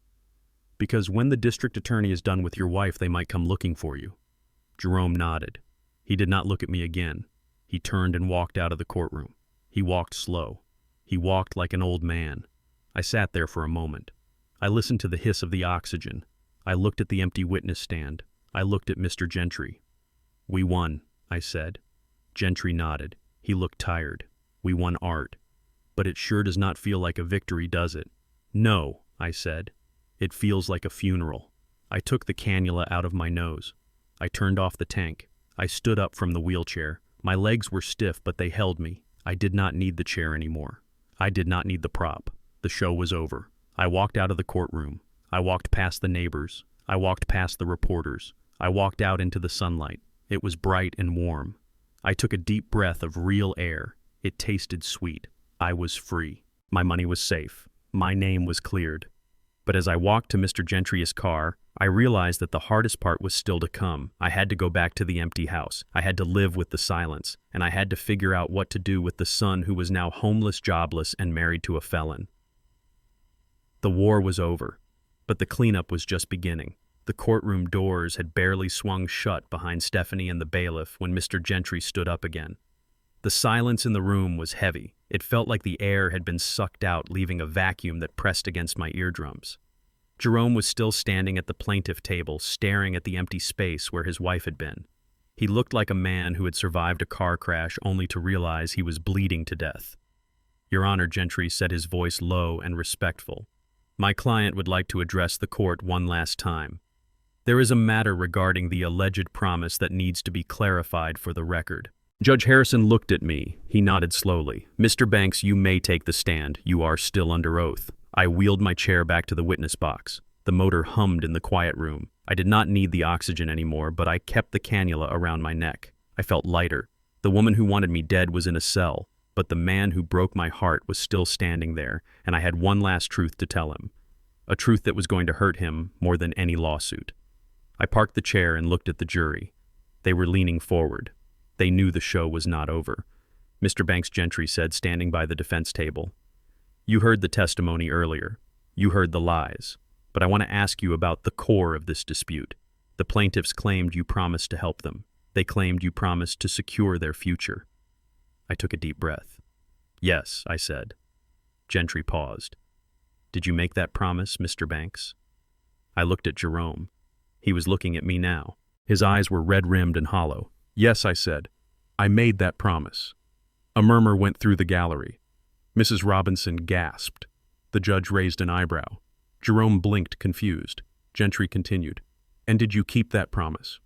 Because when the district attorney is done with your wife, they might come looking for you." Jerome nodded. He did not look at me again. He turned and walked out of the courtroom. He walked slow. He walked like an old man. I sat there for a moment. I listened to the hiss of the oxygen. I looked at the empty witness stand. I looked at Mr. Gentry. "We won," I said. Gentry nodded. He looked tired. "We won, Art. But it sure does not feel like a victory, does it?" "No," I said. "It feels like a funeral." I took the cannula out of my nose. I turned off the tank. I stood up from the wheelchair. My legs were stiff, but they held me. I did not need the chair anymore. I did not need the prop. The show was over. I walked out of the courtroom. I walked past the neighbors. I walked past the reporters. I walked out into the sunlight. It was bright and warm. I took a deep breath of real air. It tasted sweet. I was free. My money was safe. My name was cleared. But as I walked to Mr. Gentry's car, I realized that the hardest part was still to come. I had to go back to the empty house. I had to live with the silence, and I had to figure out what to do with the son who was now homeless, jobless, and married to a felon. The war was over, but the cleanup was just beginning. The courtroom doors had barely swung shut behind Stephanie and the bailiff when Mr. Gentry stood up again. The silence in the room was heavy. It felt like the air had been sucked out, leaving a vacuum that pressed against my eardrums. Jerome was still standing at the plaintiff table, staring at the empty space where his wife had been. He looked like a man who had survived a car crash only to realize he was bleeding to death. "Your Honor," Gentry said, his voice low and respectful. "My client would like to address the court one last time. There is a matter regarding the alleged promise that needs to be clarified for the record." Judge Harrison looked at me. He nodded slowly. "Mr. Banks, you may take the stand. You are still under oath." I wheeled my chair back to the witness box. The motor hummed in the quiet room. I did not need the oxygen anymore, but I kept the cannula around my neck. I felt lighter. The woman who wanted me dead was in a cell, but but the man who broke my heart was still standing there, and I had one last truth to tell him. A truth that was going to hurt him more than any lawsuit. I parked the chair and looked at the jury. They were leaning forward. They knew the show was not over. Mr. Banks Gentry said, standing by the defense table, "You heard the testimony earlier. You heard the lies. But I want to ask you about the core of this dispute. The plaintiffs claimed you promised to help them. They claimed you promised to secure their future." I took a deep breath. "Yes," I said. Gentry paused. "Did you make that promise, Mr. Banks?" I looked at Jerome. He was looking at me now. His eyes were red-rimmed and hollow. "Yes," I said. "I made that promise." A murmur went through the gallery. Mrs. Robinson gasped. The judge raised an eyebrow. Jerome blinked, confused. Gentry continued, "And did you keep that promise?"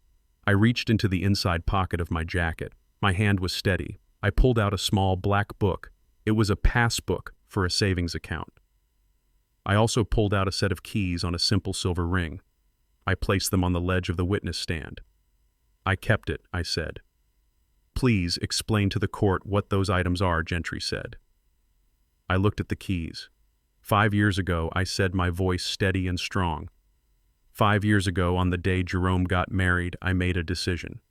I reached into the inside pocket of my jacket. My hand was steady. I pulled out a small black book. It was a passbook for a savings account. I also pulled out a set of keys on a simple silver ring. I placed them on the ledge of the witness stand. "I kept it," I said. "Please explain to the court what those items are," Gentry said. I looked at the keys. 5 years ago, I said, my voice steady and strong. 5 years ago, on the day Jerome got married, I made a decision.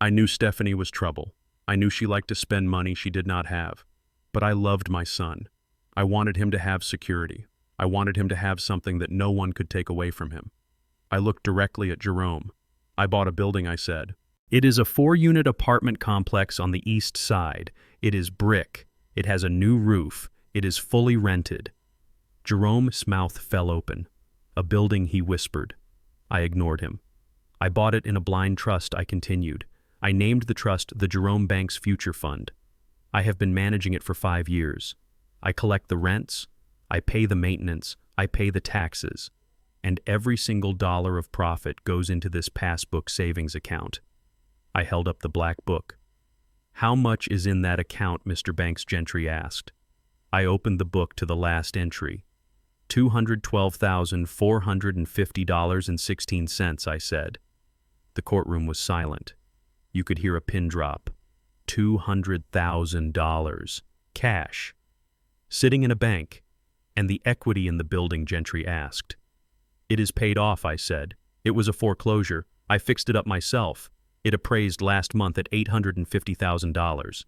I knew Stephanie was trouble. I knew she liked to spend money she did not have. But I loved my son. I wanted him to have security. I wanted him to have something that no one could take away from him. I looked directly at Jerome. "I bought a building," I said. "It is a 4-unit apartment complex on the east side. It is brick. It has a new roof. It is fully rented." Jerome's mouth fell open. "A building," he whispered. I ignored him. "I bought it in a blind trust," I continued. "I named the trust the Jerome Banks Future Fund. I have been managing it for 5 years. I collect the rents, I pay the maintenance, I pay the taxes, and every single dollar of profit goes into this passbook savings account." I held up the black book. "How much is in that account?" Mr. Banks Gentry asked. I opened the book to the last entry. $212,450.16, I said. The courtroom was silent. You could hear a pin drop. $200,000. Cash. Sitting in a bank. "And the equity in the building?" Gentry asked. "It is paid off," I said. "It was a foreclosure. I fixed it up myself. It appraised last month at $850,000.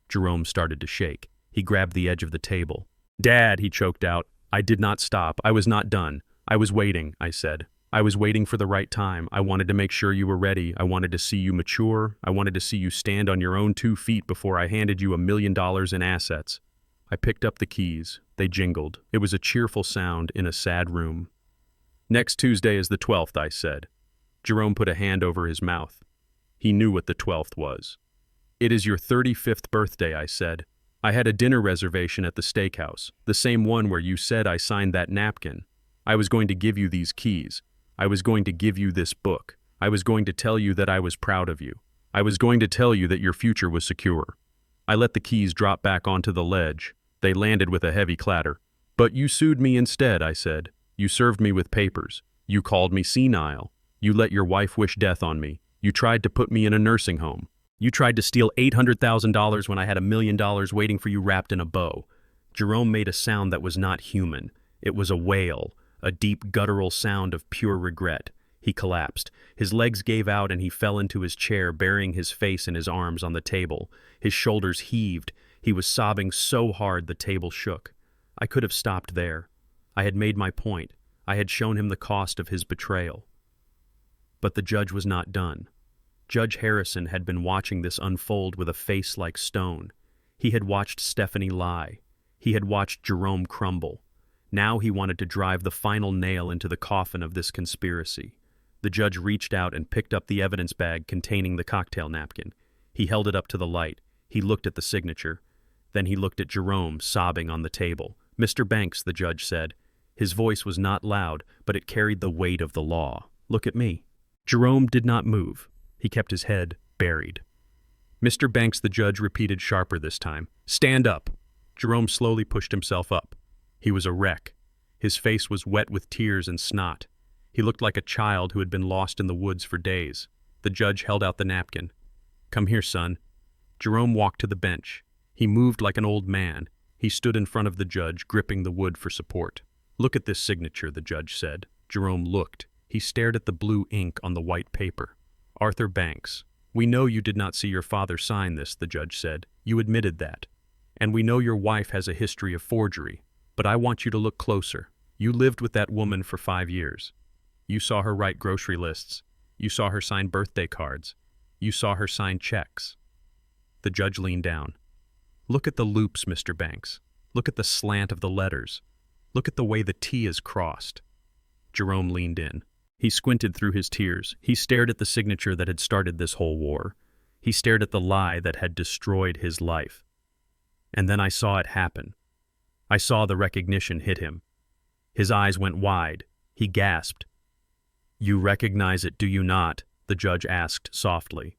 Jerome started to shake. He grabbed the edge of the table. "Dad," he choked out. "I did not stop. I was not done. I was waiting," I said. "I was waiting for the right time. I wanted to make sure you were ready. I wanted to see you mature. I wanted to see you stand on your own 2 feet before I handed you $1 million in assets." I picked up the keys. They jingled. It was a cheerful sound in a sad room. "Next Tuesday is the 12th, I said. Jerome put a hand over his mouth. He knew what the 12th was. "It is your 35th birthday, I said. I had a dinner reservation at the steakhouse, the same one where you said I signed that napkin. I was going to give you these keys. I was going to give you this book. I was going to tell you that I was proud of you. I was going to tell you that your future was secure." I let the keys drop back onto the ledge. They landed with a heavy clatter. "But you sued me instead," I said. "You served me with papers. You called me senile. You let your wife wish death on me. You tried to put me in a nursing home. You tried to steal $800,000 when I had $1 million waiting for you wrapped in a bow." Jerome made a sound that was not human. It was a wail, a deep guttural sound of pure regret. He collapsed. His legs gave out and he fell into his chair, burying his face in his arms on the table. His shoulders heaved. He was sobbing so hard the table shook. I could have stopped there. I had made my point. I had shown him the cost of his betrayal. But the judge was not done. Judge Harrison had been watching this unfold with a face like stone. He had watched Stephanie lie. He had watched Jerome crumble. Now he wanted to drive the final nail into the coffin of this conspiracy. The judge reached out and picked up the evidence bag containing the cocktail napkin. He held it up to the light. He looked at the signature. Then he looked at Jerome, sobbing on the table. "Mr. Banks," the judge said. His voice was not loud, but it carried the weight of the law. "Look at me." Jerome did not move. He kept his head buried. "Mr. Banks," the judge repeated, sharper this time. "Stand up." Jerome slowly pushed himself up. He was a wreck. His face was wet with tears and snot. He looked like a child who had been lost in the woods for days. The judge held out the napkin. "Come here, son." Jerome walked to the bench. He moved like an old man. He stood in front of the judge, gripping the wood for support. "Look at this signature," the judge said. Jerome looked. He stared at the blue ink on the white paper. "Arthur Banks. We know you did not see your father sign this," the judge said. "You admitted that. And we know your wife has a history of forgery. But I want you to look closer. You lived with that woman for 5 years. You saw her write grocery lists. You saw her sign birthday cards. You saw her sign checks." The judge leaned down. "Look at the loops, Mr. Banks. Look at the slant of the letters. Look at the way the T is crossed." Jerome leaned in. He squinted through his tears. He stared at the signature that had started this whole war. He stared at the lie that had destroyed his life. And then I saw it happen. I saw the recognition hit him. His eyes went wide. He gasped. "You recognize it, do you not?" the judge asked softly.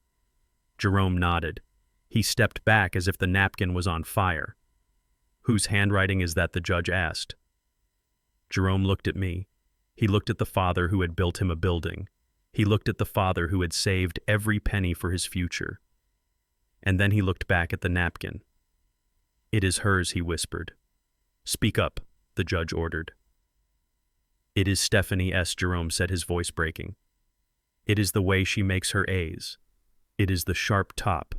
Jerome nodded. He stepped back as if the napkin was on fire. "Whose handwriting is that?" the judge asked. Jerome looked at me. He looked at the father who had built him a building. He looked at the father who had saved every penny for his future. And then he looked back at the napkin. "It is hers," he whispered. "Speak up," the judge ordered. "It is Stephanie S.," Jerome said, his voice breaking. "It is the way she makes her A's. It is the sharp top.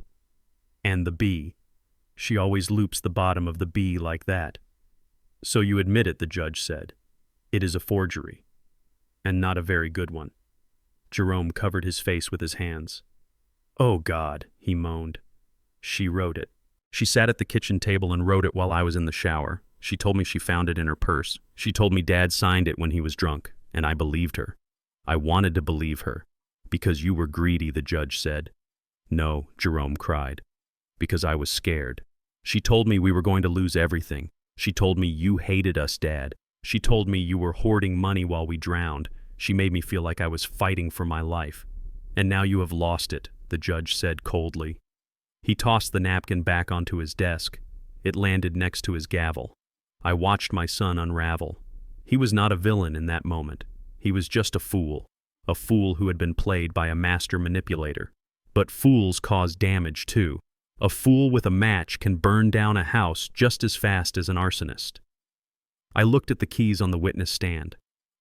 And the B. She always loops the bottom of the B like that." "So you admit it," the judge said. "It is a forgery. And not a very good one." Jerome covered his face with his hands. "Oh God," he moaned. "She wrote it. She sat at the kitchen table and wrote it while I was in the shower. She told me she found it in her purse. She told me Dad signed it when he was drunk, and I believed her. I wanted to believe her. Because you were greedy," the judge said. "No," Jerome cried. "Because I was scared. She told me we were going to lose everything. She told me you hated us, Dad. She told me you were hoarding money while we drowned. She made me feel like I was fighting for my life. And now you have lost it," the judge said coldly. He tossed the napkin back onto his desk. It landed next to his gavel. I watched my son unravel. He was not a villain in that moment. He was just a fool who had been played by a master manipulator. But fools cause damage too. A fool with a match can burn down a house just as fast as an arsonist. I looked at the keys on the witness stand.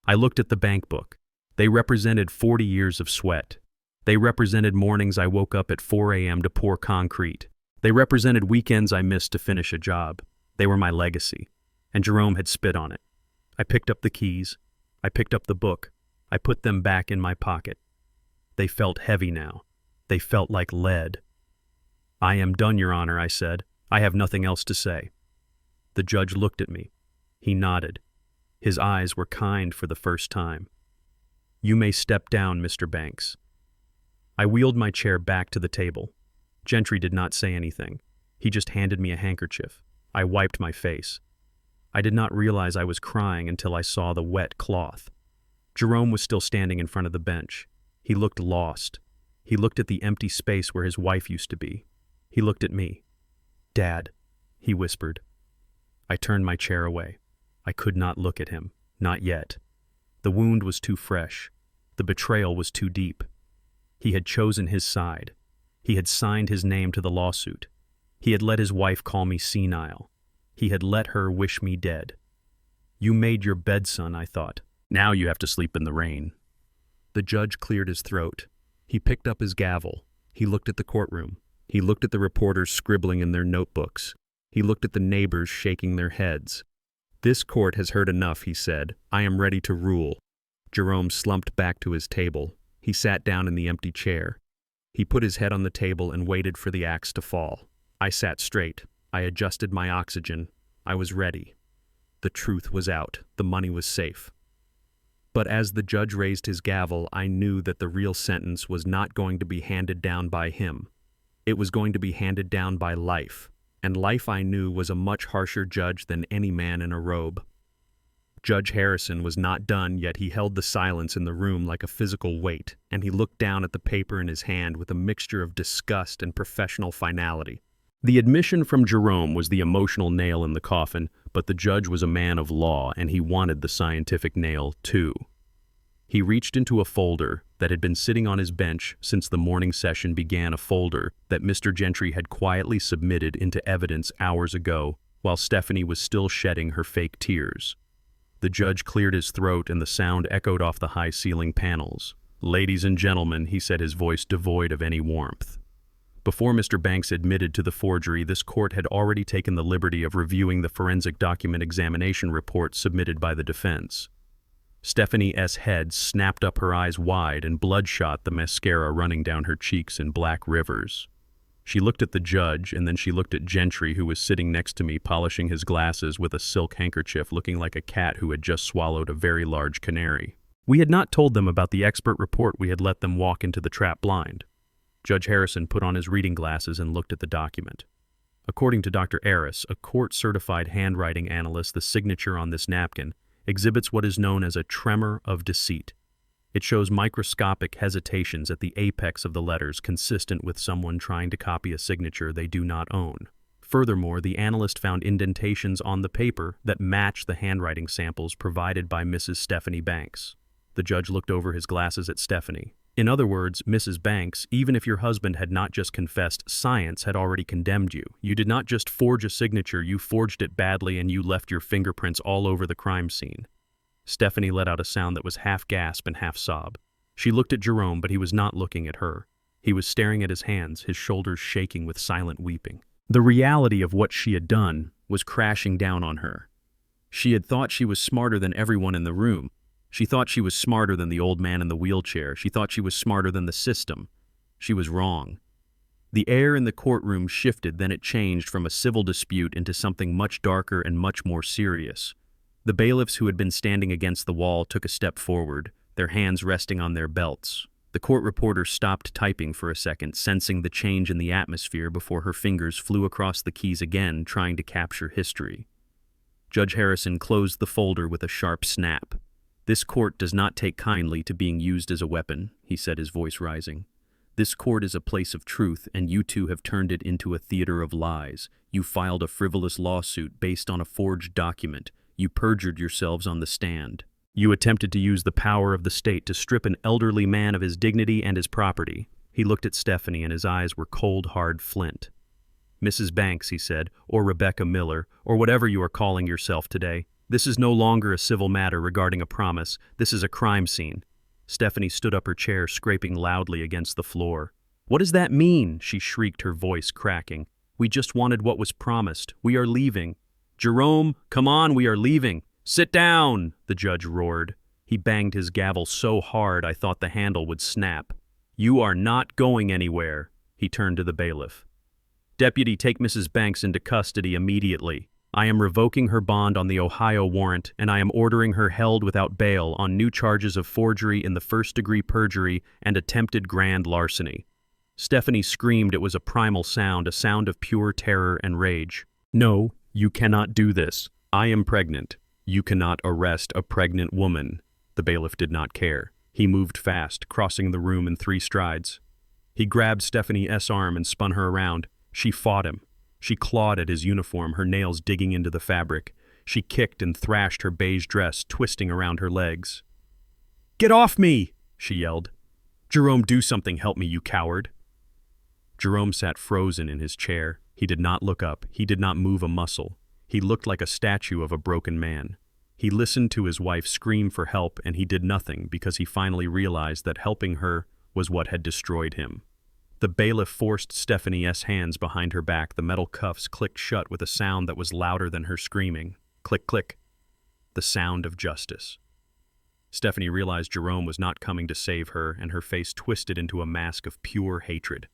I looked at the bank book. They represented 40 years of sweat. They represented mornings I woke up at 4 a.m. to pour concrete. They represented weekends I missed to finish a job. They were my legacy. And Jerome had spit on it. I picked up the keys. I picked up the book. I put them back in my pocket. They felt heavy now. They felt like lead. "I am done, Your Honor," I said. "I have nothing else to say." The judge looked at me. He nodded. His eyes were kind for the first time. "You may step down, Mr. Banks." I wheeled my chair back to the table. Gentry did not say anything. He just handed me a handkerchief. I wiped my face. I did not realize I was crying until I saw the wet cloth. Jerome was still standing in front of the bench. He looked lost. He looked at the empty space where his wife used to be. He looked at me. "Dad," he whispered. I turned my chair away. I could not look at him. Not yet. The wound was too fresh. The betrayal was too deep. He had chosen his side. He had signed his name to the lawsuit. He had let his wife call me senile. He had let her wish me dead. "You made your bed, son," I thought. "Now you have to sleep in the rain." The judge cleared his throat. He picked up his gavel. He looked at the courtroom. He looked at the reporters scribbling in their notebooks. He looked at the neighbors shaking their heads. "This court has heard enough," he said. "I am ready to rule." Jerome slumped back to his table. He sat down in the empty chair. He put his head on the table and waited for the axe to fall. I sat straight. I adjusted my oxygen. I was ready. The truth was out. The money was safe. But as the judge raised his gavel, I knew that the real sentence was not going to be handed down by him. It was going to be handed down by life. And life, I knew, was a much harsher judge than any man in a robe. Judge Harrison was not done, yet he held the silence in the room like a physical weight, and he looked down at the paper in his hand with a mixture of disgust and professional finality. The admission from Jerome was the emotional nail in the coffin, but the judge was a man of law, and he wanted the scientific nail, too. He reached into a folder that had been sitting on his bench since the morning session began, a folder that Mr. Gentry had quietly submitted into evidence hours ago while Stephanie was still shedding her fake tears. The judge cleared his throat and the sound echoed off the high-ceiling panels. "Ladies and gentlemen," he said, his voice devoid of any warmth. Before Mr. Banks admitted to the forgery, this court had already taken the liberty of reviewing the forensic document examination report submitted by the defense. Stephanie S. Head snapped up her eyes wide and bloodshot, the mascara running down her cheeks in black rivers. She looked at the judge, and then she looked at Gentry, who was sitting next to me, polishing his glasses with a silk handkerchief, looking like a cat who had just swallowed a very large canary. We had not told them about the expert report. We had let them walk into the trap blind. Judge Harrison put on his reading glasses and looked at the document. According to Dr. Aris, a court-certified handwriting analyst, the signature on this napkin exhibits what is known as a tremor of deceit. It shows microscopic hesitations at the apex of the letters, consistent with someone trying to copy a signature they do not own. Furthermore, the analyst found indentations on the paper that match the handwriting samples provided by Mrs. Stephanie Banks. The judge looked over his glasses at Stephanie. In other words, Mrs. Banks, even if your husband had not just confessed, science had already condemned you. You did not just forge a signature, you forged it badly and you left your fingerprints all over the crime scene. Stephanie let out a sound that was half gasp and half sob. She looked at Jerome, but he was not looking at her. He was staring at his hands, his shoulders shaking with silent weeping. The reality of what she had done was crashing down on her. She had thought she was smarter than everyone in the room. She thought she was smarter than the old man in the wheelchair. She thought she was smarter than the system. She was wrong. The air in the courtroom shifted, then it changed from a civil dispute into something much darker and much more serious. The bailiffs who had been standing against the wall took a step forward, their hands resting on their belts. The court reporter stopped typing for a second, sensing the change in the atmosphere before her fingers flew across the keys again, trying to capture history. Judge Harrison closed the folder with a sharp snap. "This court does not take kindly to being used as a weapon," he said, his voice rising. "This court is a place of truth, and you two have turned it into a theater of lies. You filed a frivolous lawsuit based on a forged document. You perjured yourselves on the stand. You attempted to use the power of the state to strip an elderly man of his dignity and his property." He looked at Stephanie, and his eyes were cold, hard flint. "Mrs. Banks," he said, "or Rebecca Miller, or whatever you are calling yourself today, this is no longer a civil matter regarding a promise. This is a crime scene." Stephanie stood up, her chair scraping loudly against the floor. "What does that mean?" she shrieked, her voice cracking. "We just wanted what was promised. We are leaving." "Jerome, come on, we are leaving." "Sit down," the judge roared. He banged his gavel so hard I thought the handle would snap. "You are not going anywhere." He turned to the bailiff. "Deputy, take Mrs. Banks into custody immediately. I am revoking her bond on the Ohio warrant, and I am ordering her held without bail on new charges of forgery in the first-degree perjury and attempted grand larceny." Stephanie screamed. It was a primal sound, a sound of pure terror and rage. "No, you cannot do this. I am pregnant. You cannot arrest a pregnant woman." The bailiff did not care. He moved fast, crossing the room in 3 strides. He grabbed Stephanie S. arm and spun her around. She fought him. She clawed at his uniform, her nails digging into the fabric. She kicked and thrashed her beige dress, twisting around her legs. "Get off me!" she yelled. "Jerome, do something. Help me, you coward." Jerome sat frozen in his chair. He did not look up. He did not move a muscle. He looked like a statue of a broken man. He listened to his wife scream for help, and he did nothing because he finally realized that helping her was what had destroyed him. The bailiff forced Stephanie S. hands behind her back. The metal cuffs clicked shut with a sound that was louder than her screaming. Click, click. The sound of justice. Stephanie realized Jerome was not coming to save her, and her face twisted into a mask of pure hatred.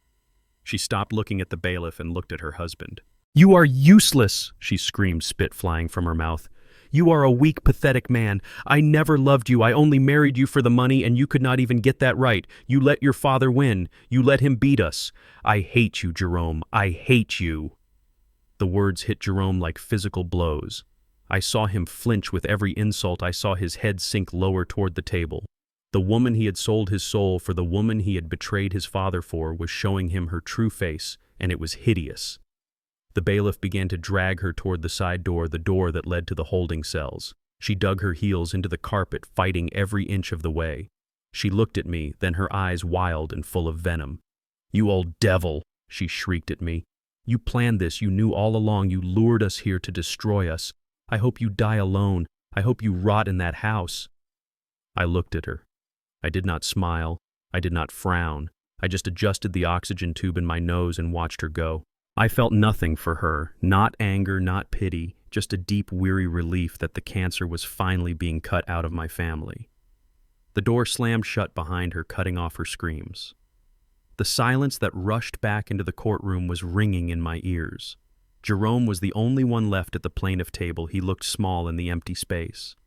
She stopped looking at the bailiff and looked at her husband. "You are useless," she screamed, spit flying from her mouth. "You are a weak, pathetic man. I never loved you. I only married you for the money, and you could not even get that right. You let your father win. You let him beat us. I hate you, Jerome. I hate you." The words hit Jerome like physical blows. I saw him flinch with every insult. I saw his head sink lower toward the table. The woman he had sold his soul for, the woman he had betrayed his father for, was showing him her true face, and it was hideous. The bailiff began to drag her toward the side door, the door that led to the holding cells. She dug her heels into the carpet, fighting every inch of the way. She looked at me, then her eyes wild and full of venom. "You old devil!" she shrieked at me. "You planned this, you knew all along, you lured us here to destroy us. I hope you die alone. I hope you rot in that house." I looked at her. I did not smile. I did not frown. I just adjusted the oxygen tube in my nose and watched her go. I felt nothing for her, not anger, not pity, just a deep, weary relief that the cancer was finally being cut out of my family. The door slammed shut behind her, cutting off her screams. The silence that rushed back into the courtroom was ringing in my ears. Jerome was the only one left at the plaintiff table. He looked small in the empty space.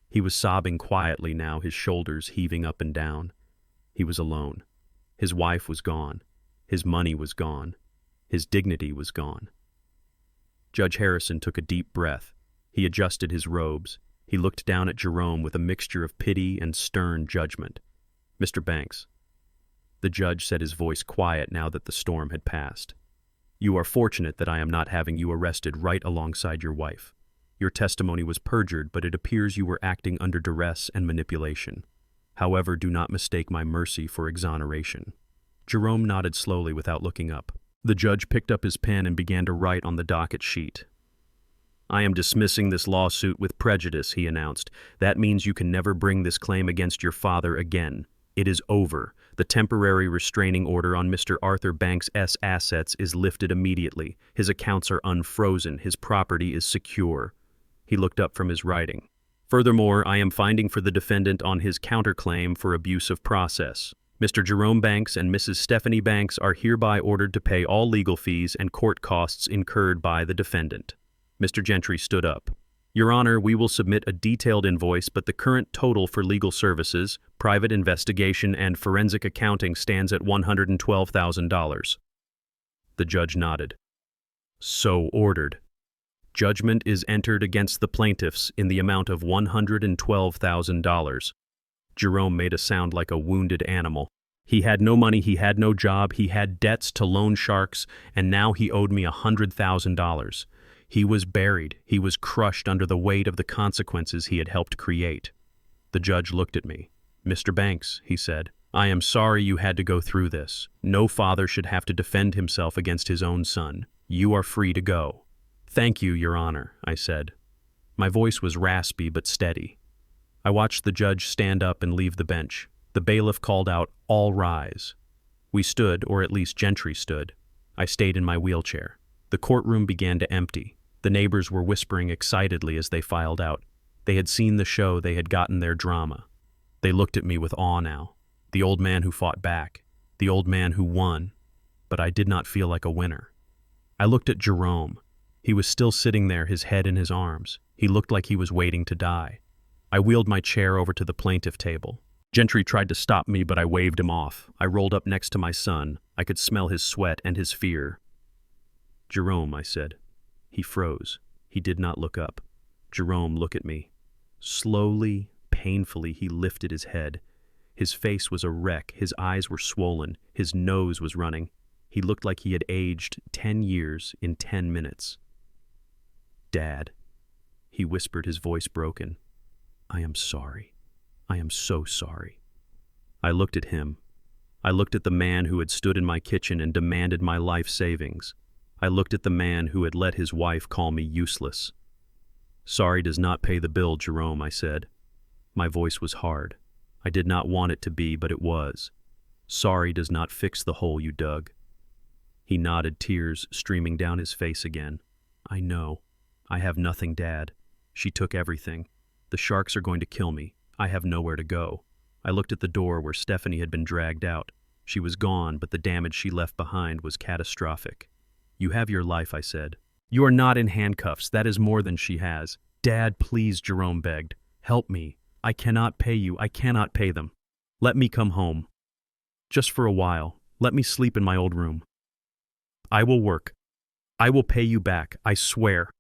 He was sobbing quietly now, his shoulders heaving up and down. He was alone. His wife was gone. His money was gone. His dignity was gone. Judge Harrison took a deep breath. He adjusted his robes. He looked down at Jerome with a mixture of pity and stern judgment. "Mr. Banks." The judge said, his voice quiet now that the storm had passed. "You are fortunate that I am not having you arrested right alongside your wife. Your testimony was perjured, but it appears you were acting under duress and manipulation. However, do not mistake my mercy for exoneration." Jerome nodded slowly without looking up. The judge picked up his pen and began to write on the docket sheet. "I am dismissing this lawsuit with prejudice," he announced. "That means you can never bring this claim against your father again. It is over. The temporary restraining order on Mr. Arthur Banks' assets is lifted immediately. His accounts are unfrozen. His property is secure." He looked up from his writing. "Furthermore, I am finding for the defendant on his counterclaim for abuse of process. Mr. Jerome Banks and Mrs. Stephanie Banks are hereby ordered to pay all legal fees and court costs incurred by the defendant." Mr. Gentry stood up. "Your Honor, we will submit a detailed invoice, but the current total for legal services, private investigation, and forensic accounting stands at $112,000. The judge nodded. "So ordered. Judgment is entered against the plaintiffs in the amount of $112,000. Jerome made a sound like a wounded animal. He had no money, he had no job, he had debts to loan sharks, and now he owed me $100,000. He was buried, he was crushed under the weight of the consequences he had helped create. The judge looked at me. "Mr. Banks," he said, "I am sorry you had to go through this. No father should have to defend himself against his own son. You are free to go." "Thank you, Your Honor," I said. My voice was raspy but steady. I watched the judge stand up and leave the bench. The bailiff called out, "All rise." We stood, or at least Gentry stood. I stayed in my wheelchair. The courtroom began to empty. The neighbors were whispering excitedly as they filed out. They had seen the show, they had gotten their drama. They looked at me with awe now. The old man who fought back. The old man who won. But I did not feel like a winner. I looked at Jerome. He was still sitting there, his head in his arms. He looked like he was waiting to die. I wheeled my chair over to the plaintiff table. Gentry tried to stop me, but I waved him off. I rolled up next to my son. I could smell his sweat and his fear. "Jerome," I said. He froze. He did not look up. "Jerome, look at me." Slowly, painfully, he lifted his head. His face was a wreck. His eyes were swollen. His nose was running. He looked like he had aged 10 years in 10 minutes. "Dad," he whispered, his voice broken. "I am sorry. I am so sorry." I looked at him. I looked at the man who had stood in my kitchen and demanded my life savings. I looked at the man who had let his wife call me useless. "Sorry does not pay the bill, Jerome," I said. My voice was hard. I did not want it to be, but it was. "Sorry does not fix the hole you dug." He nodded, tears streaming down his face again. "I know. I have nothing, Dad. She took everything. The sharks are going to kill me. I have nowhere to go." I looked at the door where Stephanie had been dragged out. She was gone, but the damage she left behind was catastrophic. "You have your life," I said. "You are not in handcuffs. That is more than she has." "Dad, please," Jerome begged. "Help me. I cannot pay you. I cannot pay them. Let me come home. Just for a while. Let me sleep in my old room. I will work. I will pay you back. I swear."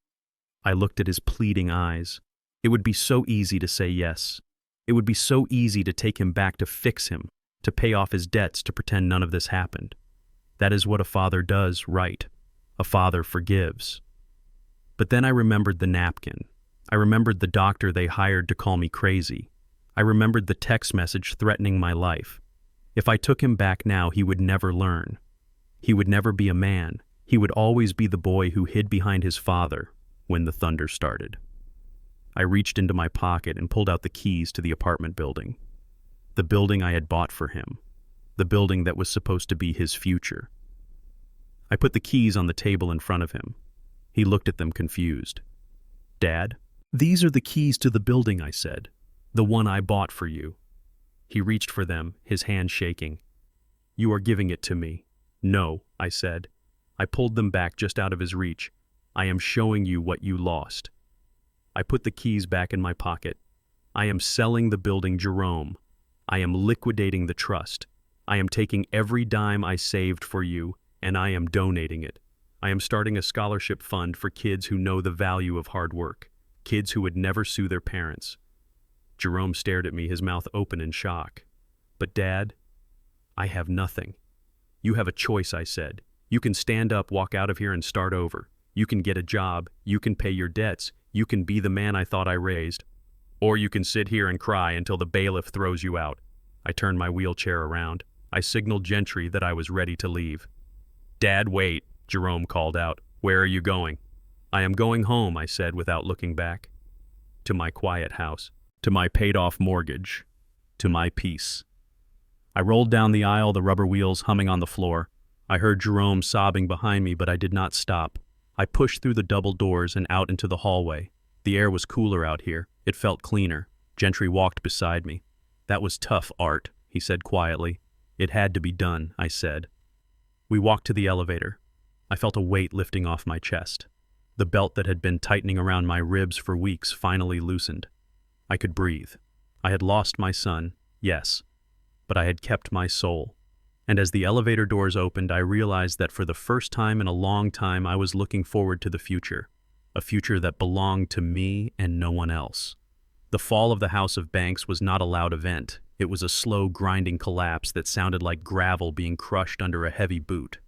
I looked at his pleading eyes. It would be so easy to say yes. It would be so easy to take him back, to fix him, to pay off his debts, to pretend none of this happened. That is what a father does, right? A father forgives. But then I remembered the napkin. I remembered the doctor they hired to call me crazy. I remembered the text message threatening my life. If I took him back now, he would never learn. He would never be a man. He would always be the boy who hid behind his father when the thunder started. I reached into my pocket and pulled out the keys to the apartment building. The building I had bought for him. The building that was supposed to be his future. I put the keys on the table in front of him. He looked at them confused. "Dad, these are the keys to the building," I said. "The one I bought for you." He reached for them, his hand shaking. "You are giving it to me." "No," I said. I pulled them back just out of his reach. "I am showing you what you lost." I put the keys back in my pocket. "I am selling the building, Jerome. I am liquidating the trust. I am taking every dime I saved for you, and I am donating it. I am starting a scholarship fund for kids who know the value of hard work, kids who would never sue their parents." Jerome stared at me, his mouth open in shock. "But Dad, I have nothing." "You have a choice," I said. "You can stand up, walk out of here, and start over. You can get a job. You can pay your debts. You can be the man I thought I raised. Or you can sit here and cry until the bailiff throws you out." I turned my wheelchair around. I signaled Gentry that I was ready to leave. "Dad, wait," Jerome called out. "Where are you going?" "I am going home," I said without looking back. To my quiet house. To my paid-off mortgage. To my peace. I rolled down the aisle, the rubber wheels humming on the floor. I heard Jerome sobbing behind me, but I did not stop. I pushed through the double doors and out into the hallway. The air was cooler out here. It felt cleaner. Gentry walked beside me. "That was tough, Art," he said quietly. "It had to be done," I said. We walked to the elevator. I felt a weight lifting off my chest. The belt that had been tightening around my ribs for weeks finally loosened. I could breathe. I had lost my son, yes, but I had kept my soul. And as the elevator doors opened, I realized that for the first time in a long time I was looking forward to the future, a future that belonged to me and no one else. The fall of the House of Banks was not a loud event. It was a slow, grinding collapse that sounded like gravel being crushed under a heavy boot.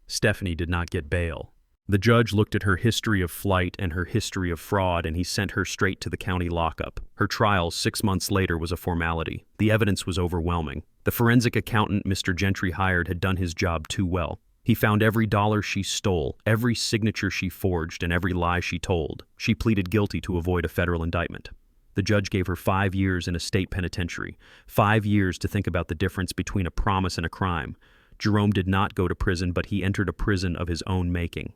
Stephanie did not get bail. The judge looked at her history of flight and her history of fraud, and he sent her straight to the county lockup. Her trial 6 months later was a formality. The evidence was overwhelming. The forensic accountant Mr. Gentry hired had done his job too well. He found every dollar she stole, every signature she forged, and every lie she told. She pleaded guilty to avoid a federal indictment. The judge gave her 5 years in a state penitentiary, 5 years to think about the difference between a promise and a crime. Jerome did not go to prison, but he entered a prison of his own making.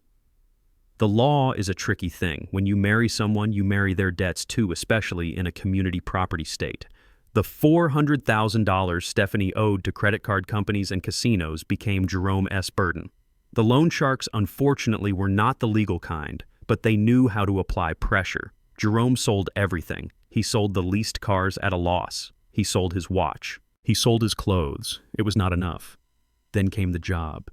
The law is a tricky thing. When you marry someone, you marry their debts too, especially in a community property state. The $400,000 Stephanie owed to credit card companies and casinos became Jerome's burden. The loan sharks, unfortunately, were not the legal kind, but they knew how to apply pressure. Jerome sold everything. He sold the leased cars at a loss. He sold his watch. He sold his clothes. It was not enough. Then came the job.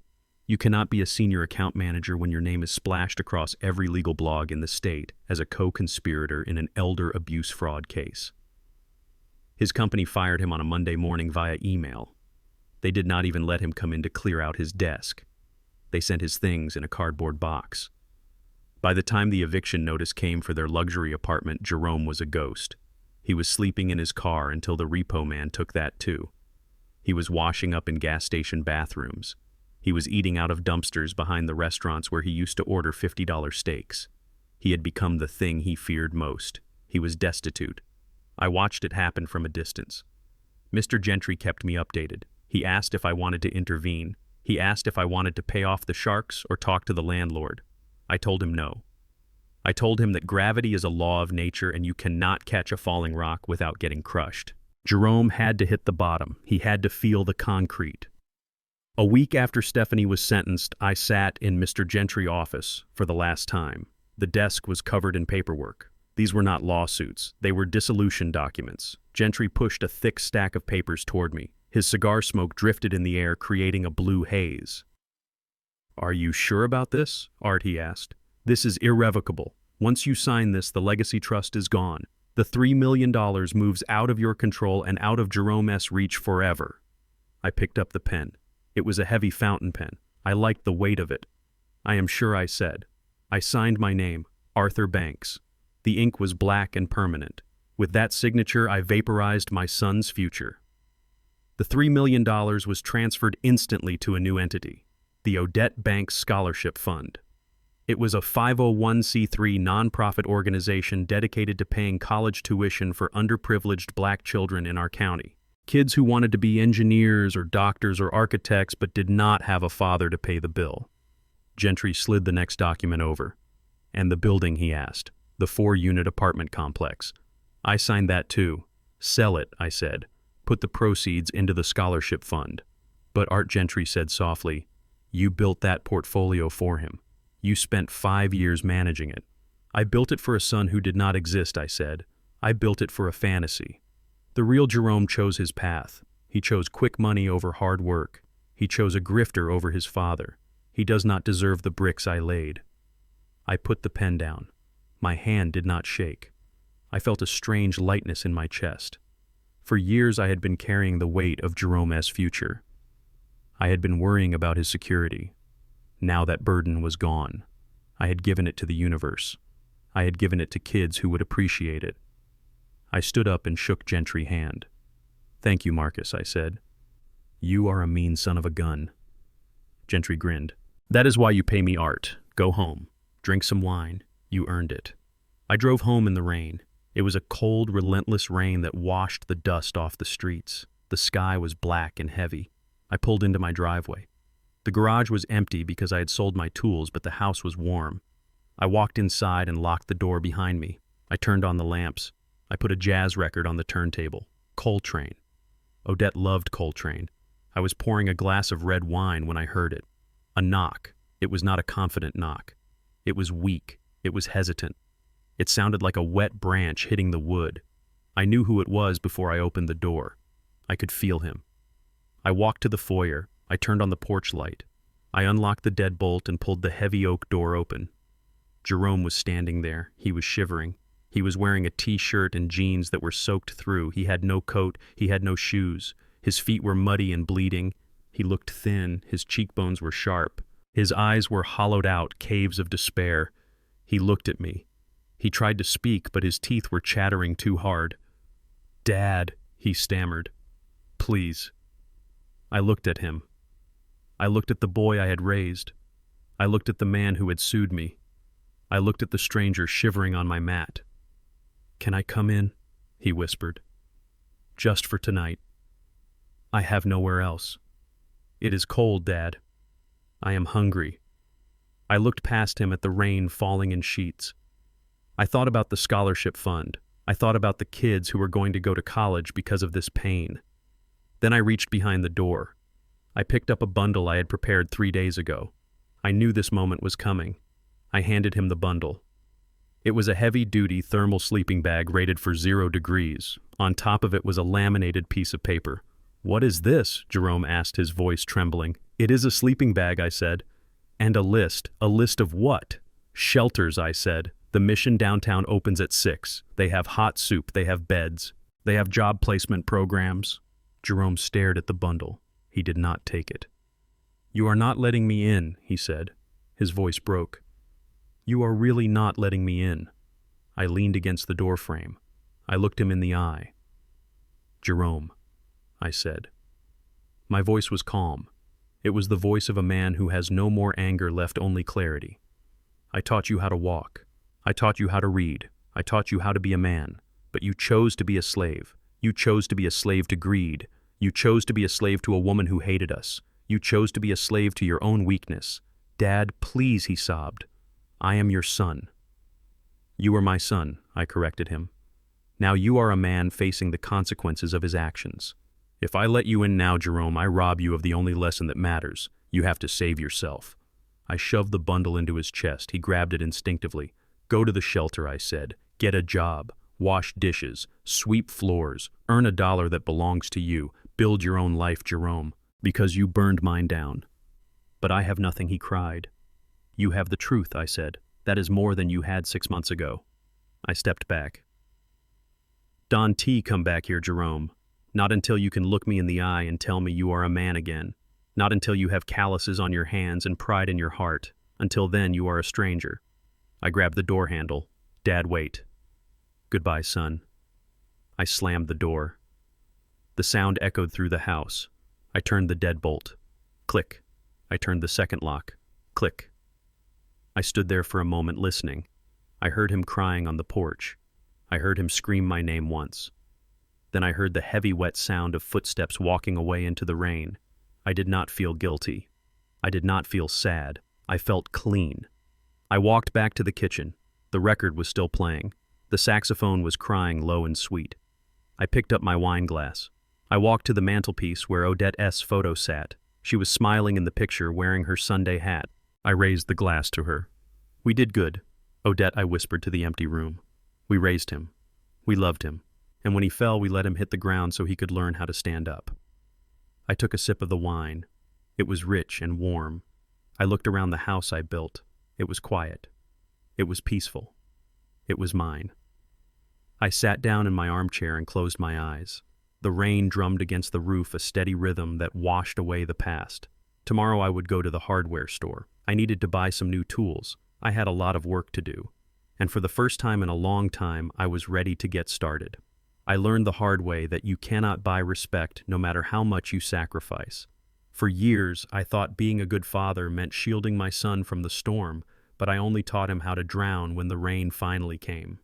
You cannot be a senior account manager when your name is splashed across every legal blog in the state as a co-conspirator in an elder abuse fraud case. His company fired him on a Monday morning via email. They did not even let him come in to clear out his desk. They sent his things in a cardboard box. By the time the eviction notice came for their luxury apartment, Jerome was a ghost. He was sleeping in his car until the repo man took that too. He was washing up in gas station bathrooms. He was eating out of dumpsters behind the restaurants where he used to order $50 steaks. He had become the thing he feared most. He was destitute. I watched it happen from a distance. Mr. Gentry kept me updated. He asked if I wanted to intervene. He asked if I wanted to pay off the sharks or talk to the landlord. I told him no. I told him that gravity is a law of nature and you cannot catch a falling rock without getting crushed. Jerome had to hit the bottom. He had to feel the concrete. A week after Stephanie was sentenced, I sat in Mr. Gentry's office for the last time. The desk was covered in paperwork. These were not lawsuits. They were dissolution documents. Gentry pushed a thick stack of papers toward me. His cigar smoke drifted in the air, creating a blue haze. "Are you sure about this?" Art, he asked. "This is irrevocable. Once you sign this, the legacy trust is gone. The $3 million moves out of your control and out of Jerome's reach forever." I picked up the pen. It was a heavy fountain pen. I liked the weight of it. "I am sure," I said. I signed my name, Arthur Banks. The ink was black and permanent. With that signature, I vaporized my son's future. The $3 million was transferred instantly to a new entity, the Odette Banks Scholarship Fund. It was a 501c3 nonprofit organization dedicated to paying college tuition for underprivileged black children in our county. Kids who wanted to be engineers or doctors or architects but did not have a father to pay the bill. Gentry slid the next document over. And the building, he asked. The 4-unit apartment complex. I signed that too. Sell it, I said. Put the proceeds into the scholarship fund. But Art Gentry said softly, you built that portfolio for him. You spent 5 years managing it. I built it for a son who did not exist, I said. I built it for a fantasy. The real Jerome chose his path. He chose quick money over hard work. He chose a grifter over his father. He does not deserve the bricks I laid. I put the pen down. My hand did not shake. I felt a strange lightness in my chest. For years I had been carrying the weight of Jerome's future. I had been worrying about his security. Now that burden was gone. I had given it to the universe. I had given it to kids who would appreciate it. I stood up and shook Gentry's hand. Thank you, Marcus, I said. You are a mean son of a gun. Gentry grinned. That is why you pay me, Art. Go home. Drink some wine. You earned it. I drove home in the rain. It was a cold, relentless rain that washed the dust off the streets. The sky was black and heavy. I pulled into my driveway. The garage was empty because I had sold my tools, but the house was warm. I walked inside and locked the door behind me. I turned on the lamps. I put a jazz record on the turntable. Coltrane. Odette loved Coltrane. I was pouring a glass of red wine when I heard it. A knock. It was not a confident knock. It was weak. It was hesitant. It sounded like a wet branch hitting the wood. I knew who it was before I opened the door. I could feel him. I walked to the foyer. I turned on the porch light. I unlocked the deadbolt and pulled the heavy oak door open. Jerome was standing there. He was shivering. He was wearing a t-shirt and jeans that were soaked through. He had no coat. He had no shoes. His feet were muddy and bleeding. He looked thin. His cheekbones were sharp. His eyes were hollowed out caves of despair. He looked at me. He tried to speak, but his teeth were chattering too hard. Dad, he stammered. Please. I looked at him. I looked at the boy I had raised. I looked at the man who had sued me. I looked at the stranger shivering on my mat. Can I come in? He whispered. Just for tonight. I have nowhere else. It is cold, Dad. I am hungry. I looked past him at the rain falling in sheets. I thought about the scholarship fund. I thought about the kids who were going to go to college because of this pain. Then I reached behind the door. I picked up a bundle I had prepared 3 days ago. I knew this moment was coming. I handed him the bundle. It was a heavy-duty thermal sleeping bag rated for 0 degrees. On top of it was a laminated piece of paper. What is this? Jerome asked, his voice trembling. It is a sleeping bag, I said. And a list. A list of what? Shelters, I said. The mission downtown opens at 6. They have hot soup. They have beds. They have job placement programs. Jerome stared at the bundle. He did not take it. You are not letting me in, he said. His voice broke. You are really not letting me in. I leaned against the doorframe. I looked him in the eye. Jerome, I said. My voice was calm. It was the voice of a man who has no more anger left, only clarity. I taught you how to walk. I taught you how to read. I taught you how to be a man. But you chose to be a slave. You chose to be a slave to greed. You chose to be a slave to a woman who hated us. You chose to be a slave to your own weakness. Dad, please, he sobbed. I am your son. You are my son, I corrected him. Now you are a man facing the consequences of his actions. If I let you in now, Jerome, I rob you of the only lesson that matters. You have to save yourself. I shoved the bundle into his chest. He grabbed it instinctively. Go to the shelter, I said. Get a job. Wash dishes. Sweep floors. Earn a dollar that belongs to you. Build your own life, Jerome, because you burned mine down. But I have nothing, he cried. You have the truth, I said. That is more than you had 6 months ago. I stepped back. Don T, come back here, Jerome. Not until you can look me in the eye and tell me you are a man again. Not until you have calluses on your hands and pride in your heart. Until then, you are a stranger. I grabbed the door handle. Dad, wait. Goodbye, son. I slammed the door. The sound echoed through the house. I turned the deadbolt. Click. I turned the second lock. Click. I stood there for a moment listening. I heard him crying on the porch. I heard him scream my name once. Then I heard the heavy, wet sound of footsteps walking away into the rain. I did not feel guilty. I did not feel sad. I felt clean. I walked back to the kitchen. The record was still playing. The saxophone was crying low and sweet. I picked up my wine glass. I walked to the mantelpiece where Odette's photo sat. She was smiling in the picture, wearing her Sunday hat. I raised the glass to her. We did good. Odette, I whispered to the empty room. We raised him. We loved him. And when he fell, we let him hit the ground so he could learn how to stand up. I took a sip of the wine. It was rich and warm. I looked around the house I built. It was quiet. It was peaceful. It was mine. I sat down in my armchair and closed my eyes. The rain drummed against the roof, a steady rhythm that washed away the past. Tomorrow I would go to the hardware store. I needed to buy some new tools. I had a lot of work to do. And for the first time in a long time, I was ready to get started. I learned the hard way that you cannot buy respect no matter how much you sacrifice. For years, I thought being a good father meant shielding my son from the storm, but I only taught him how to drown when the rain finally came.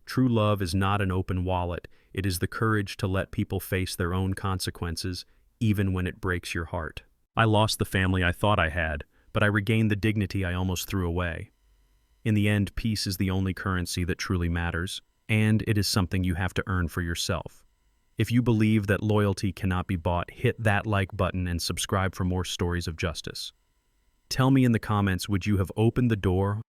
True love is not an open wallet. It is the courage to let people face their own consequences, even when it breaks your heart. I lost the family I thought I had, but I regained the dignity I almost threw away. In the end, peace is the only currency that truly matters, and it is something you have to earn for yourself. If you believe that loyalty cannot be bought, hit that like button and subscribe for more stories of justice. Tell me in the comments, would you have opened the door